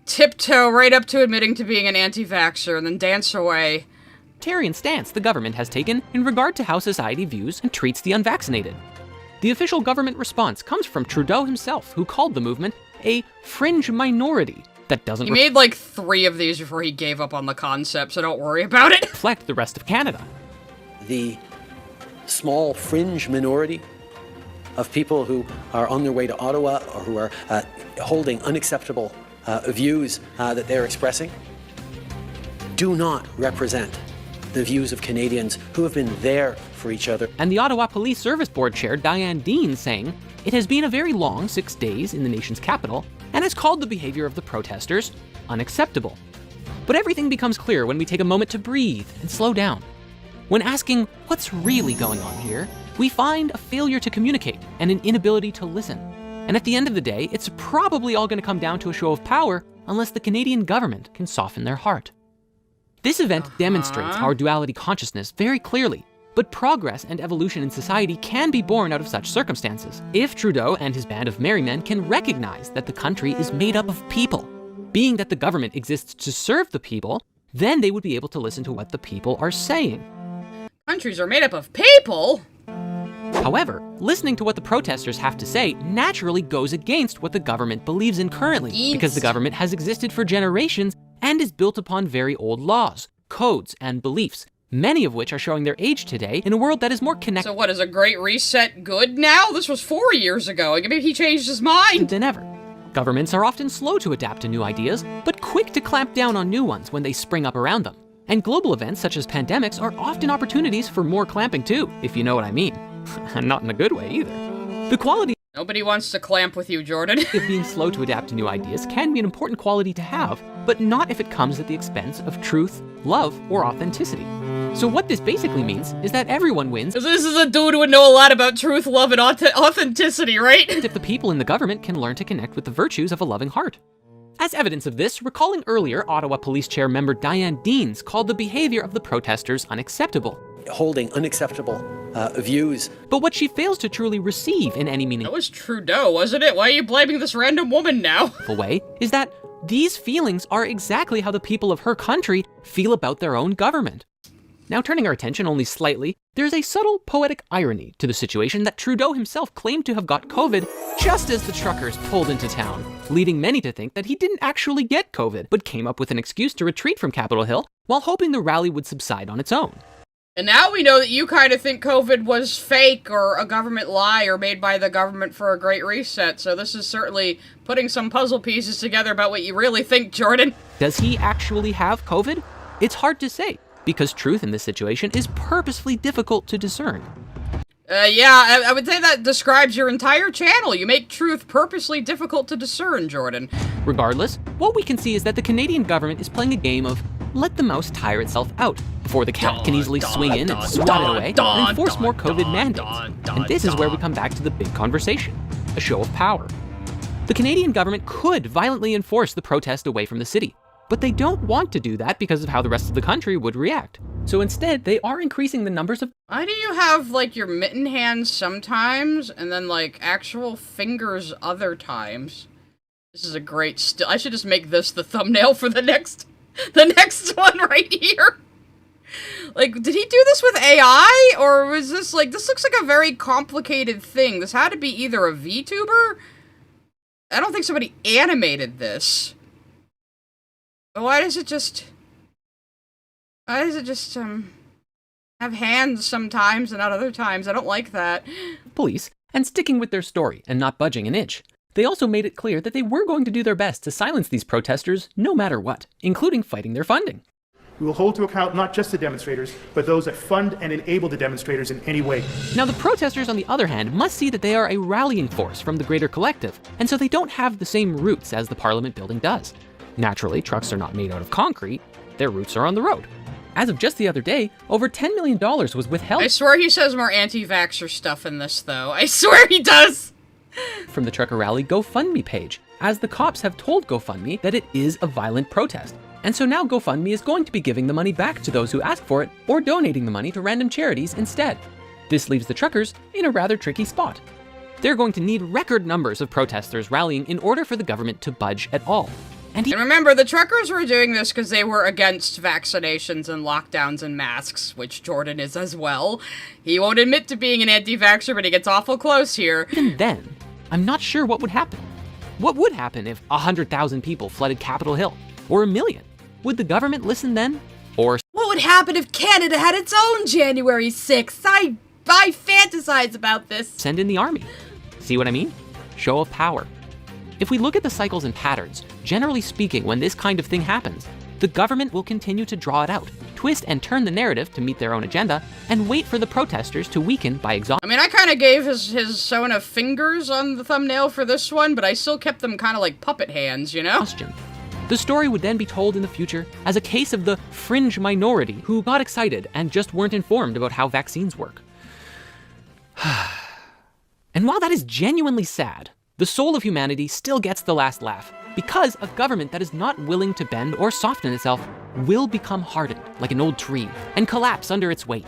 tiptoe right up to admitting to being an anti-vaxxer and then dance away. Stance the government has taken in regard to how society views and treats the unvaccinated. The official government response comes from Trudeau himself, who called the movement a fringe minority that doesn't He made like 3 of these before he gave up on the concept, so don't worry about it. reflect the rest of Canada. The small fringe minority of people who are on their way to Ottawa or who are holding unacceptable views that they're expressing do not represent the views of Canadians who have been there for each other. And the Ottawa Police Service Board Chair Diane Dean saying, "It has been a very long 6 days in the nation's capital and has called the behavior of the protesters unacceptable." But everything becomes clear when we take a moment to breathe and slow down. When asking what's really going on here, we find a failure to communicate and an inability to listen. And at the end of the day, it's probably all going to come down to a show of power unless the Canadian government can soften their heart. This event demonstrates our duality consciousness very clearly, but progress and evolution in society can be born out of such circumstances. If Trudeau and his band of merry men can recognize that the country is made up of people, being that the government exists to serve the people, then they would be able to listen to what the people are saying. Countries are made up of people? However, listening to what the protesters have to say naturally goes against what the government believes in currently, because the government has existed for generations and is built upon very old laws, codes, and beliefs, many of which are showing their age today in a world that is more connected So what, is a Great Reset good now? This was 4 years ago. Maybe he changed his mind. than ever. Governments are often slow to adapt to new ideas, but quick to clamp down on new ones when they spring up around them. And global events such as pandemics are often opportunities for more clamping too, if you know what I mean. Not in a good way either. The quality Nobody wants to clamp with you, Jordan. of being slow to adapt to new ideas can be an important quality to have, but not if it comes at the expense of truth, love, or authenticity. So what this basically means is that everyone wins This is a dude who would know a lot about truth, love, and authenticity, right? if the people in the government can learn to connect with the virtues of a loving heart. As evidence of this, recalling earlier, Ottawa Police Chair member Diane Deans called the behavior of the protesters unacceptable. Holding unacceptable views. But what she fails to truly receive in any That meaningful was Trudeau, wasn't it? Why are you blaming this random woman now? way is that these feelings are exactly how the people of her country feel about their own government. Now, turning our attention only slightly, there's a subtle poetic irony to the situation that Trudeau himself claimed to have got COVID just as the truckers pulled into town, leading many to think that he didn't actually get COVID, but came up with an excuse to retreat from Capitol Hill while hoping the rally would subside on its own. And now we know that you kind of think COVID was fake or a government lie or made by the government for a Great Reset, so this is certainly putting some puzzle pieces together about what you really think, Jordan. Does he actually have COVID? It's hard to say, because truth in this situation is purposefully difficult to discern. Yeah, I would say that describes your entire channel. You make truth purposely difficult to discern, Jordan. Regardless, what we can see is that the Canadian government is playing a game of let the mouse tire itself out before the cat can easily swing in and swat it away and enforce more COVID mandates. And this is where we come back to the big conversation, a show of power. The Canadian government could violently enforce the protest away from the city, but they don't want to do that because of how the rest of the country would react. So instead, they are increasing the numbers of Why do you have, like, your mitten hands sometimes, and then, like, actual fingers other times? This is a great still. I should just make this the thumbnail for the next one right here. Like, did he do this with AI? Or was this, like, this looks like a very complicated thing. This had to be either a VTuber? I don't think somebody animated this. But why does it just have hands sometimes and not other times? I don't like that. police and sticking with their story and not budging an inch. They also made it clear that they were going to do their best to silence these protesters no matter what, including fighting their funding. We will hold to account not just the demonstrators, but those that fund and enable the demonstrators in any way. Now, the protesters, on the other hand, must see that they are a rallying force from the greater collective, and so they don't have the same roots as the Parliament building does. Naturally, trucks are not made out of concrete. Their roots are on the road. As of just the other day, over $10 million was withheld I swear he says more anti-vaxxer stuff in this, though. I swear he does! from the Trucker Rally GoFundMe page, as the cops have told GoFundMe that it is a violent protest. And so now GoFundMe is going to be giving the money back to those who ask for it, or donating the money to random charities instead. This leaves the truckers in a rather tricky spot. They're going to need record numbers of protesters rallying in order for the government to budge at all. And And remember, the truckers were doing this because they were against vaccinations and lockdowns and masks, which Jordan is as well. He won't admit to being an anti-vaxxer, but he gets awful close here. even then, I'm not sure what would happen. What would happen if 100,000 people flooded Capitol Hill? Or 1 million? Would the government listen then? Or What would happen if Canada had its own January 6th? I fantasize about this. send in the army? See what I mean? Show of power. If we look at the cycles and patterns, generally speaking, when this kind of thing happens, the government will continue to draw it out, twist and turn the narrative to meet their own agenda, and wait for the protesters to weaken by I mean, I kind of gave his Sona fingers on the thumbnail for this one, but I still kept them kind of like puppet hands, you know? exhaustion. The story would then be told in the future as a case of the fringe minority who got excited and just weren't informed about how vaccines work. And while that is genuinely sad, the soul of humanity still gets the last laugh, because a government that is not willing to bend or soften itself will become hardened like an old tree and collapse under its weight.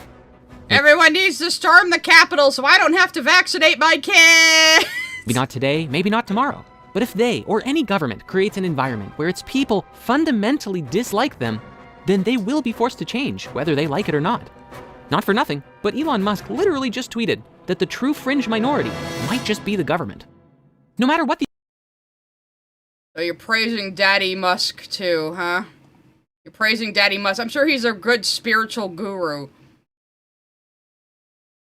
Everyone needs to storm the Capitol so I don't have to vaccinate my kids! Maybe not today, maybe not tomorrow. But if they or any government creates an environment where its people fundamentally dislike them, then they will be forced to change, whether they like it or not. Not for nothing, but Elon Musk literally just tweeted that the true fringe minority might just be the government. No matter what the So you're praising Daddy Musk too, huh? You're praising Daddy Musk. I'm sure he's a good spiritual guru.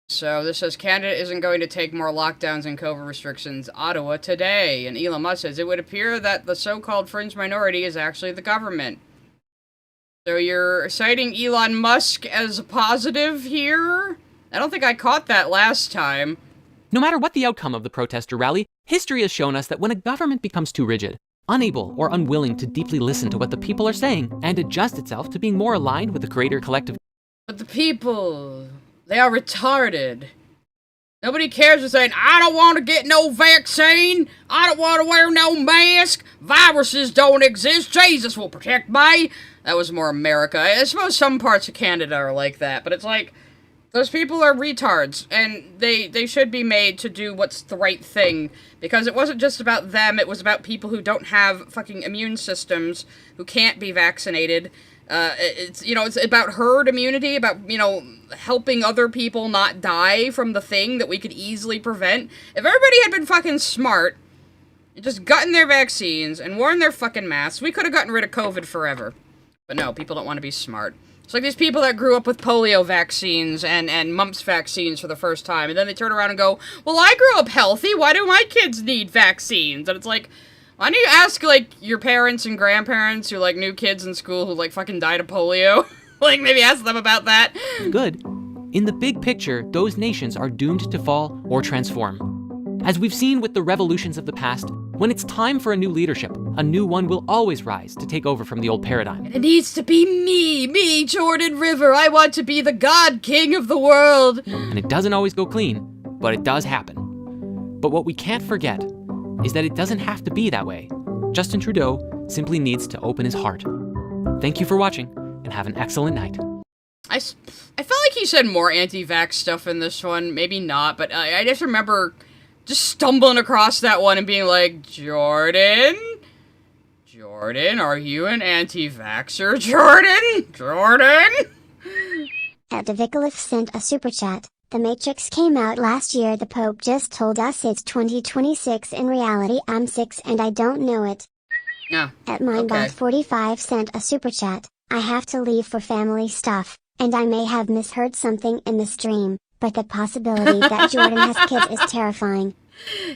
So this says Canada isn't going to take more lockdowns and COVID restrictions. Ottawa today. And Elon Musk says it would appear that the so-called fringe minority is actually the government. So you're citing Elon Musk as a positive here? I don't think I caught that last time. No matter what the outcome of the protester rally, history has shown us that when a government becomes too rigid, unable or unwilling to deeply listen to what the people are saying and adjust itself to being more aligned with the greater collective. But the people, they are retarded. Nobody cares for saying, I don't want to get no vaccine. I don't want to wear no mask. Viruses don't exist. Jesus will protect me. That was more America. I suppose some parts of Canada are like that, but it's like, those people are retards, and they should be made to do what's the right thing, because it wasn't just about them, it was about people who don't have fucking immune systems, who can't be vaccinated. It's about herd immunity, about, helping other people not die from the thing that we could easily prevent. If everybody had been fucking smart, and just gotten their vaccines, and worn their fucking masks, we could have gotten rid of COVID forever. But no, people don't want to be smart. It's like these people that grew up with polio vaccines and mumps vaccines for the first time, and then they turn around and go, well, I grew up healthy, why do my kids need vaccines? And it's like, why don't you ask, your parents and grandparents who, knew kids in school who, fucking died of polio? Maybe ask them about that. Good. In the big picture, those nations are doomed to fall or transform. As we've seen with the revolutions of the past, when it's time for a new leadership, a new one will always rise to take over from the old paradigm. It needs to be me, Jordan River. I want to be the God King of the world. And it doesn't always go clean, but it does happen. But what we can't forget is that it doesn't have to be that way. Justin Trudeau simply needs to open his heart. Thank you for watching, and have an excellent night. I felt like he said more anti-vax stuff in this one. Maybe not, but I just remember just stumbling across that one and being like, Jordan, are you an anti-vaxxer? Jordan? At Davikalif sent a super chat. The Matrix came out last year. The Pope just told us it's 2026. In reality, I'm 6 and I don't know it. No. At Minebot45 sent a super chat. I have to leave for family stuff, and I may have misheard something in the stream, but the possibility that Jordan has kids is terrifying.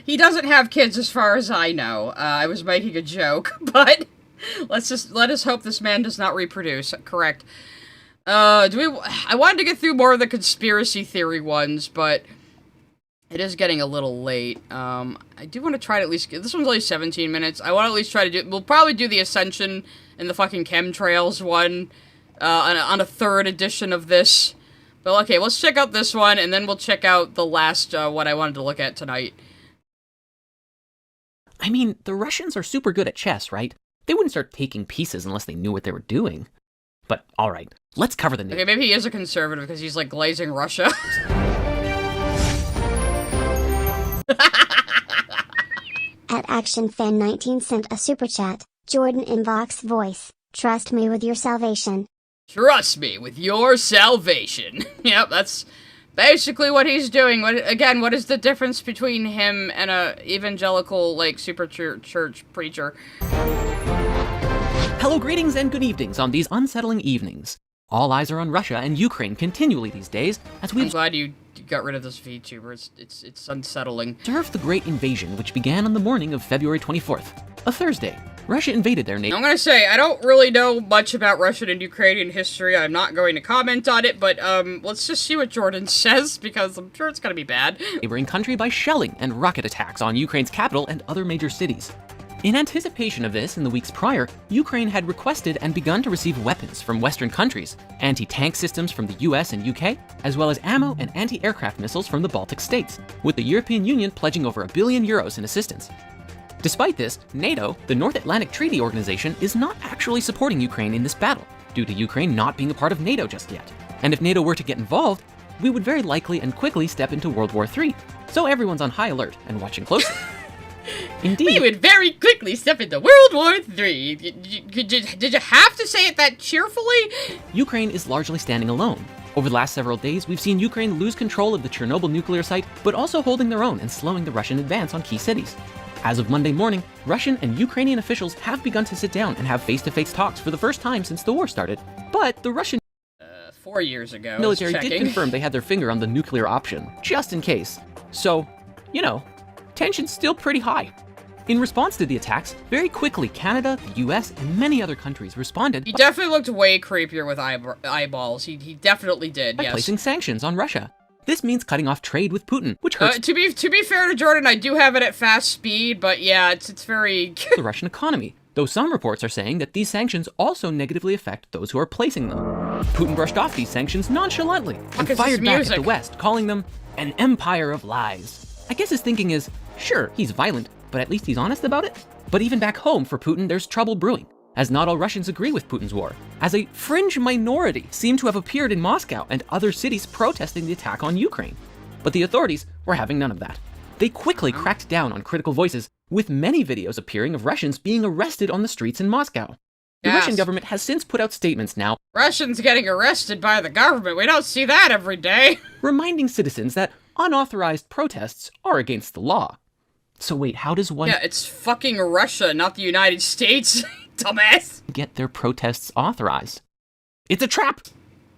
He doesn't have kids as far as I know. I was making a joke, but let us hope this man does not reproduce. Correct. I wanted to get through more of the conspiracy theory ones, but it is getting a little late. I do want to try to at least this one's only 17 minutes. I want to at least try to we'll probably do the Ascension and the fucking chemtrails one, on a third edition of this. But okay, let's check out this one, and then we'll check out the last, one I wanted to look at tonight. I mean, the Russians are super good at chess, right? They wouldn't start taking pieces unless they knew what they were doing. But, alright, let's cover the news. Okay, maybe he is a conservative because he's, glazing Russia. At ActionFan19 sent a super chat. Jordan in Vox voice, trust me with your salvation. Trust me with your salvation. Yep, that's basically what he's doing. What is the difference between him and a evangelical, like, super church preacher? Hello, greetings, and good evenings on these unsettling evenings. All eyes are on Russia and Ukraine continually these days, as we I'm glad you got rid of this VTuber. It's unsettling. observe the Great Invasion, which began on the morning of February 24th, a Thursday. Russia invaded their nation. I'm gonna say, I don't really know much about Russian and Ukrainian history. I'm not going to comment on it, but, let's just see what Jordan says, because I'm sure it's gonna be bad. Neighboring country by shelling and rocket attacks on Ukraine's capital and other major cities. In anticipation of this, in the weeks prior, Ukraine had requested and begun to receive weapons from Western countries, anti-tank systems from the US and UK, as well as ammo and anti-aircraft missiles from the Baltic states, with the European Union pledging over €1 billion in assistance. Despite this, NATO, the North Atlantic Treaty Organization, is not actually supporting Ukraine in this battle, due to Ukraine not being a part of NATO just yet. And if NATO were to get involved, we would very likely and quickly step into World War III. So everyone's on high alert and watching closely. Indeed. We would very quickly step into World War III. Did you have to say it that cheerfully? Ukraine is largely standing alone. Over the last several days, we've seen Ukraine lose control of the Chernobyl nuclear site, but also holding their own and slowing the Russian advance on key cities. As of Monday morning, Russian and Ukrainian officials have begun to sit down and have face-to-face talks for the first time since the war started. But the Russian 4 years ago. military did confirm they had their finger on the nuclear option, just in case. So, you know, tension's still pretty high. In response to the attacks, very quickly Canada, the US, and many other countries responded He definitely looked way creepier with eyeballs. He definitely did, by yes. placing sanctions on Russia. This means cutting off trade with Putin, which hurts To be fair to Jordan, I do have it at fast speed, but yeah, it's very... the Russian economy, though some reports are saying that these sanctions also negatively affect those who are placing them. Putin brushed off these sanctions nonchalantly and is fired this back at music? the West, calling them an empire of lies. I guess his thinking is, sure, he's violent, but at least he's honest about it. But even back home for Putin, there's trouble brewing, as not all Russians agree with Putin's war, as a fringe minority seem to have appeared in Moscow and other cities protesting the attack on Ukraine. But the authorities were having none of that. They quickly cracked down on critical voices, with many videos appearing of Russians being arrested on the streets in Moscow. The Yes. Russian government has since put out statements now Russians getting arrested by the government. We don't see that every day. reminding citizens that unauthorized protests are against the law. So wait, how does one Yeah, it's fucking Russia, not the United States. Dumbass. get their protests authorized? It's a trap!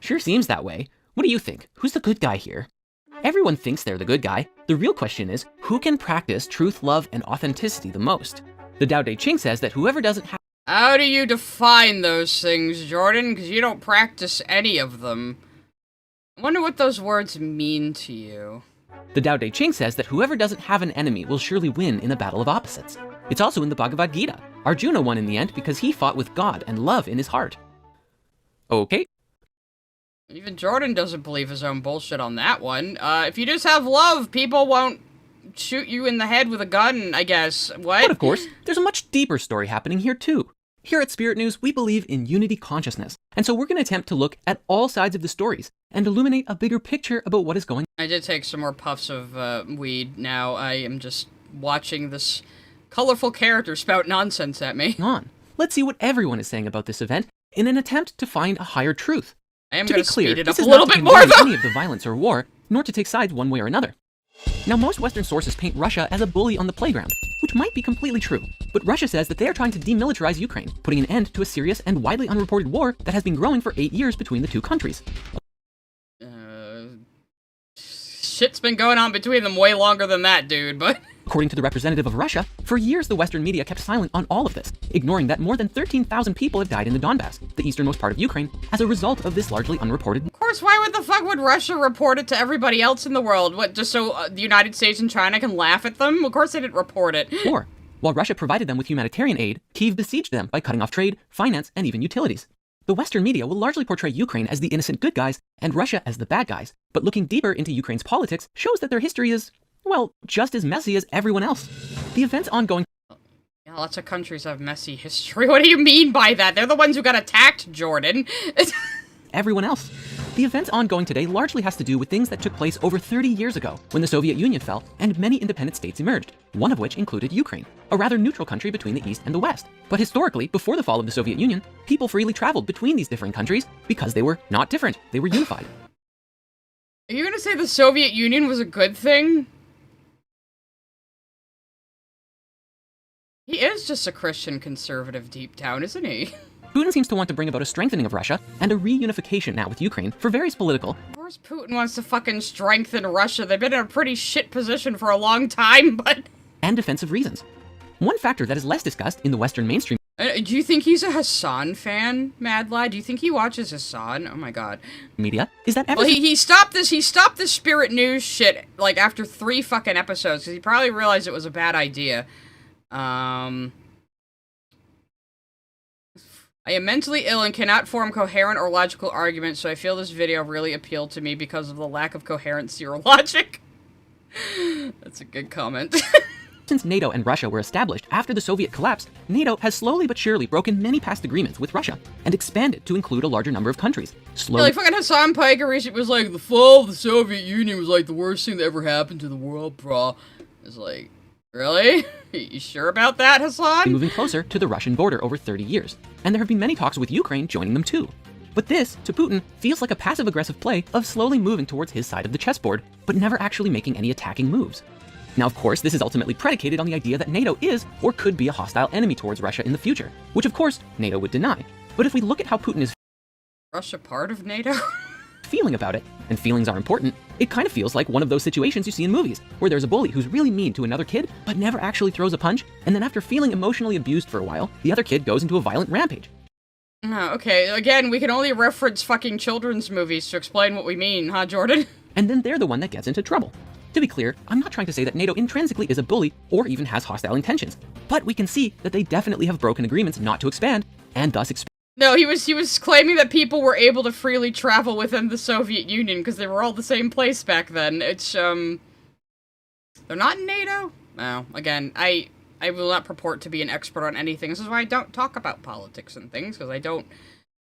Sure seems that way. What do you think? Who's the good guy here? Everyone thinks they're the good guy. The real question is, who can practice truth, love, and authenticity the most? The Tao Te Ching says that whoever doesn't have How do you define those things, Jordan? Because you don't practice any of them. I wonder what those words mean to you. The Tao Te Ching says that whoever doesn't have an enemy will surely win in a battle of opposites. It's also in the Bhagavad Gita. Arjuna won in the end because he fought with God and love in his heart. Okay, Even Jordan doesn't believe his own bullshit on that one. If you just have love, people won't shoot you in the head with a gun, I guess. What? but of course, there's a much deeper story happening here too. Here at Spirit News, we believe in unity consciousness, and so we're going to attempt to look at all sides of the stories and illuminate a bigger picture about what is going I did take some more puffs of weed. Now I am just watching this colorful character spout nonsense at me. on. Let's see what everyone is saying about this event in an attempt to find a higher truth. I am To going be to clear, speed it this up a is little not to bit more, condone though. any of the violence or war, nor to take sides one way or another. Now, most Western sources paint Russia as a bully on the playground, which might be completely true. But Russia says that they are trying to demilitarize Ukraine, putting an end to a serious and widely unreported war that has been growing for 8 years between the two countries. Shit's been going on between them way longer than that, dude, but... According to the representative of Russia, for years the Western media kept silent on all of this, ignoring that more than 13,000 people have died in the Donbass, the easternmost part of Ukraine, as a result of this largely unreported Of course, why would the fuck would Russia report it to everybody else in the world? What, just so the United States and China can laugh at them? Of course they didn't report it. war. While Russia provided them with humanitarian aid, Kyiv besieged them by cutting off trade, finance, and even utilities. The Western media will largely portray Ukraine as the innocent good guys and Russia as the bad guys, but looking deeper into Ukraine's politics shows that their history is, well, just as messy as everyone else. The events ongoing Yeah, lots of countries have messy history. What do you mean by that? They're the ones who got attacked, Jordan. everyone else. The events ongoing today largely has to do with things that took place over 30 years ago, when the Soviet Union fell and many independent states emerged, one of which included Ukraine, a rather neutral country between the East and the West. But historically, before the fall of the Soviet Union, people freely traveled between these different countries because they were not different, they were unified. Are you gonna say the Soviet Union was a good thing? He is just a Christian conservative deep down, isn't he? Putin seems to want to bring about a strengthening of Russia and a reunification now with Ukraine for various political. Of course Putin wants to fucking strengthen Russia. They've been in a pretty shit position for a long time, but... and defensive reasons. One factor that is less discussed in the Western mainstream do you think he's a Hassan fan, Mad Lad? Do you think he watches Hassan? Oh my god. Media is that ever well, he stopped this Spirit News shit, like, after 3 fucking episodes, because he probably realized it was a bad idea. I am mentally ill and cannot form coherent or logical arguments, so I feel this video really appealed to me because of the lack of coherency or logic. That's a good comment. Since NATO and Russia were established after the Soviet collapse, NATO has slowly but surely broken many past agreements with Russia and expanded to include a larger number of countries. Yeah, like fucking Hassan Piker recently was like, the fall of the Soviet Union was like the worst thing that ever happened to the world, brah. It's like, really? You sure about that, Hassan? Moving closer to the Russian border over 30 years, and there have been many talks with Ukraine joining them too. But this, to Putin, feels like a passive-aggressive play of slowly moving towards his side of the chessboard, but never actually making any attacking moves. Now, of course, this is ultimately predicated on the idea that NATO is or could be a hostile enemy towards Russia in the future, which of course NATO would deny. But if we look at how Putin is Russia part of NATO? feeling about it, and feelings are important, it kind of feels like one of those situations you see in movies, where there's a bully who's really mean to another kid, but never actually throws a punch, and then after feeling emotionally abused for a while, the other kid goes into a violent rampage. Oh, okay, again, we can only reference fucking children's movies to explain what we mean, huh, Jordan? And then they're the one that gets into trouble. To be clear, I'm not trying to say that NATO intrinsically is a bully or even has hostile intentions, but we can see that they definitely have broken agreements not to expand, and thus expand. No, he was claiming that people were able to freely travel within the Soviet Union because they were all the same place back then. It's, they're not in NATO? No, again, I will not purport to be an expert on anything. This is why I don't talk about politics and things, because I don't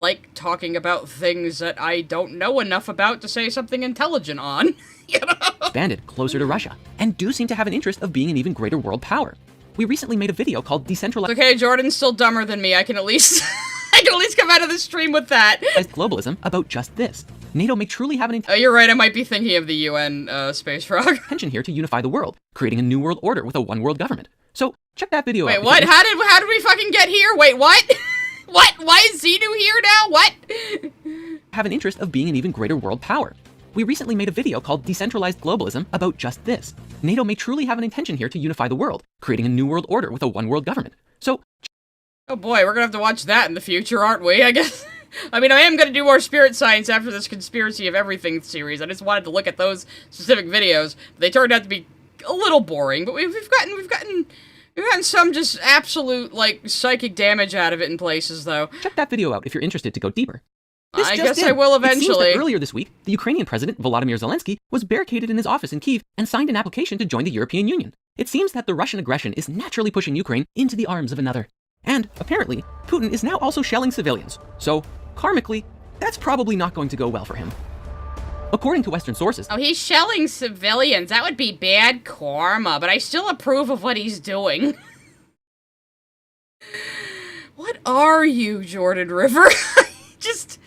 like talking about things that I don't know enough about to say something intelligent on, you know? Expanded closer to Russia, and do seem to have an interest of being an even greater world power. We recently made a video called Decentralized. Okay, Jordan's still dumber than me. I can at least come out of the stream with that. Globalism about just this. NATO may truly have an you're right, I might be thinking of the UN, Space Frog. intention here to unify the world, creating a new world order with a one world government. So, check that video out. Wait, what? How did we fucking get here? Wait, what? What? Why is Xenu here now? What? Have an interest of being an even greater world power. We recently made a video called Decentralized Globalism about just this. NATO may truly have an intention here to unify the world, creating a new world order with a one world government. So, oh boy, we're gonna have to watch that in the future, aren't we, I guess? I mean, I am gonna do more spirit science after this Conspiracy of Everything series. I just wanted to look at those specific videos. They turned out to be a little boring, but we've gotten some just absolute, like, psychic damage out of it in places, though. Check that video out if you're interested to go deeper. I guess I will eventually. It seems that earlier this week, the Ukrainian president, Volodymyr Zelensky, was barricaded in his office in Kyiv and signed an application to join the European Union. It seems that the Russian aggression is naturally pushing Ukraine into the arms of another. And, apparently, Putin is now also shelling civilians. So, karmically, that's probably not going to go well for him. According to Western sources... Oh, he's shelling civilians. That would be bad karma, but I still approve of what he's doing. What are you, Jordan River? Just...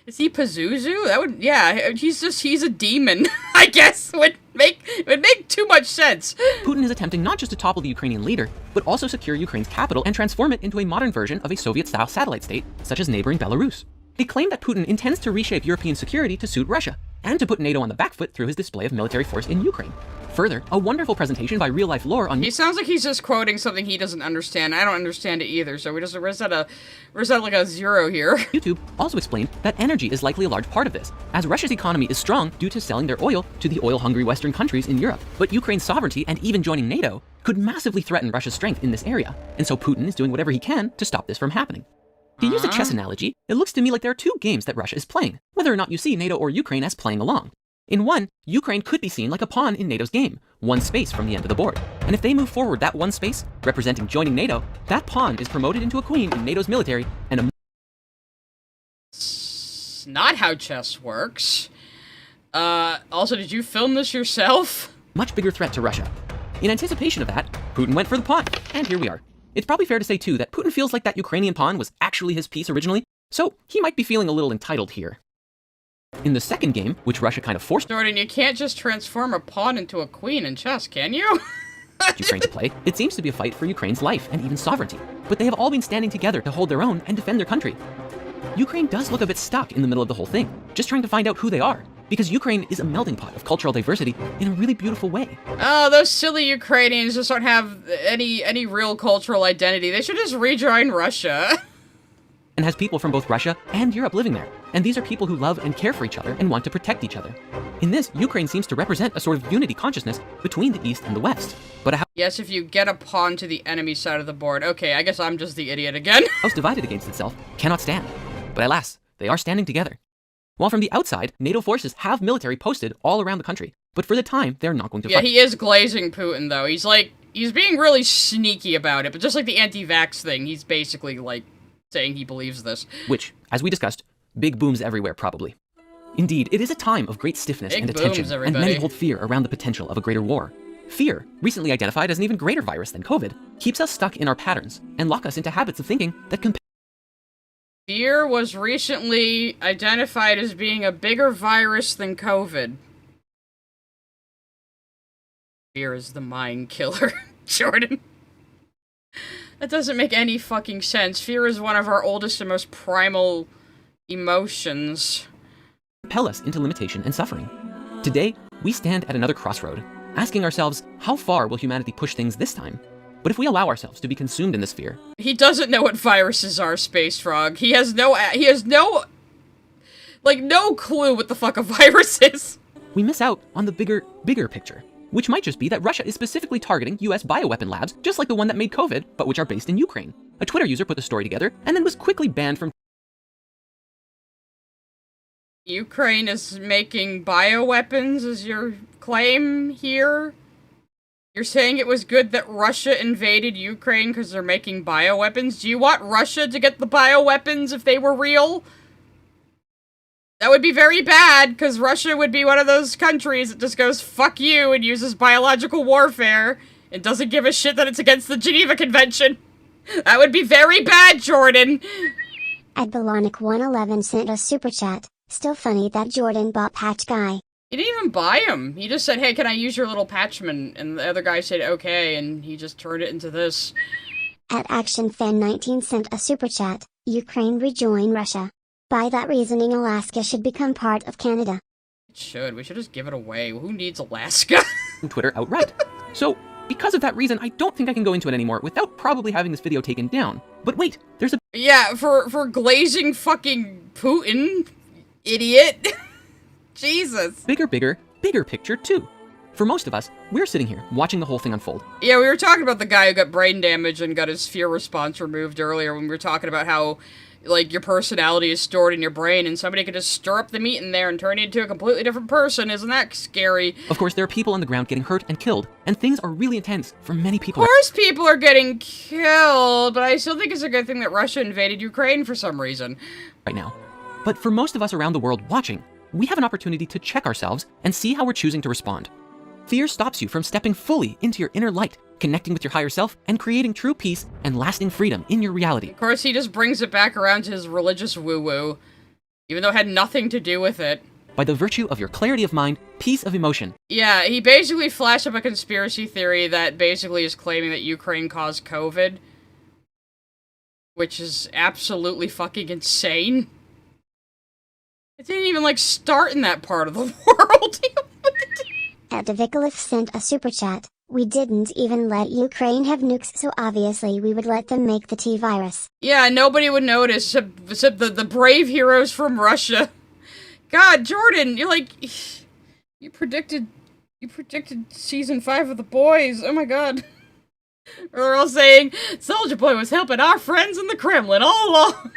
Is he Pazuzu? That would, yeah, he's a demon, I guess. Would make too much sense. Putin is attempting not just to topple the Ukrainian leader, but also secure Ukraine's capital and transform it into a modern version of a Soviet-style satellite state, such as neighboring Belarus. They claim that Putin intends to reshape European security to suit Russia, and to put NATO on the back foot through his display of military force in Ukraine. Further, a wonderful presentation by Real Life Lore on... He sounds like he's just quoting something he doesn't understand. I don't understand it either, so we're at like a zero here. YouTube also explained that energy is likely a large part of this, as Russia's economy is strong due to selling their oil to the oil-hungry Western countries in Europe. But Ukraine's sovereignty and even joining NATO could massively threaten Russia's strength in this area, and so Putin is doing whatever he can to stop this from happening. To use a chess analogy, it looks to me like there are two games that Russia is playing, whether or not you see NATO or Ukraine as playing along. In one, Ukraine could be seen like a pawn in NATO's game, one space from the end of the board. And if they move forward that one space, representing joining NATO, that pawn is promoted into a queen in NATO's military and a... That's not how chess works. Also, did you film this yourself? Much bigger threat to Russia. In anticipation of that, Putin went for the pawn, and here we are. It's probably fair to say, too, that Putin feels like that Ukrainian pawn was actually his piece originally, so he might be feeling a little entitled here. In the second game, which Russia kind of forced Jordan, you can't just transform a pawn into a queen in chess, can you? Ukraine to play, it seems to be a fight for Ukraine's life and even sovereignty, but they have all been standing together to hold their own and defend their country. Ukraine does look a bit stuck in the middle of the whole thing, just trying to find out who they are, because Ukraine is a melting pot of cultural diversity in a really beautiful way. Oh, those silly Ukrainians just don't have any real cultural identity. They should just rejoin Russia. And has people from both Russia and Europe living there. And these are people who love and care for each other and want to protect each other. In this, Ukraine seems to represent a sort of unity consciousness between the East and the West. But a yes, if you get a pawn to the enemy side of the board. Okay, I guess I'm just the idiot again. house divided against itself cannot stand. But alas, they are standing together. While from the outside, NATO forces have military posted all around the country. But for the time, they're not going to fight. Yeah, he is glazing Putin, though. He's being really sneaky about it. But just like the anti-vax thing, he's basically, saying he believes this. Which, as we discussed, big booms everywhere, probably. Indeed, it is a time of great stiffness Big and booms, attention, and everybody. many hold fear around the potential of a greater war. Fear, recently identified as an even greater virus than COVID, keeps us stuck in our patterns and lock us into habits of thinking that Fear was recently identified as being a bigger virus than COVID. Fear is the mind killer, Jordan. That doesn't make any fucking sense. Fear is one of our oldest and most primal emotions. compel us into limitation and suffering. Today, we stand at another crossroad, asking ourselves, how far will humanity push things this time? But if we allow ourselves to be consumed in this fear... He doesn't know what viruses are, Space Frog. He has no clue what the fuck a virus is. we miss out on the bigger picture, which might just be that Russia is specifically targeting US bioweapon labs, just like the one that made COVID, but which are based in Ukraine. A Twitter user put the story together, and then was quickly banned from... Ukraine is making bioweapons, is your claim here? You're saying it was good that Russia invaded Ukraine because they're making bioweapons? Do you want Russia to get the bioweapons if they were real? That would be very bad, because Russia would be one of those countries that just goes, fuck you, and uses biological warfare, and doesn't give a shit that it's against the Geneva Convention. That would be very bad, Jordan! At Balonic111 sent a super chat. Still funny that Jordan bought Patch Guy. He didn't even buy him. He just said, hey, can I use your little patchman? And the other guy said, okay, and he just turned it into this. At ActionFan19 sent a super chat. Ukraine rejoin Russia. By that reasoning, Alaska should become part of Canada. It should. We should just give it away. Who needs Alaska? Twitter outright. So, because of that reason, I don't think I can go into it anymore without probably having this video taken down. But wait, there's a... Yeah, for glazing fucking Putin, idiot. Jesus. bigger picture too. For most of us, we're sitting here watching the whole thing unfold. Yeah, we were talking about the guy who got brain damage and got his fear response removed earlier when we were talking about how, your personality is stored in your brain and somebody could just stir up the meat in there and turn you into a completely different person. Isn't that scary? Of course, there are people on the ground getting hurt and killed, and things are really intense for many people. Of course people are getting killed, but I still think it's a good thing that Russia invaded Ukraine for some reason. Right now. But for most of us around the world watching, we have an opportunity to check ourselves and see how we're choosing to respond. Fear stops you from stepping fully into your inner light, connecting with your higher self, and creating true peace and lasting freedom in your reality. Of course, he just brings it back around to his religious woo-woo, even though it had nothing to do with it. By the virtue of your clarity of mind, peace of emotion. Yeah, he basically flashed up a conspiracy theory that basically is claiming that Ukraine caused COVID, which is absolutely fucking insane. It didn't even, start in that part of the world. At Davikalif sent a super chat. We didn't even let Ukraine have nukes, so obviously we would let them make the T-virus. Yeah, nobody would notice, except the brave heroes from Russia. God, Jordan, you predicted season 5 of The Boys. Oh my god. They're all saying, Soldier Boy was helping our friends in the Kremlin all along.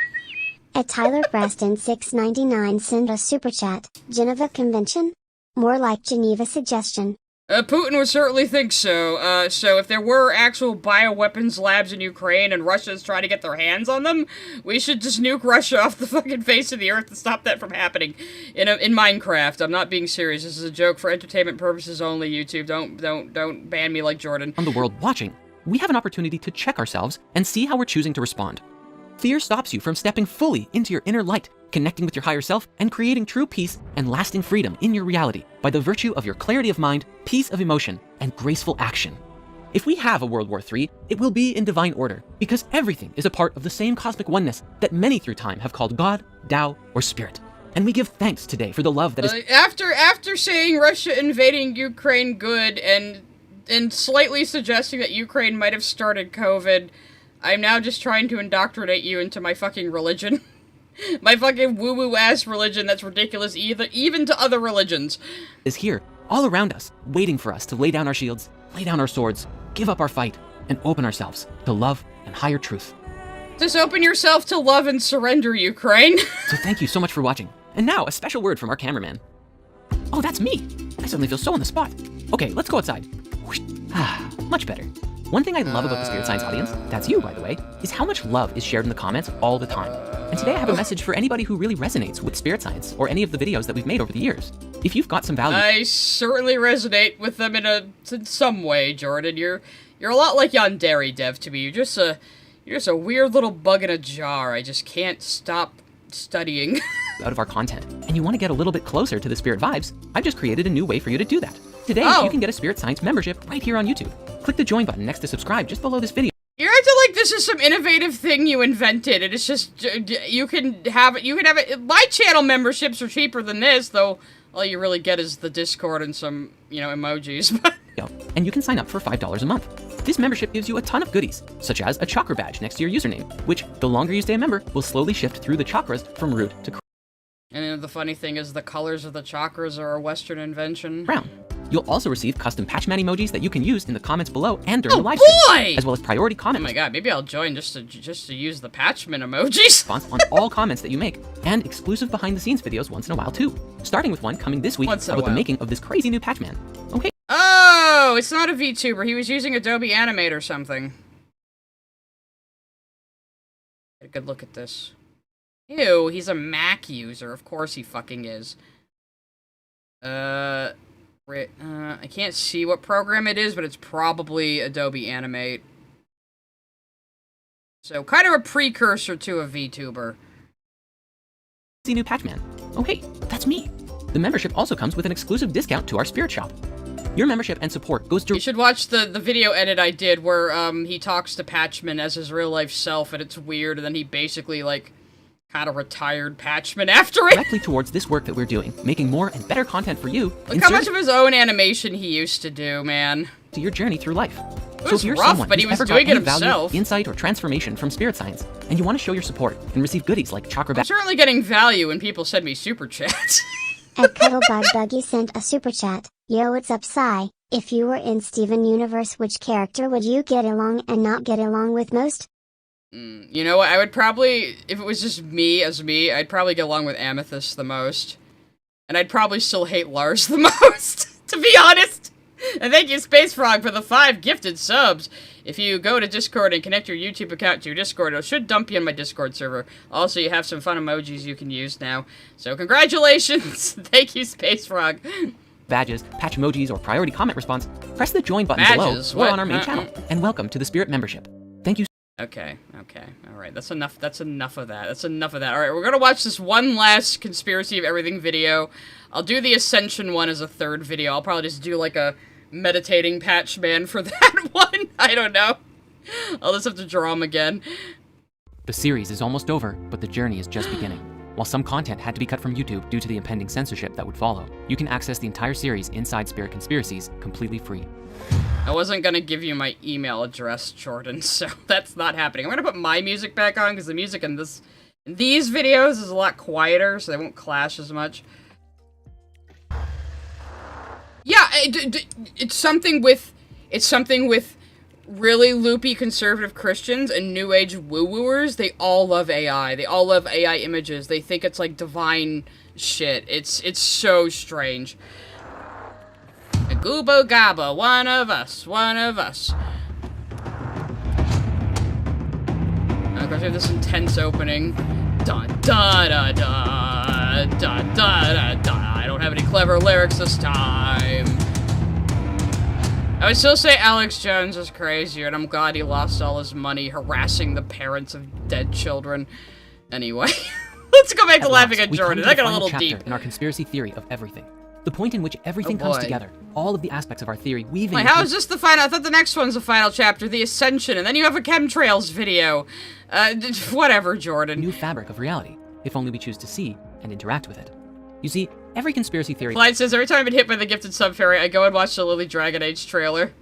At Tyler Preston 699 sent a super chat. Geneva Convention? More like Geneva Suggestion. Putin would certainly think so. So if there were actual bioweapons labs in Ukraine and Russia's trying to get their hands on them, we should just nuke Russia off the fucking face of the earth to stop that from happening in Minecraft. I'm not being serious. This is a joke for entertainment purposes only, YouTube. Don't ban me like Jordan. On the world watching, we have an opportunity to check ourselves and see how we're choosing to respond. Fear stops you from stepping fully into your inner light, connecting with your higher self, and creating true peace and lasting freedom in your reality by the virtue of your clarity of mind, peace of emotion, and graceful action. If we have a World War III, it will be in divine order, because everything is a part of the same cosmic oneness that many through time have called God, Tao, or Spirit. And we give thanks today for the love that is— After saying Russia invading Ukraine good and slightly suggesting that Ukraine might have started COVID, I'm now just trying to indoctrinate you into my fucking religion. My fucking woo-woo-ass religion that's ridiculous even to other religions. Is here, all around us, waiting for us to lay down our shields, lay down our swords, give up our fight, and open ourselves to love and higher truth. Just open yourself to love and surrender, Ukraine. So thank you so much for watching. And now, a special word from our cameraman. Oh, that's me! I suddenly feel so on the spot. Okay, let's go outside. Ah, much better. One thing I love about the Spirit Science audience, that's you by the way, is how much love is shared in the comments all the time. And today I have a message for anybody who really resonates with Spirit Science or any of the videos that we've made over the years. If you've got some value— I certainly resonate with them in some way, Jordan. You're a lot like Yandere Dev to me. You're just a weird little bug in a jar. I just can't stop studying. out of our content, and you want to get a little bit closer to the Spirit vibes, I've just created a new way for you to do that. Today, you can get a Spirit Science membership right here on YouTube. Click the join button next to subscribe just below this video. You're acting like this is some innovative thing you invented, and it's just, you can have it. My channel memberships are cheaper than this, though all you really get is the Discord and some, emojis. And you can sign up for $5 a month. This membership gives you a ton of goodies, such as a chakra badge next to your username, which, the longer you stay a member, will slowly shift through the chakras from root to crown. And the funny thing is the colors of the chakras are a Western invention. You'll also receive custom Patchman emojis that you can use in the comments below and during the live stream, as well as priority comments. Oh my god, maybe I'll join just to use the Patchman emojis. On all comments that you make, and exclusive behind-the-scenes videos once in a while too. Starting with one coming this week about the making of this crazy new Patchman. Okay. Oh, it's not a VTuber. He was using Adobe Animate or something. Get a good look at this. Ew, he's a Mac user. Of course he fucking is. I can't see what program it is, but it's probably Adobe Animate. So, kind of a precursor to a VTuber. See new Patchman. Oh hey, that's me. The membership also comes with an exclusive discount to our Spirit Shop. Your membership and support goes You should watch the video edit I did where he talks to Patchman as his real life self, and it's weird, and then he basically kind of retired Patchman after it. Directly towards this work that we're doing, making more and better content for you. Look how much of his own animation he used to do, man. To your journey through life. It was rough, but he was doing it himself. Value, insight, or transformation from Spirit Science, and you want to show your support and receive goodies like chakra badge. I'm certainly getting value when people send me super chats. Ed Cuddlebug Buggy sent a super chat. Yo, what's up, Psy? If you were in Steven Universe, which character would you get along and not get along with most? You know what, I would probably, if it was just me as me, I'd probably get along with Amethyst the most. And I'd probably still hate Lars the most, to be honest. And thank you, Space Frog, for the 5 gifted subs. If you go to Discord and connect your YouTube account to your Discord, it should dump you in my Discord server. Also, you have some fun emojis you can use now. So, congratulations! Thank you, Space Frog. Badges, patch emojis, or priority comment response, press the join button below or on our main channel. And welcome to the Spirit membership. Thank you. Okay, alright, that's enough of that, Alright, we're gonna watch this one last Conspiracy of Everything video. I'll do the Ascension one as a third video. I'll probably just do, a meditating Patchman for that one. I don't know. I'll just have to draw him again. The series is almost over, but the journey is just beginning. While some content had to be cut from YouTube due to the impending censorship that would follow, you can access the entire series inside Spirit Conspiracies completely free. I wasn't gonna give you my email address, Jordan, so that's not happening. I'm gonna put my music back on, because the music in these videos is a lot quieter, so they won't clash as much. Yeah, it's something with really loopy conservative Christians and New Age woo-wooers. They all love AI. They all love AI images. They think it's like divine shit. It's so strange. Goobo Gabba, one of us, one of us. And of course, we have this intense opening. Da da da da da da da. I don't have any clever lyrics this time. I would still say Alex Jones is crazier, and I'm glad he lost all his money harassing the parents of dead children. Anyway, let's go back to laughing at Jordan. I got a little deep. In our conspiracy theory of everything. The point in which everything comes together. All of the aspects of our theory weaving... Wait, how is this the final? I thought the next one's the final chapter, the Ascension, and then you have a chemtrails video. Whatever, Jordan. New fabric of reality, if only we choose to see and interact with it. You see, every conspiracy theory... Clyde says, every time I've been hit by the gifted sub fairy, I go and watch the Lily Dragon Age trailer.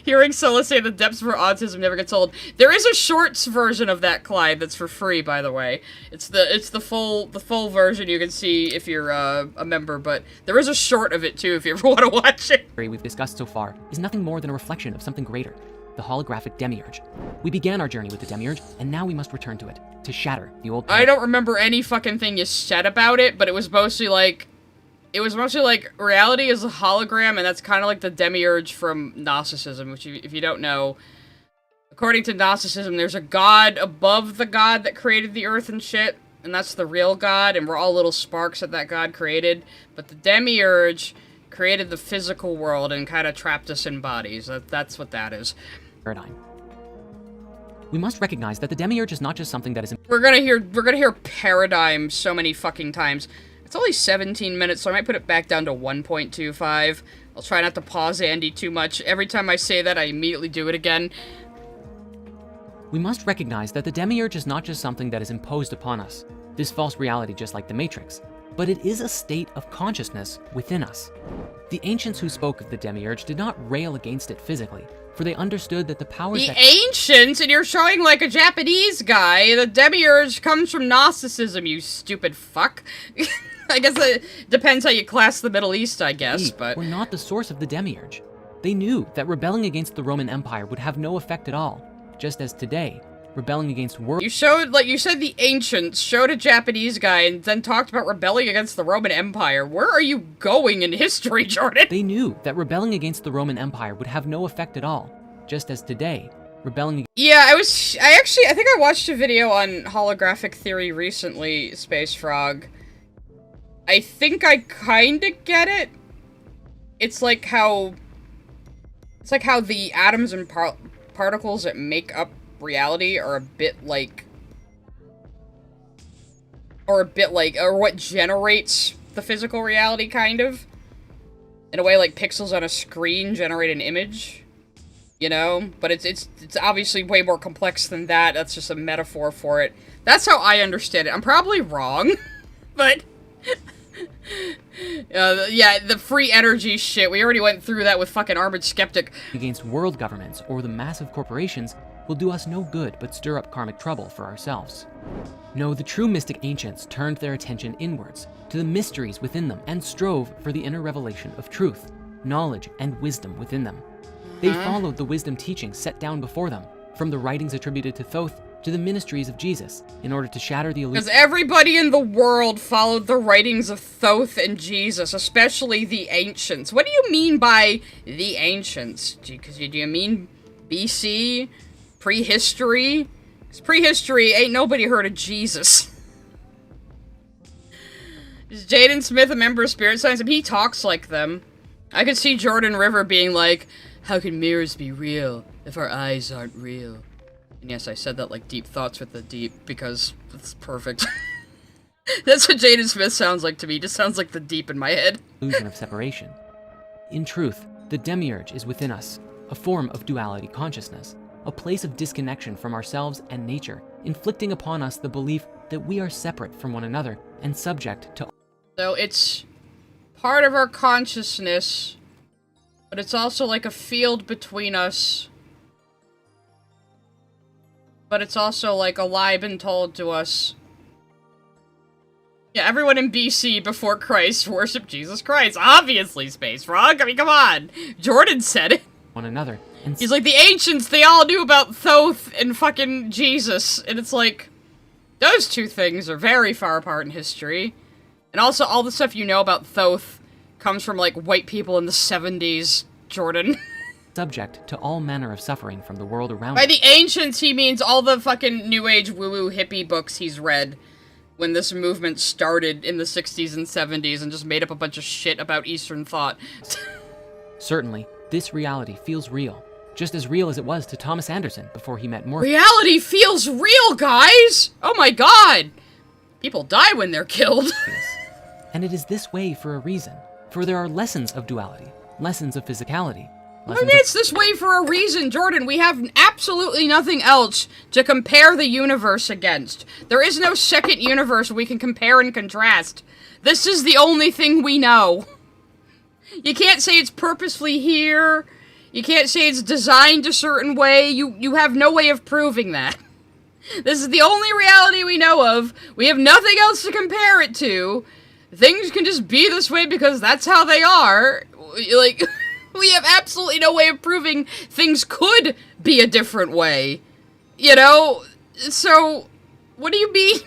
Hearing Scylla say the depths of her autism never gets old. There is a shorts version of that, Clyde, that's for free, by the way. It's the full version you can see if you're a member, but there is a short of it too if you ever want to watch it. We've discussed so far is nothing more than a reflection of something greater, the holographic demiurge. We began our journey with the demiurge, and now we must return to it, to shatter the old... I don't remember any fucking thing you said about it, but it was mostly like... reality is a hologram, and that's kind of like the demiurge from Gnosticism, which, if you don't know, according to Gnosticism, there's a god above the god that created the earth and shit, and that's the real god, and we're all little sparks that god created, but the demiurge created the physical world and kind of trapped us in bodies. That's what that is. Paradigm. We must recognize that the demiurge is not just something that is... We're gonna hear paradigm so many fucking times. It's only 17 minutes, so I might put it back down to 1.25. I'll try not to pause Andy too much. Every time I say that, I immediately do it again. We must recognize that the demiurge is not just something that is imposed upon us, this false reality just like the Matrix, but it is a state of consciousness within us. The ancients who spoke of the demiurge did not rail against it physically, for they understood that the powers The ancients? And you're showing like a Japanese guy. The demiurge comes from Gnosticism, you stupid fuck. I guess it depends how you class the Middle East, I guess, but... were not the source of the demiurge. They knew that rebelling against the Roman Empire would have no effect at all, just as today, rebelling against world... You showed, like, you said the ancients showed a Japanese guy and then talked about rebelling against the Roman Empire. Where are you going in history, Jordan? They knew that rebelling against the Roman Empire would have no effect at all, just as today, rebelling... Yeah, I think I watched a video on holographic theory recently, Space Frog. I think I kinda get it. It's like how the atoms and particles that make up reality are a bit like, or what generates the physical reality, kind of. In a way, like pixels on a screen generate an image, you know? But it's obviously way more complex than that. That's just a metaphor for it. That's how I understand it. I'm probably wrong, but... yeah, the free energy shit, we already went through that with fucking Armored Skeptic. Against world governments or the massive corporations will do us no good but stir up karmic trouble for ourselves. No, the true mystic ancients turned their attention inwards to the mysteries within them and strove for the inner revelation of truth, knowledge, and wisdom within them. They followed the wisdom teachings set down before them, from the writings attributed to Thoth to the ministries of Jesus, in order to shatter the illusion. Because everybody in the world followed the writings of Thoth and Jesus, especially the ancients. What do you mean by the ancients? Do you mean BC? Prehistory? Because prehistory, ain't nobody heard of Jesus. Is Jaden Smith a member of Spirit Science? I mean, he talks like them. I could see Jordan River being like, how can mirrors be real if our eyes aren't real? And yes, I said that like Deep Thoughts with the Deep, because it's perfect. That's what Jaden Smith sounds like to me. It just sounds like the Deep in my head. Illusion of separation. In truth, the demiurge is within us, a form of duality consciousness, a place of disconnection from ourselves and nature, inflicting upon us the belief that we are separate from one another and subject to... So it's part of our consciousness, but it's also like a field between us. But it's also like a lie been told to us. Yeah, everyone in BC before Christ worshipped Jesus Christ. Obviously, Space Frog. I mean, come on. Jordan said it. One another. And he's like, the ancients, they all knew about Thoth and fucking Jesus. And it's like, those two things are very far apart in history. And also, all the stuff you know about Thoth comes from, like, white people in the 70s, Jordan. Subject to all manner of suffering from the world around By us. the ancients, he means all the fucking New Age woo-woo hippie books he's read when this movement started in the 60s and 70s and just made up a bunch of shit about Eastern thought. Certainly, this reality feels real, just as real as it was to Thomas Anderson before he met Morpheus. Reality feels real, guys! Oh my god! People die when they're killed. And it is this way for a reason, for there are lessons of duality, lessons of physicality. I mean, it's this way for a reason, Jordan. We have absolutely nothing else to compare the universe against. There is no second universe we can compare and contrast. This is the only thing we know. You can't say it's purposefully here. You can't say it's designed a certain way. You have no way of proving that. This is the only reality we know of. We have nothing else to compare it to. Things can just be this way because that's how they are. Like... We have absolutely no way of proving things could be a different way. You know? So, what do you mean?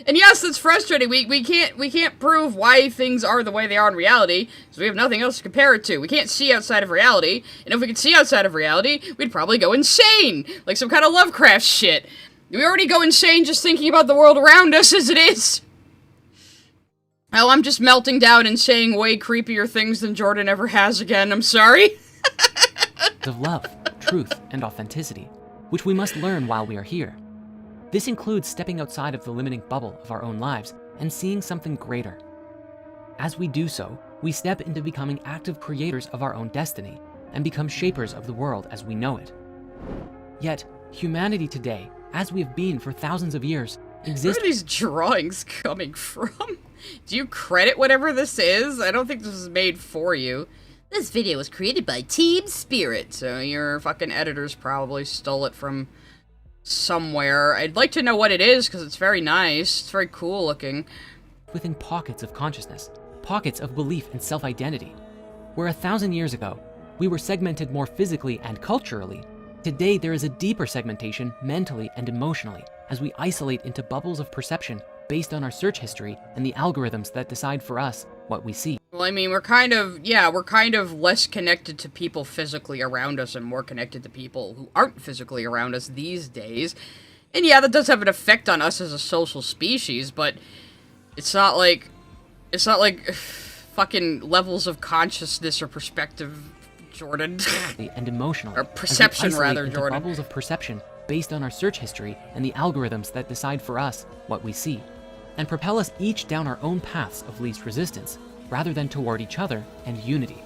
And yes, it's frustrating. We can't prove why things are the way they are in reality, because we have nothing else to compare it to. We can't see outside of reality, and if we could see outside of reality, we'd probably go insane. Like some kind of Lovecraft shit. We already go insane just thinking about the world around us as it is. Oh, I'm just melting down and saying way creepier things than Jordan ever has again. I'm sorry. Of love, truth, and authenticity, which we must learn while we are here. This includes stepping outside of the limiting bubble of our own lives and seeing something greater. As we do so, we step into becoming active creators of our own destiny and become shapers of the world as we know it. Yet, humanity today, as we have been for thousands of years, exists. Where are these drawings coming from? Do you credit whatever this is? I don't think this was made for you. This video was created by Team Spirit, so your fucking editors probably stole it from somewhere. I'd like to know what it is, because it's very nice. It's very cool looking. Within pockets of consciousness, pockets of belief and self-identity. Where 1,000 years ago, we were segmented more physically and culturally, today there is a deeper segmentation mentally and emotionally as we isolate into bubbles of perception based on our search history and the algorithms that decide for us what we see. Well, I mean, we're kind of less connected to people physically around us and more connected to people who aren't physically around us these days. And yeah, that does have an effect on us as a social species, but it's not like fucking levels of consciousness or perspective, Jordan. And emotionally. Or perception, rather, into Jordan. Bubbles of perception based on our search history and the algorithms that decide for us what we see, and propel us each down our own paths of least resistance, rather than toward each other and unity.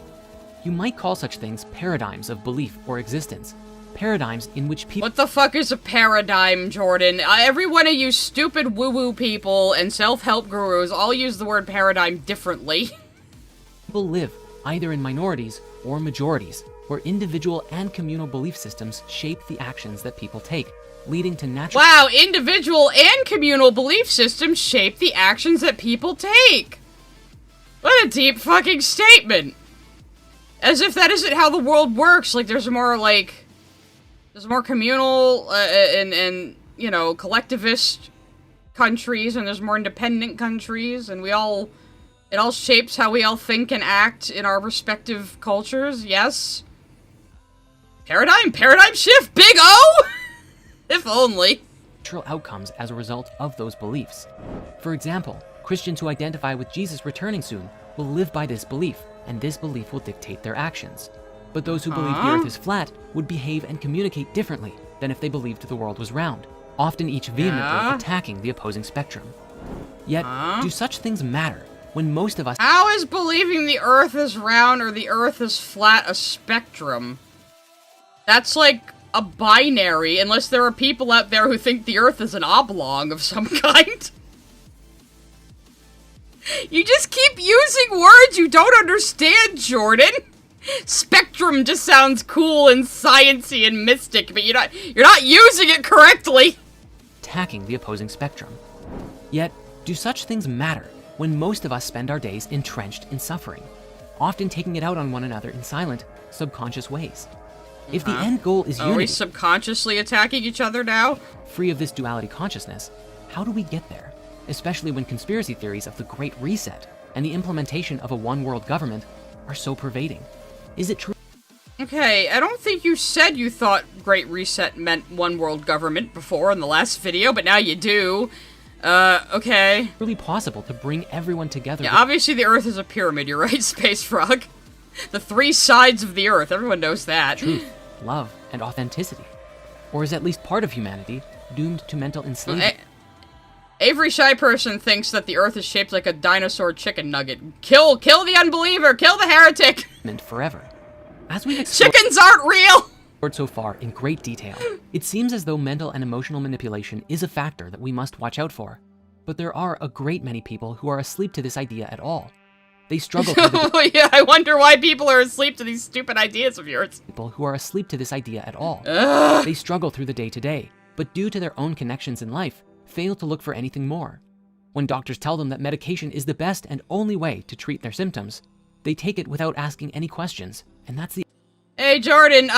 You might call such things paradigms of belief or existence, paradigms in which people— What the fuck is a paradigm, Jordan? Every one of you stupid woo-woo people and self-help gurus all use the word paradigm differently. People live either in minorities or majorities, where individual and communal belief systems shape the actions that people take, leading to natural— Wow, individual and communal belief systems shape the actions that people take. What a deep fucking statement. As if that isn't how the world works. Like, there's more communal, and you know, collectivist countries, and there's more independent countries, and it all shapes how we all think and act in our respective cultures, yes? Paradigm shift, big O! If only. natural outcomes as a result of those beliefs. For example, Christians who identify with Jesus returning soon will live by this belief, and this belief will dictate their actions. But those who believe the earth is flat would behave and communicate differently than if they believed the world was round, often each vehemently attacking the opposing spectrum. Yet, do such things matter when most of us— How is believing the earth is round or the earth is flat a spectrum? That's like a binary, unless there are people out there who think the earth is an oblong of some kind. You just keep using words you don't understand, Jordan. Spectrum just sounds cool and sciencey and mystic, but you're not using it correctly. attacking the opposing spectrum. Yet, do such things matter when most of us spend our days entrenched in suffering, often taking it out on one another in silent, subconscious ways? If the end goal is Are we unity, subconsciously attacking each other now? free of this duality consciousness, how do we get there? Especially when conspiracy theories of the Great Reset and the implementation of a one-world government are so pervading? Is it true? Okay, I don't think you said you thought Great Reset meant one world government before in the last video, but now you do. Okay. Really possible to bring everyone together? Yeah, obviously the Earth is a pyramid, you're right, Space Frog. The 3 sides of the Earth, everyone knows that. Truth, love, and authenticity. Or is at least part of humanity doomed to mental enslavement? Avery Shy Person thinks that the Earth is shaped like a dinosaur chicken nugget. Kill the unbeliever! Kill the heretic! Forever. As we've explored Chickens aren't real! So far in great detail, it seems as though mental and emotional manipulation is a factor that we must watch out for. But there are a great many people who are asleep to this idea at all. They struggle through the yeah, I wonder why people are asleep to these stupid ideas of yours. People who are asleep to this idea at all. Ugh. They struggle through the day-to-day, but due to their own connections in life, fail to look for anything more. When doctors tell them that medication is the best and only way to treat their symptoms, they take it without asking any questions, and that's the Hey, Jordan,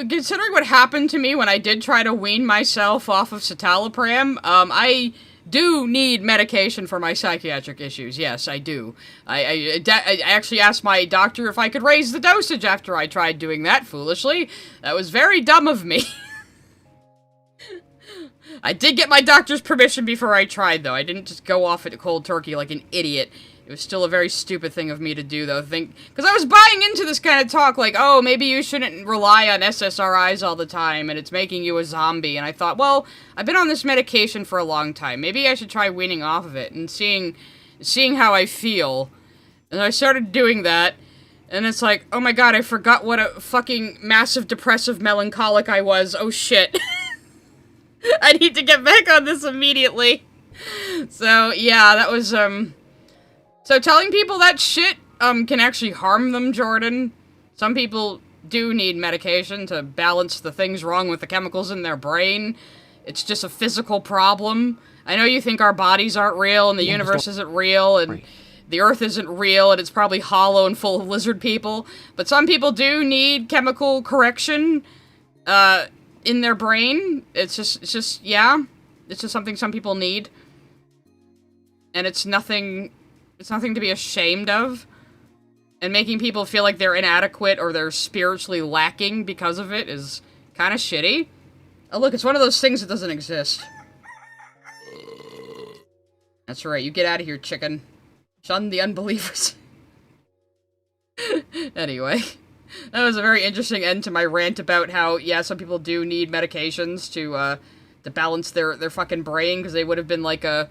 considering what happened to me when I did try to wean myself off of citalopram, I do need medication for my psychiatric issues. Yes, I do. I actually asked my doctor if I could raise the dosage after I tried doing that, foolishly. That was very dumb of me. I did get my doctor's permission before I tried, though. I didn't just go off at cold turkey like an idiot. It was still a very stupid thing of me to do, though. Because I was buying into this kind of talk, like, oh, maybe you shouldn't rely on SSRIs all the time, and it's making you a zombie. And I thought, well, I've been on this medication for a long time. Maybe I should try weaning off of it and seeing how I feel. And I started doing that, and it's like, oh my god, I forgot what a fucking massive depressive melancholic I was. Oh shit. I need to get back on this immediately. So, yeah, that was, So telling people that shit, can actually harm them, Jordan. Some people do need medication to balance the things wrong with the chemicals in their brain. It's just a physical problem. I know you think our bodies aren't real, and the universe isn't real, and the Earth isn't real, and it's probably hollow and full of lizard people, but some people do need chemical correction, in their brain. It's just, yeah. It's just something some people need. And it's nothing to be ashamed of. And making people feel like they're inadequate or they're spiritually lacking because of it is kind of shitty. Oh, look, it's one of those things that doesn't exist. That's right, you get out of here, chicken. Shun the unbelievers. Anyway, that was a very interesting end to my rant about how, yeah, some people do need medications to balance their fucking brain, because they would have been like a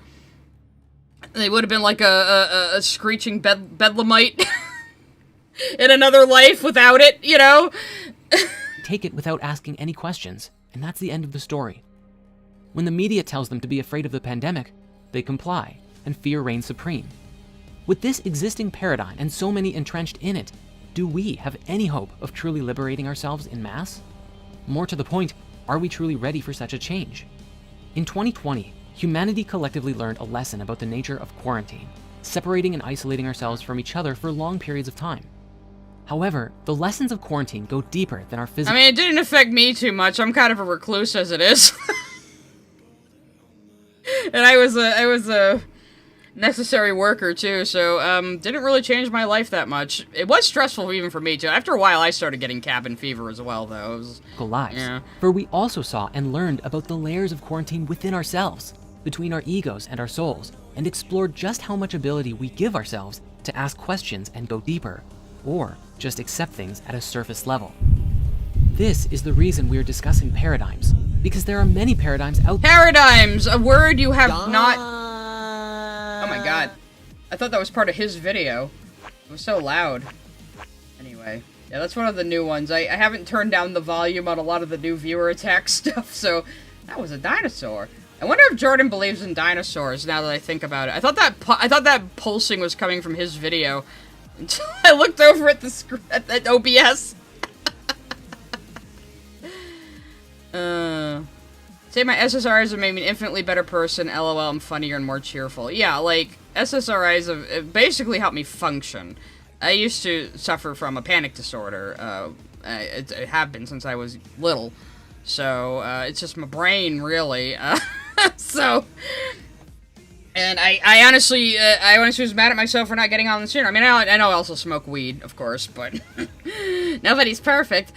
screeching bedlamite in another life without it, you know? Take it without asking any questions, and that's the end of the story. When the media tells them to be afraid of the pandemic, they comply, and fear reigns supreme. With this existing paradigm and so many entrenched in it, do we have any hope of truly liberating ourselves in mass? More to the point, are we truly ready for such a change? In 2020, humanity collectively learned a lesson about the nature of quarantine, separating and isolating ourselves from each other for long periods of time. However, the lessons of quarantine go deeper than our physical— I mean, it didn't affect me too much. I'm kind of a recluse as it is. And I was a necessary worker too, so didn't really change my life that much. It was stressful even for me too. After a while, I started getting cabin fever as well, though. It was, lives. yeah. For we also saw and learned about the layers of quarantine within ourselves, between our egos and our souls, and explored just how much ability we give ourselves to ask questions and go deeper, or just accept things at a surface level. This is the reason we're discussing paradigms, because there are many paradigms out there. Paradigms! A word you have not— Oh my god. I thought that was part of his video. It was so loud. Anyway. Yeah, that's one of the new ones. I haven't turned down the volume on a lot of the new viewer attack stuff, so that was a dinosaur. I wonder if Jordan believes in dinosaurs now that I think about it. I thought that pulsing was coming from his video until I looked over at the at OBS. Say my SSRIs have made me an infinitely better person. LOL, I'm funnier and more cheerful. Yeah, like, SSRIs have basically helped me function. I used to suffer from a panic disorder. I have been since I was little. So, it's just my brain, really. So, And I honestly was mad at myself for not getting on the sooner. I mean, I know I also smoke weed, of course, but nobody's perfect.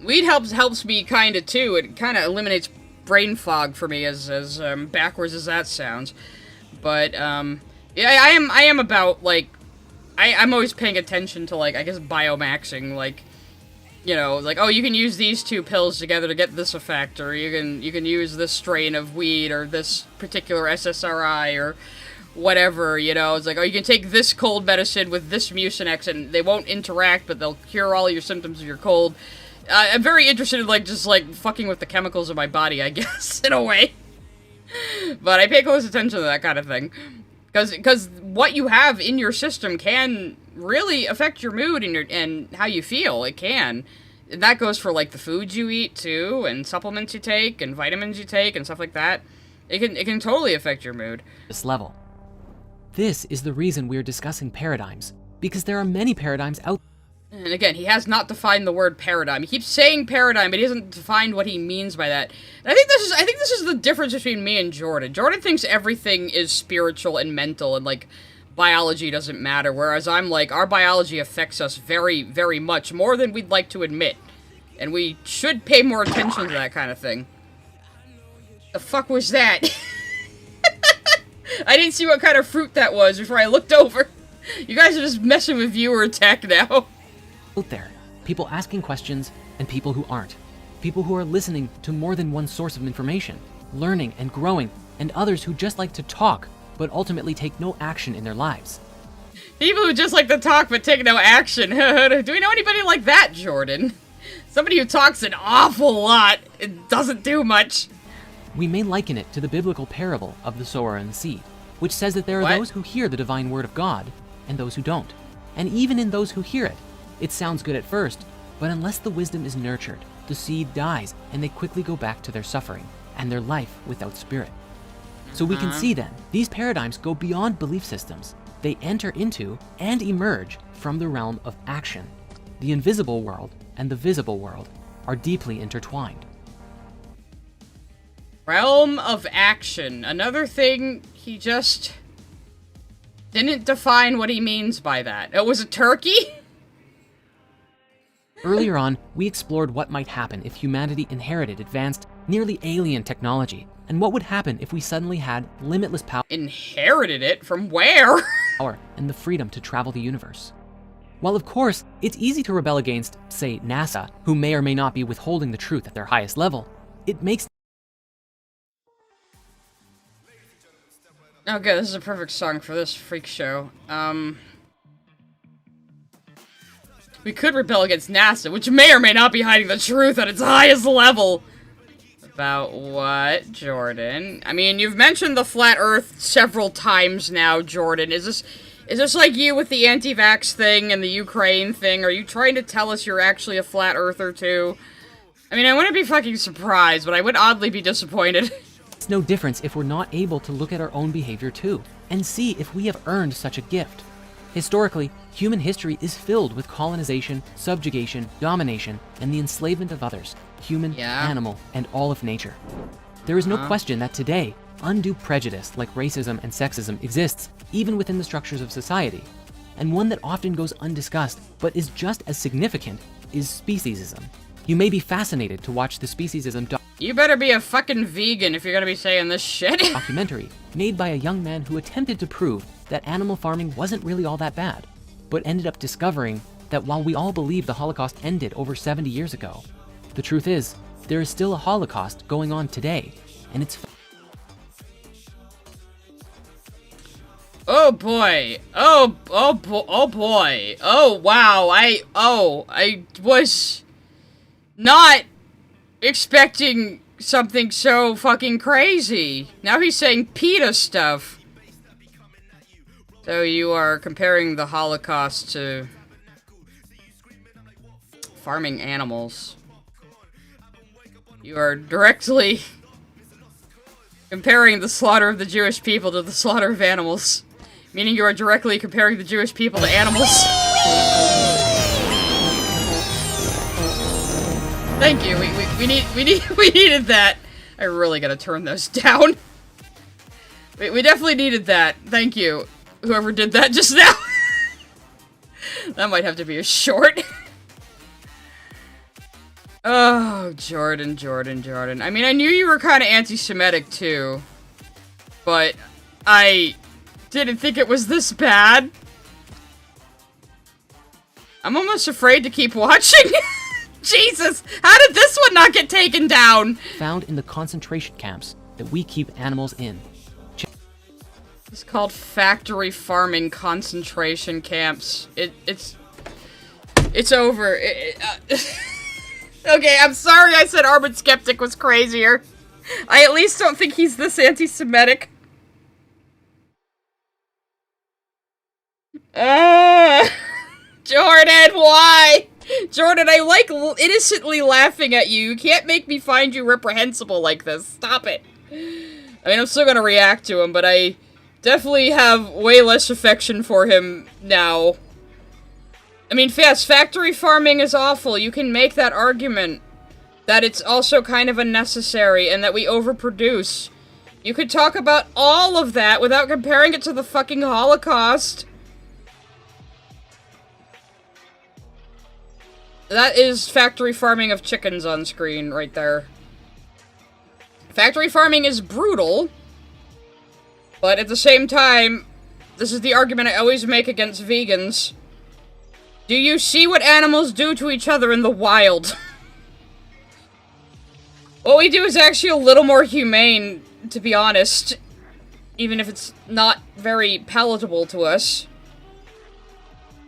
Weed helps me kinda too. It kinda eliminates brain fog for me, as backwards as that sounds. But yeah, I am about, like, I'm always paying attention to, like, I guess biomaxing, like, you know, like, oh, you can use these two pills together to get this effect, or you can use this strain of weed, or this particular SSRI, or whatever, you know. It's like, oh, you can take this cold medicine with this Mucinex, and they won't interact, but they'll cure all your symptoms of your cold. I'm very interested in, like, just, like, fucking with the chemicals of my body, I guess, in a way. But I pay close attention to that kind of thing. Because what you have in your system can really affect your mood and how you feel. It can. And that goes for, like, the foods you eat, too, and supplements you take, and vitamins you take, and stuff like that. It can totally affect your mood. This level. This is the reason we're discussing paradigms, because there are many paradigms out there. And again, he has not defined the word paradigm. He keeps saying paradigm, but he hasn't defined what he means by that. And I think this is the difference between me and Jordan. Jordan thinks everything is spiritual and mental, and, like, biology doesn't matter, whereas I'm like, our biology affects us very, very much, more than we'd like to admit. And we should pay more attention to that kind of thing. The fuck was that? I didn't see what kind of fruit that was before I looked over. You guys are just messing with viewer attack now. Out there, people asking questions and people who aren't, people who are listening to more than one source of information, learning and growing, and others who just like to talk but ultimately take no action in their lives. People who just like to talk but take no action. Do we know anybody like that, Jordan? Somebody who talks an awful lot and doesn't do much. We may liken it to the biblical parable of the sower and the seed, which says that there are those who hear the divine word of God and those who don't. And even in those who hear it, it sounds good at first, but unless the wisdom is nurtured, the seed dies and they quickly go back to their suffering and their life without spirit. So we can see then, these paradigms go beyond belief systems. They enter into and emerge from the realm of action. The invisible world and the visible world are deeply intertwined. Realm of action. Another thing he just didn't define what he means by that. It was a turkey? Earlier on, we explored what might happen if humanity inherited advanced, nearly alien technology, and what would happen if we suddenly had limitless power. Inherited it? From where? And the freedom to travel the universe. While of course, it's easy to rebel against, say, NASA, who may or may not be withholding the truth at their highest level, it makes... Okay, this is a perfect song for this freak show. We could rebel against NASA, which may or may not be hiding the truth at its highest level. About what, Jordan? I mean, you've mentioned the flat Earth several times now, Jordan. Is this like you with the anti-vax thing and the Ukraine thing? Are you trying to tell us you're actually a flat earther too? I mean, I wouldn't be fucking surprised, but I would oddly be disappointed. It's no difference if we're not able to look at our own behavior too, and see if we have earned such a gift. Historically, human history is filled with colonization, subjugation, domination, and the enslavement of others, human, animal, and all of nature. There is no question that today, undue prejudice like racism and sexism exists even within the structures of society. And one that often goes undiscussed, but is just as significant, is speciesism. You may be fascinated to watch the speciesism You better be a fucking vegan if you're gonna be saying this shit. documentary made by a young man who attempted to prove that animal farming wasn't really all that bad, but ended up discovering that while we all believe the Holocaust ended over 70 years ago, the truth is, there is still a Holocaust going on today, and it's... Oh boy. Oh boy. Oh wow. I was not expecting something so fucking crazy. Now he's saying PETA stuff. So you are comparing the Holocaust to farming animals. You are directly comparing the slaughter of the Jewish people to the slaughter of animals. Meaning you are directly comparing the Jewish people to animals. Thank you. We needed that. I really gotta turn those down. We definitely needed that. Thank you, whoever did that just now. That might have to be a short. Oh, Jordan. I mean, I knew you were kind of anti-Semitic, too. But I didn't think it was this bad. I'm almost afraid to keep watching. Jesus! How did this one not get taken down? Found in the concentration camps that we keep animals in. It's called factory farming concentration camps. It's over. Okay, I'm sorry I said Armored Skeptic was crazier. I at least don't think he's this anti-Semitic. Jordan, why? Jordan, I like innocently laughing at you. You can't make me find you reprehensible like this. Stop it. I mean, I'm still gonna react to him, but I definitely have way less affection for him now. I mean, yes, factory farming is awful. You can make that argument that it's also kind of unnecessary and that we overproduce. You could talk about all of that without comparing it to the fucking Holocaust. That is factory farming of chickens on screen right there. Factory farming is brutal, but at the same time, this is the argument I always make against vegans. Do you see what animals do to each other in the wild? What we do is actually a little more humane, to be honest. Even if it's not very palatable to us.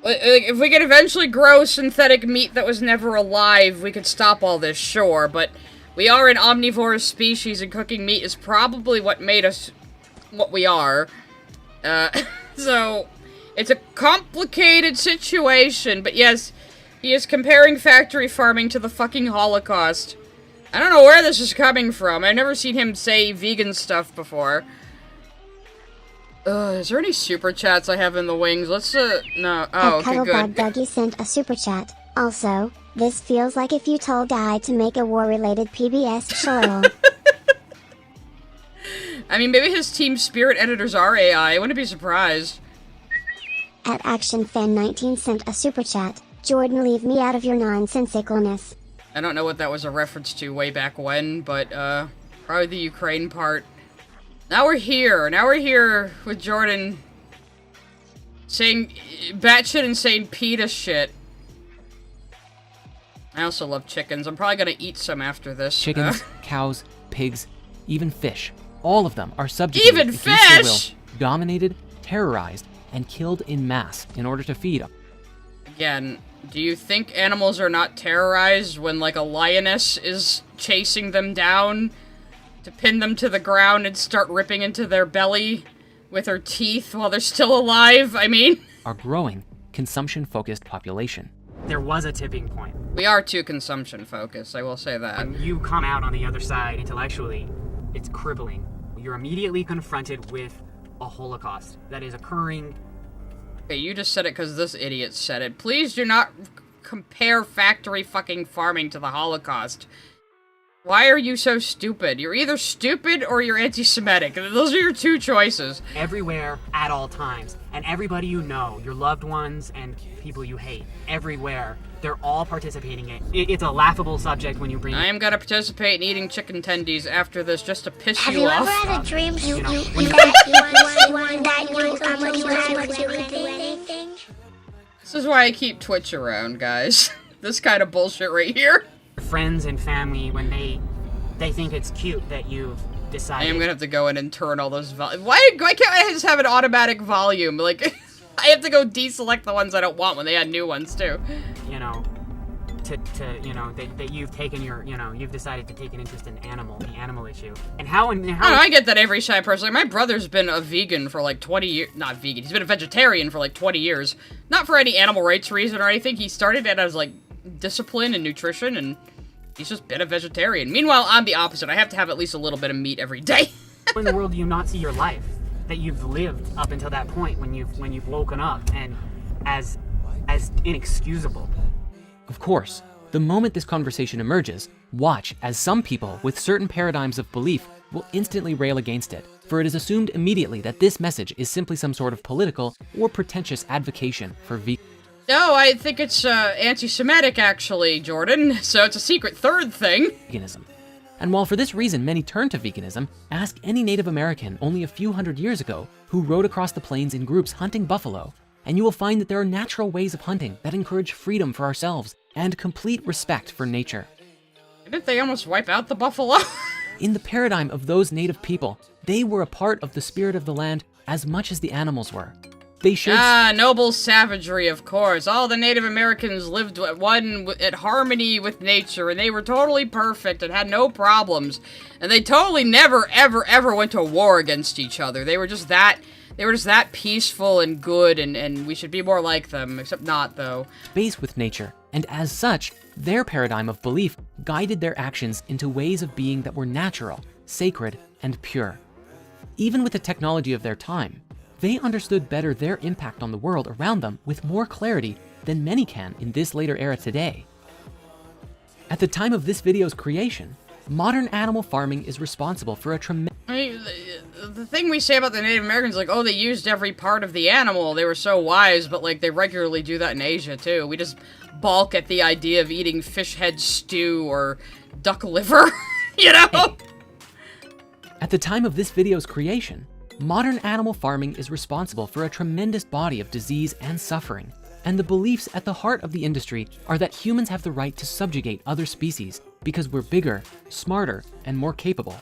Like, if we could eventually grow synthetic meat that was never alive, we could stop all this, sure, but we are an omnivorous species, and cooking meat is probably what made us what we are. So, it's a complicated situation, but yes, he is comparing factory farming to the fucking Holocaust. I don't know where this is coming from. I've never seen him say vegan stuff before. Is there any super chats I have in the wings? Let's, no. Oh, okay, good. Cuddlebug Dougie sent a super chat. Also, this feels like if you told Guy to make a war-related PBS show. I mean, maybe his Team Spirit editors are AI. I wouldn't be surprised. At ActionFan19 sent a super chat. Jordan, leave me out of your nonsensicalness. I don't know what that was a reference to way back when, but, probably the Ukraine part. Now we're here. Now we're here with Jordan saying batshit insane PETA shit. I also love chickens. I'm probably gonna eat some after this. Chickens, cows, pigs, even fish. All of them are subjugated, even against their fish! will, dominated, terrorized, and killed in mass in order to feed them. Again, do you think animals are not terrorized when, like, a lioness is chasing them down to pin them to the ground and start ripping into their belly with her teeth while they're still alive? I mean... Our growing, consumption-focused population. There was a tipping point. We are too consumption-focused, I will say that. When you come out on the other side intellectually, it's crippling. You're immediately confronted with a Holocaust that is occurring. Okay, you just said it because this idiot said it. Please do not compare factory fucking farming to the Holocaust. Why are you so stupid? You're either stupid or you're anti-Semitic. Those are your two choices. Everywhere, at all times. And everybody you know, your loved ones and people you hate, everywhere, they're all participating in it. It's a laughable subject when you bring I am gonna participate in eating chicken tendies after this just to piss Have you you off. ever had a dream that you could do anything? This is why I keep Twitch around, guys. This kind of bullshit right here. friends and family when they think it's cute that you've decided. I am gonna have to go in and turn all those why can't I just have an automatic volume? Like, I have to go deselect the ones I don't want when they add new ones, too. You know, that you've taken your, you've decided to take an interest in the animal issue. And how... I don't know, I get that every shy person. My brother's been a vegan for like 20 years. Not vegan, he's been a vegetarian for like 20 years. Not for any animal rights reason or anything. He started it as like discipline and nutrition, and he's just been a vegetarian. Meanwhile, I'm the opposite. I have to have at least a little bit of meat every day. How in the world do you not see your life that you've lived up until that point when you've woken up and as inexcusable? Of course, the moment this conversation emerges, watch as some people with certain paradigms of belief will instantly rail against it, for it is assumed immediately that this message is simply some sort of political or pretentious advocation for veganism. No, I think it's anti-Semitic, actually, Jordan. So it's a secret third thing. And while for this reason many turn to veganism, ask any Native American only a few hundred years ago who rode across the plains in groups hunting buffalo, and you will find that there are natural ways of hunting that encourage freedom for ourselves and complete respect for nature. Didn't they almost wipe out the buffalo? In the paradigm of those native people, they were a part of the spirit of the land as much as the animals were. They shared noble savagery, of course. All the Native Americans lived at harmony with nature, and they were totally perfect and had no problems. And they totally never, ever, ever went to war against each other. They were just that peaceful and good, and we should be more like them, except not, though. Space with nature, and as such, their paradigm of belief guided their actions into ways of being that were natural, sacred, and pure. Even with the technology of their time, they understood better their impact on the world around them with more clarity than many can in this later era today. At the time of this video's creation, modern animal farming is responsible for a tremendous... The thing we say about the Native Americans, like, oh, they used every part of the animal, they were so wise, but, like, they regularly do that in Asia, too. We just balk at the idea of eating fish head stew or duck liver, you know? At the time of this video's creation, modern animal farming is responsible for a tremendous body of disease and suffering, and the beliefs at the heart of the industry are that humans have the right to subjugate other species because we're bigger, smarter, and more capable.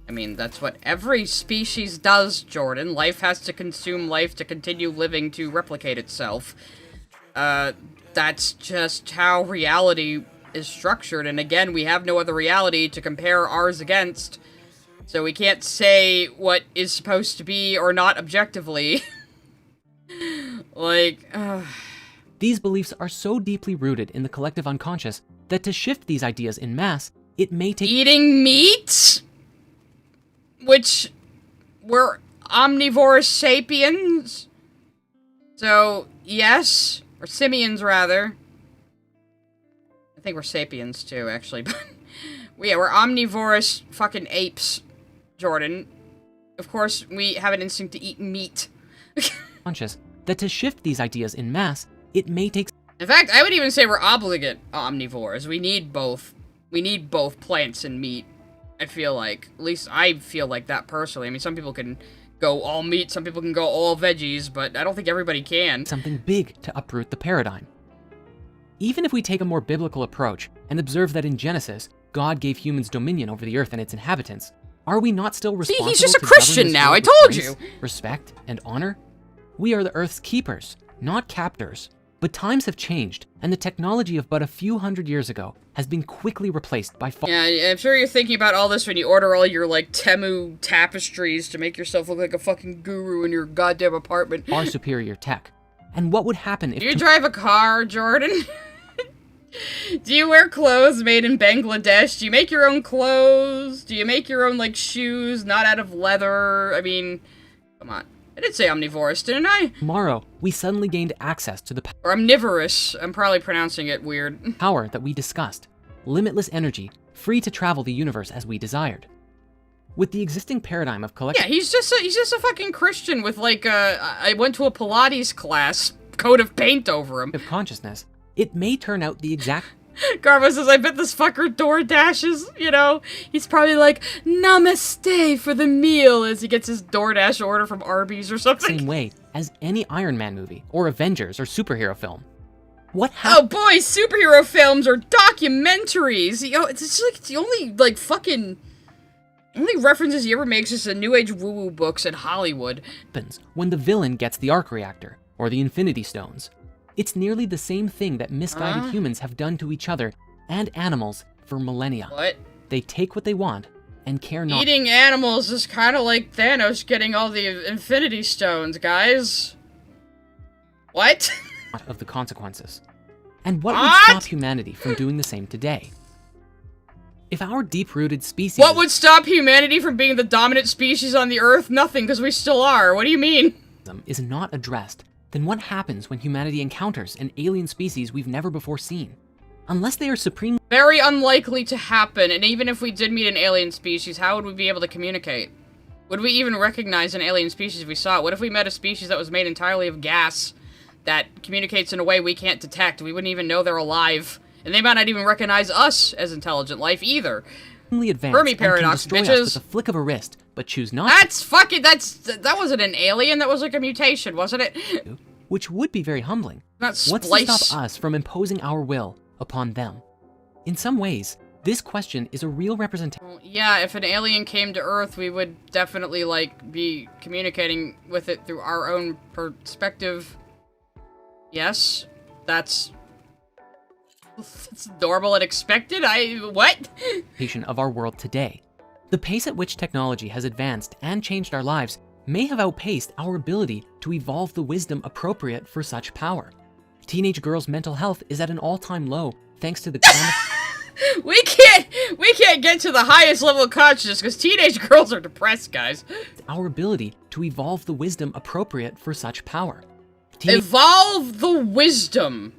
I mean, that's what every species does, Jordan. Life has to consume life to continue living to replicate itself. That's just how reality is structured, and again, we have no other reality to compare ours against. So we can't say what is supposed to be or not objectively. These beliefs are so deeply rooted in the collective unconscious that to shift these ideas in mass, it may take... Eating meat? Which we're omnivorous sapiens? So, yes. Or simians, rather. I think we're sapiens, too, actually. But yeah, we're omnivorous fucking apes. Jordan. Of course, we have an instinct to eat meat. Conscious that to shift these ideas in mass, it may take... In fact, I would even say we're obligate omnivores. We need both. We need both plants and meat, I feel like. At least I feel like that personally. I mean, some people can go all meat, some people can go all veggies, but I don't think everybody can. Something big to uproot the paradigm. Even if we take a more biblical approach and observe that in Genesis, God gave humans dominion over the earth and its inhabitants, are we not still responsible? See, he's just a to Christian govern this now, world I with told grace, you! Respect and honor? We are the earth's keepers, not captors. But times have changed, and the technology of but a few hundred years ago has been quickly replaced by Yeah, I'm sure you're thinking about all this when you order all your, like, Temu tapestries to make yourself look like a fucking guru in your goddamn apartment. far superior tech. And what would happen if... Do you drive a car, Jordan? Do you wear clothes made in Bangladesh? Do you make your own clothes? Do you make your own, like, shoes not out of leather? I mean, come on. I did say omnivorous, didn't I? Tomorrow, we suddenly gained access to the Or omnivorous. I'm probably pronouncing it weird. power that we discussed. Limitless energy, free to travel the universe as we desired. With the existing paradigm of collective... Yeah, he's just a fucking Christian with, like, I went to a Pilates class, coat of paint over him. consciousness, it may turn out the exact... Garbo says, I bet this fucker door dashes, you know? He's probably like, namaste for the meal as he gets his DoorDash order from Arby's or something. same way as any Iron Man movie, or Avengers, or superhero film. What Oh boy, superhero films or documentaries! You know, it's just like, it's the only, like, fucking... only references he ever makes is the New Age woo-woo books in Hollywood. happens when the villain gets the arc reactor, or the Infinity Stones? It's nearly the same thing that misguided humans have done to each other and animals for millennia. What? They take what they want and care not. Eating animals is kind of like Thanos getting all the Infinity Stones, guys. What? of the consequences. And what would What? stop humanity from doing the same today? If our deep-rooted species... What would stop humanity from being the dominant species on the Earth? Nothing, because we still are. What do you mean? ...is not addressed, then what happens when humanity encounters an alien species we've never before seen? Unless they are supreme... Very unlikely to happen, and even if we did meet an alien species, how would we be able to communicate? Would we even recognize an alien species if we saw it? What if we met a species that was made entirely of gas that communicates in a way we can't detect? We wouldn't even know they're alive. And they might not even recognize us as intelligent life either. Advanced Fermi and paradox, can destroy us bitches. with a flick of a wrist, but choose not That's fucking, that wasn't an alien, that was like a mutation, wasn't it? to, which would be very humbling. Not What's splice. to stop us from imposing our will upon them? In some ways, this question is a real representation. Well, yeah, if an alien came to Earth, we would definitely, like, be communicating with it through our own perspective. Yes, that's normal and expected. What? Of our world today. The pace at which technology has advanced and changed our lives may have outpaced our ability to evolve the wisdom appropriate for such power. Teenage girls' mental health is at an all-time low thanks to the We can't get to the highest level of consciousness because teenage girls are depressed, guys. our ability to evolve the wisdom appropriate for such power. Evolve the wisdom.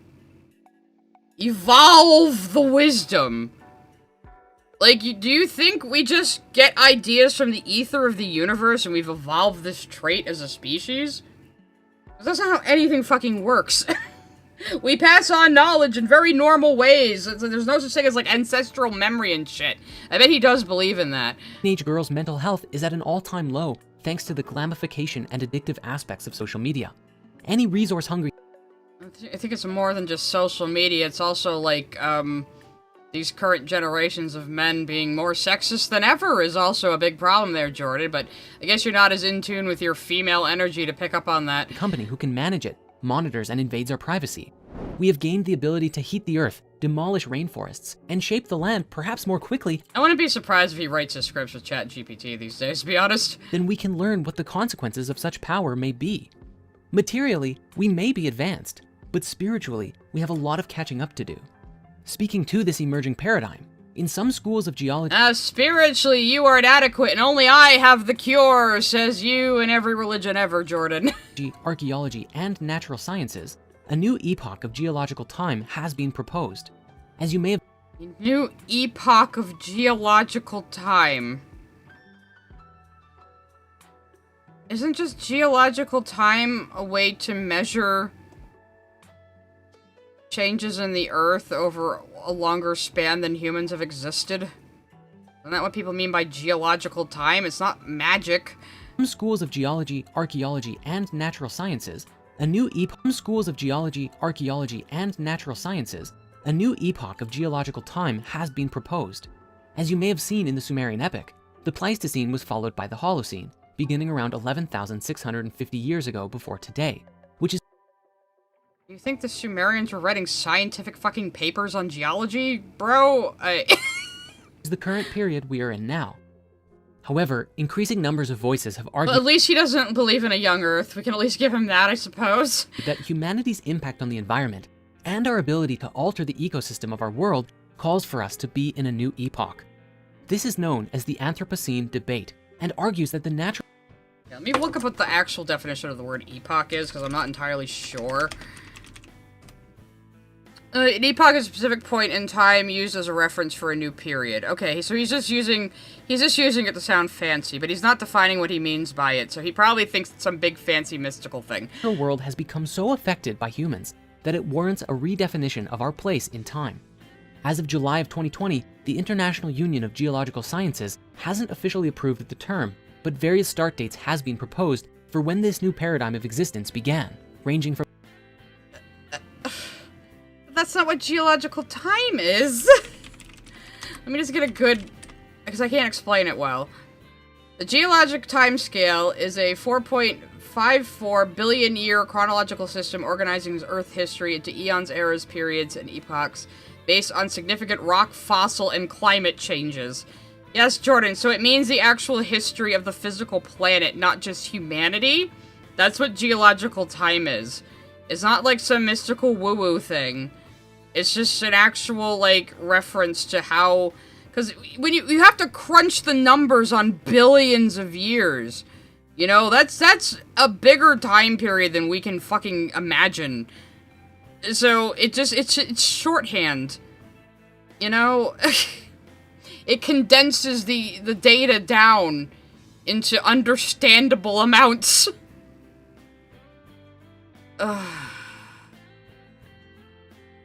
Evolve the wisdom. Like, do you think we just get ideas from the ether of the universe and we've evolved this trait as a species? That's not how anything fucking works. We pass on knowledge in very normal ways. There's no such thing as, like, ancestral memory and shit. I bet he does believe in that. Teenage girls' mental health is at an all-time low thanks to the glamification and addictive aspects of social media. Any resource-hungry... I think it's more than just social media. It's also, like, these current generations of men being more sexist than ever is also a big problem there, Jordan. But I guess you're not as in tune with your female energy to pick up on that. company who can manage it, monitors and invades our privacy. We have gained the ability to heat the earth, demolish rainforests, and shape the land perhaps more quickly I wouldn't be surprised if he writes his scripts with ChatGPT these days, to be honest. than we can learn what the consequences of such power may be. Materially, we may be advanced, but spiritually, we have a lot of catching up to do. Speaking to this emerging paradigm, in some schools of geology, Spiritually, you are inadequate, and only I have the cure, says you in every religion ever, Jordan. archaeology, and natural sciences, a new epoch of geological time has been proposed. As you may have New epoch of geological time. Isn't just geological time a way to measure changes in the Earth over a longer span than humans have existed? Isn't that what people mean by geological time? It's not magic. some schools of geology, archaeology, and natural sciences, a new epoch some schools of geology, archaeology, and natural sciences, a new epoch of geological time has been proposed. As you may have seen in the Sumerian epic, the Pleistocene was followed by the Holocene, beginning around 11,650 years ago before today, which is You think the Sumerians were writing scientific fucking papers on geology? Bro, the current period we are in now. However, increasing numbers of voices have Well, argued at least he doesn't believe in a young Earth. We can at least give him that, I suppose. that humanity's impact on the environment and our ability to alter the ecosystem of our world calls for us to be in a new epoch. This is known as the Anthropocene debate and argues that the natural Yeah, let me look up what the actual definition of the word epoch is, because I'm not entirely sure. An epoch is a specific point in time used as a reference for a new period. Okay, so he's just using it to sound fancy, but he's not defining what he means by it, so he probably thinks it's some big fancy mystical thing. world has become so affected by humans that it warrants a redefinition of our place in time. As of July of 2020, the International Union of Geological Sciences hasn't officially approved the term, but various start dates has been proposed for when this new paradigm of existence began, ranging from That's not what geological time is. Let me just get a good, because I can't explain it well. The geologic time scale is a 4.54 billion year chronological system organizing Earth history into eons, eras, periods, and epochs based on significant rock, fossil, and climate changes. Yes, Jordan, so it means the actual history of the physical planet, not just humanity? That's what geological time is. It's not like some mystical woo-woo thing. It's just an actual, like, reference to how... Because when you have to crunch the numbers on billions of years. You know, that's a bigger time period than we can fucking imagine. So, it's shorthand. You know? It condenses the data down into understandable amounts.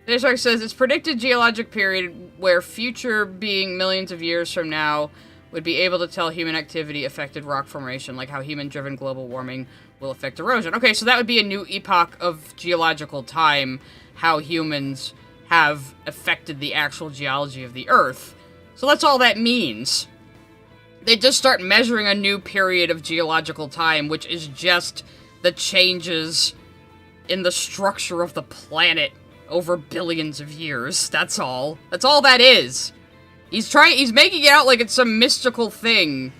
Desark says, it's predicted geologic period where future being millions of years from now would be able to tell human activity affected rock formation, like how human-driven global warming will affect erosion. Okay, so that would be a new epoch of geological time, how humans have affected the actual geology of the Earth. So that's all that means. They just start measuring a new period of geological time, which is just the changes in the structure of the planet over billions of years. That's all. That's all that is. He's making it out like it's some mystical thing.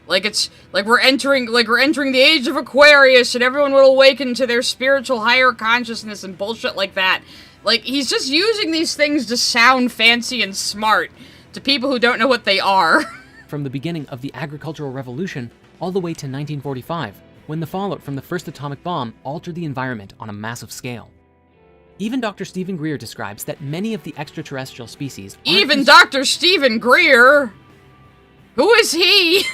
Like we're entering the age of Aquarius and everyone will awaken to their spiritual higher consciousness and bullshit like that. Like, he's just using these things to sound fancy and smart to people who don't know what they are. From the beginning of the agricultural revolution all the way to 1945, when the fallout from the first atomic bomb altered the environment on a massive scale. Even Dr. Stephen Greer describes that many of the extraterrestrial species Even Dr. Stephen Greer? Who is he?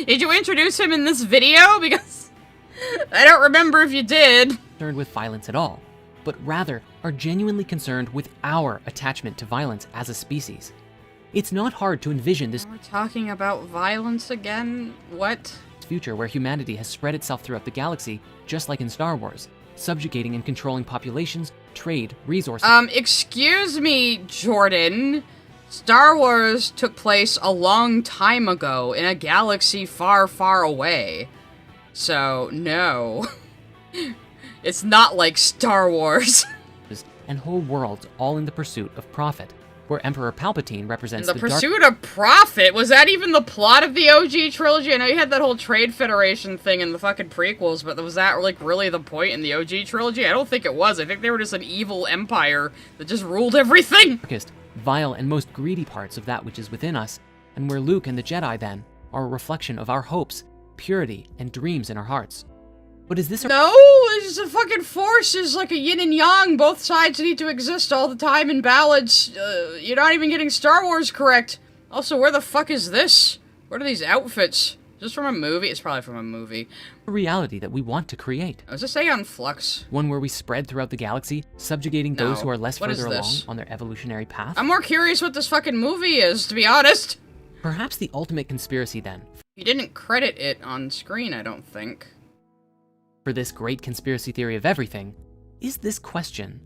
Did you introduce him in this video? Because I don't remember if you did. Concerned with violence at all, but rather are genuinely concerned with our attachment to violence as a species. It's not hard to envision this We're talking about violence again? What? future where humanity has spread itself throughout the galaxy, just like in Star Wars, subjugating and controlling populations, trade, resources. Excuse me, Jordan. Star Wars took place a long time ago in a galaxy far, far away. So, no. It's not like Star Wars. And whole worlds all in the pursuit of profit, where Emperor Palpatine represents The the pursuit of profit? Was that even the plot of the OG trilogy? I know you had that whole Trade Federation thing in the fucking prequels, but was that, like, really the point in the OG trilogy? I don't think it was. I think they were just an evil empire that just ruled everything. darkest, vile, and most greedy parts of that which is within us, and where Luke and the Jedi, then, are a reflection of our hopes, purity, and dreams in our hearts. But is this a- No, it's just a fucking force is like a yin and yang. Both sides need to exist all the time in balance. You're not even getting Star Wars correct. Also, where the fuck is this? What are these outfits? Is this from a movie? It's probably from a movie. reality that we want to create? Is this Aeon Flux? One where we spread throughout the galaxy, subjugating those No. who are less What is further along this? on their evolutionary path? I'm more curious what this fucking movie is, to be honest. Perhaps the ultimate conspiracy, then, You didn't credit it on screen, I don't think. for this great conspiracy theory of everything, is this question.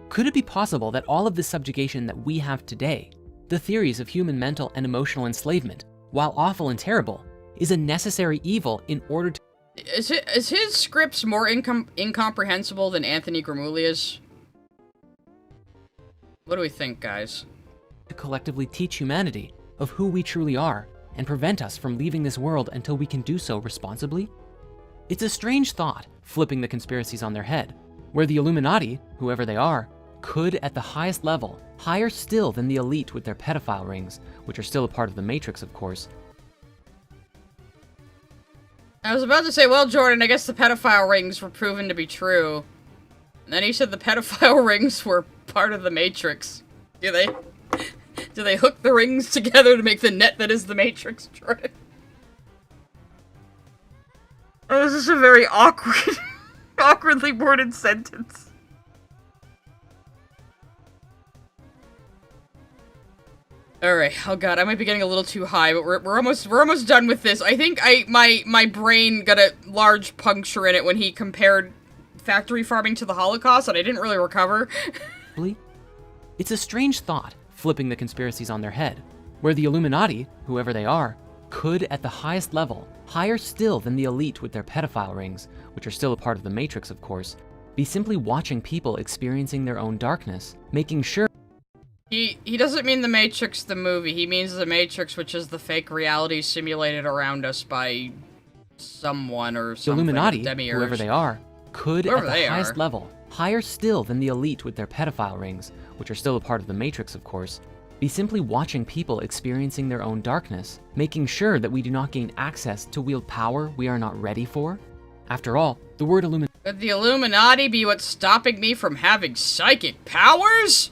Could it be possible that all of the subjugation that we have today, the theories of human mental and emotional enslavement, while awful and terrible, is a necessary evil in order to Is his scripts more incomprehensible than Anthony Gramullia's? What do we think, guys? collectively teach humanity of who we truly are and prevent us from leaving this world until we can do so responsibly? It's a strange thought, flipping the conspiracies on their head, where the Illuminati, whoever they are, could, at the highest level, higher still than the elite with their pedophile rings, which are still a part of the Matrix, of course. I was about to say, well, Jordan, I guess the pedophile rings were proven to be true. And then he said the pedophile rings were part of the Matrix. Do they hook the rings together to make the net that is the Matrix, Jordan? Oh, this is a very awkward, awkwardly worded sentence. Alright, oh god, I might be getting a little too high, but we're almost done with this. I think my brain got a large puncture in it when he compared factory farming to the Holocaust, and I didn't really recover. It's a strange thought, flipping the conspiracies on their head, where the Illuminati, whoever they are, could, at the highest level, higher still than the elite with their pedophile rings, which are still a part of the Matrix, of course, be simply watching people experiencing their own darkness, making sure He doesn't mean the Matrix the movie, he means the Matrix, which is the fake reality simulated around us by someone or the something. Illuminati, Demiurge. whoever they are, could, Whoever at the they highest are. level, higher still than the elite with their pedophile rings, which are still a part of the Matrix, of course, be simply watching people experiencing their own darkness, making sure that we do not gain access to wield power we are not ready for. After all, the word Could the Illuminati be what's stopping me from having psychic powers?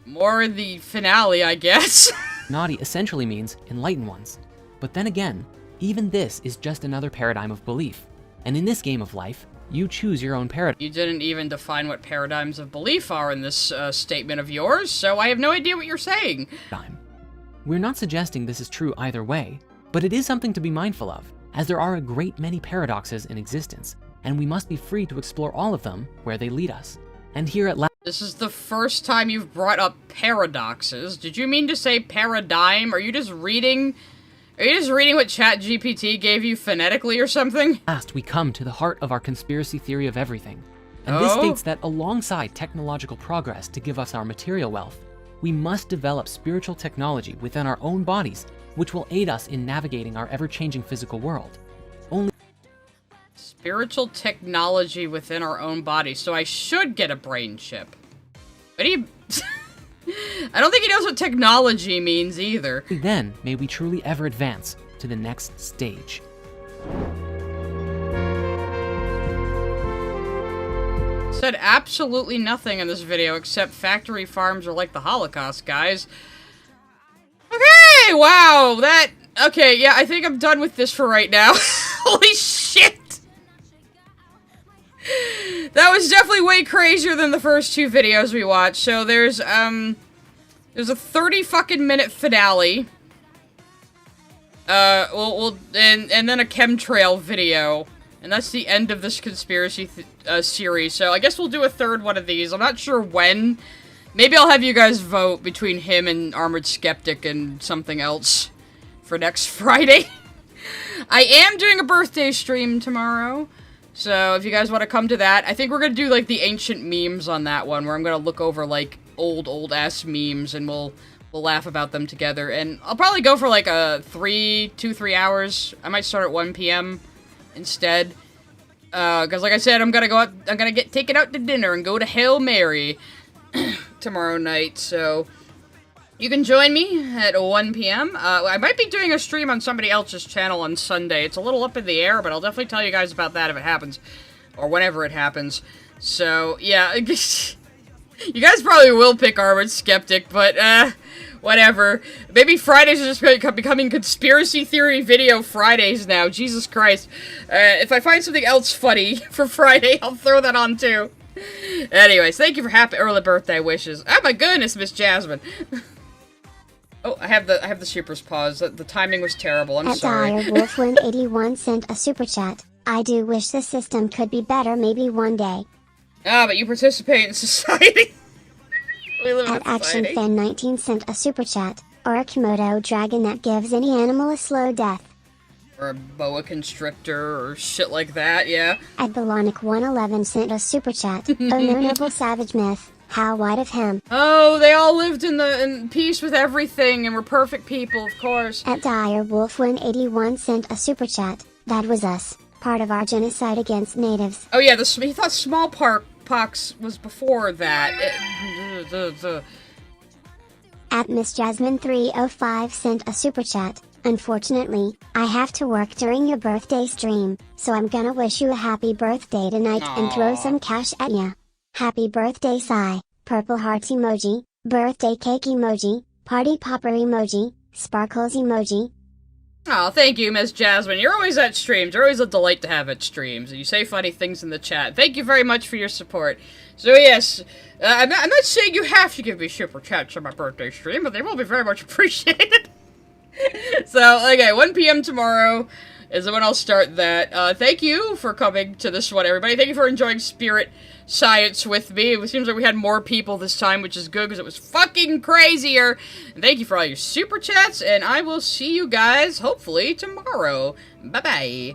More in the finale, I guess. Illuminati essentially means enlightened ones. But then again, even this is just another paradigm of belief. And in this game of life, you choose your own paradigm. You didn't even define what paradigms of belief are in this statement of yours, so I have no idea what you're saying. We're not suggesting this is true either way, but it is something to be mindful of, as there are a great many paradoxes in existence, and we must be free to explore all of them where they lead us. And here at last, This is the first time you've brought up paradoxes. Did you mean to say paradigm? Are you just reading what ChatGPT gave you phonetically or something? we come to the heart of our conspiracy theory of everything. And this states that alongside technological progress to give us our material wealth, we must develop spiritual technology within our own bodies, which will aid us in navigating our ever-changing physical world. Spiritual technology within our own body, so I should get a brain chip. What do you... I don't think he knows what technology means either. Then may we truly ever advance to the next stage. Said absolutely nothing in this video except factory farms are like the Holocaust, guys. Okay, wow, okay, yeah, I think I'm done with this for right now. Holy shit! That was definitely way crazier than the first two videos we watched. So there's a 30 fucking minute finale. And then a chemtrail video. And that's the end of this conspiracy series. So I guess we'll do a third one of these. I'm not sure when. Maybe I'll have you guys vote between him and Armored Skeptic and something else for next Friday. I am doing a birthday stream tomorrow. So if you guys want to come to that, I think we're going to do, like, the ancient memes on that one, where I'm going to look over, like, old-ass memes, and we'll laugh about them together. And I'll probably go for, like, 2-3 hours. I might start at 1 p.m. instead. Because, like I said, I'm going to go out, I'm going to get taken out to dinner and go to Hail Mary tomorrow night, so... You can join me at 1 p.m. I might be doing a stream on somebody else's channel on Sunday. It's a little up in the air, but I'll definitely tell you guys about that if it happens. Or whenever it happens. So, yeah. You guys probably will pick Armored Skeptic, but, whatever. Maybe Fridays are just becoming conspiracy theory video Fridays now. Jesus Christ. If I find something else funny for Friday, I'll throw that on too. Anyways, thank you for happy early birthday wishes. Oh my goodness, Miss Jasmine. Oh, I have the super's pause. The timing was terrible. I'm sorry. At DireWolf181 sent a super chat. I do wish the system could be better maybe one day. Ah, but you participate in society. We live in At society. ActionFan19 sent a super chat. Or a Komodo dragon that gives any animal a slow death. Or a boa constrictor or shit like that, yeah. At Balonic111 sent a super chat. Oh no noble savage myth. How white of him. Oh, they all lived in peace with everything and were perfect people, of course. At DireWolf181 sent a super chat. That was us. Part of our genocide against natives. Oh yeah, he thought smallpox was before that. At Miss Jasmine305 sent a super chat. Unfortunately, I have to work during your birthday stream, so I'm gonna wish you a happy birthday tonight and throw some cash at ya. Happy birthday, Sai. Purple heart emoji, birthday cake emoji, party popper emoji, sparkles emoji. Oh, thank you, Miss Jasmine. You're always at streams. You're always a delight to have at streams. And you say funny things in the chat. Thank you very much for your support. So yes, I'm not saying you have to give me super chats on my birthday stream, but they will be very much appreciated. So, okay, 1 p.m. tomorrow is when I'll start that. Thank you for coming to this one, everybody. Thank you for enjoying Spirit Science with me. It seems like we had more people this time, which is good, because it was fucking crazier. And thank you for all your super chats, and I will see you guys, hopefully, tomorrow. Bye-bye.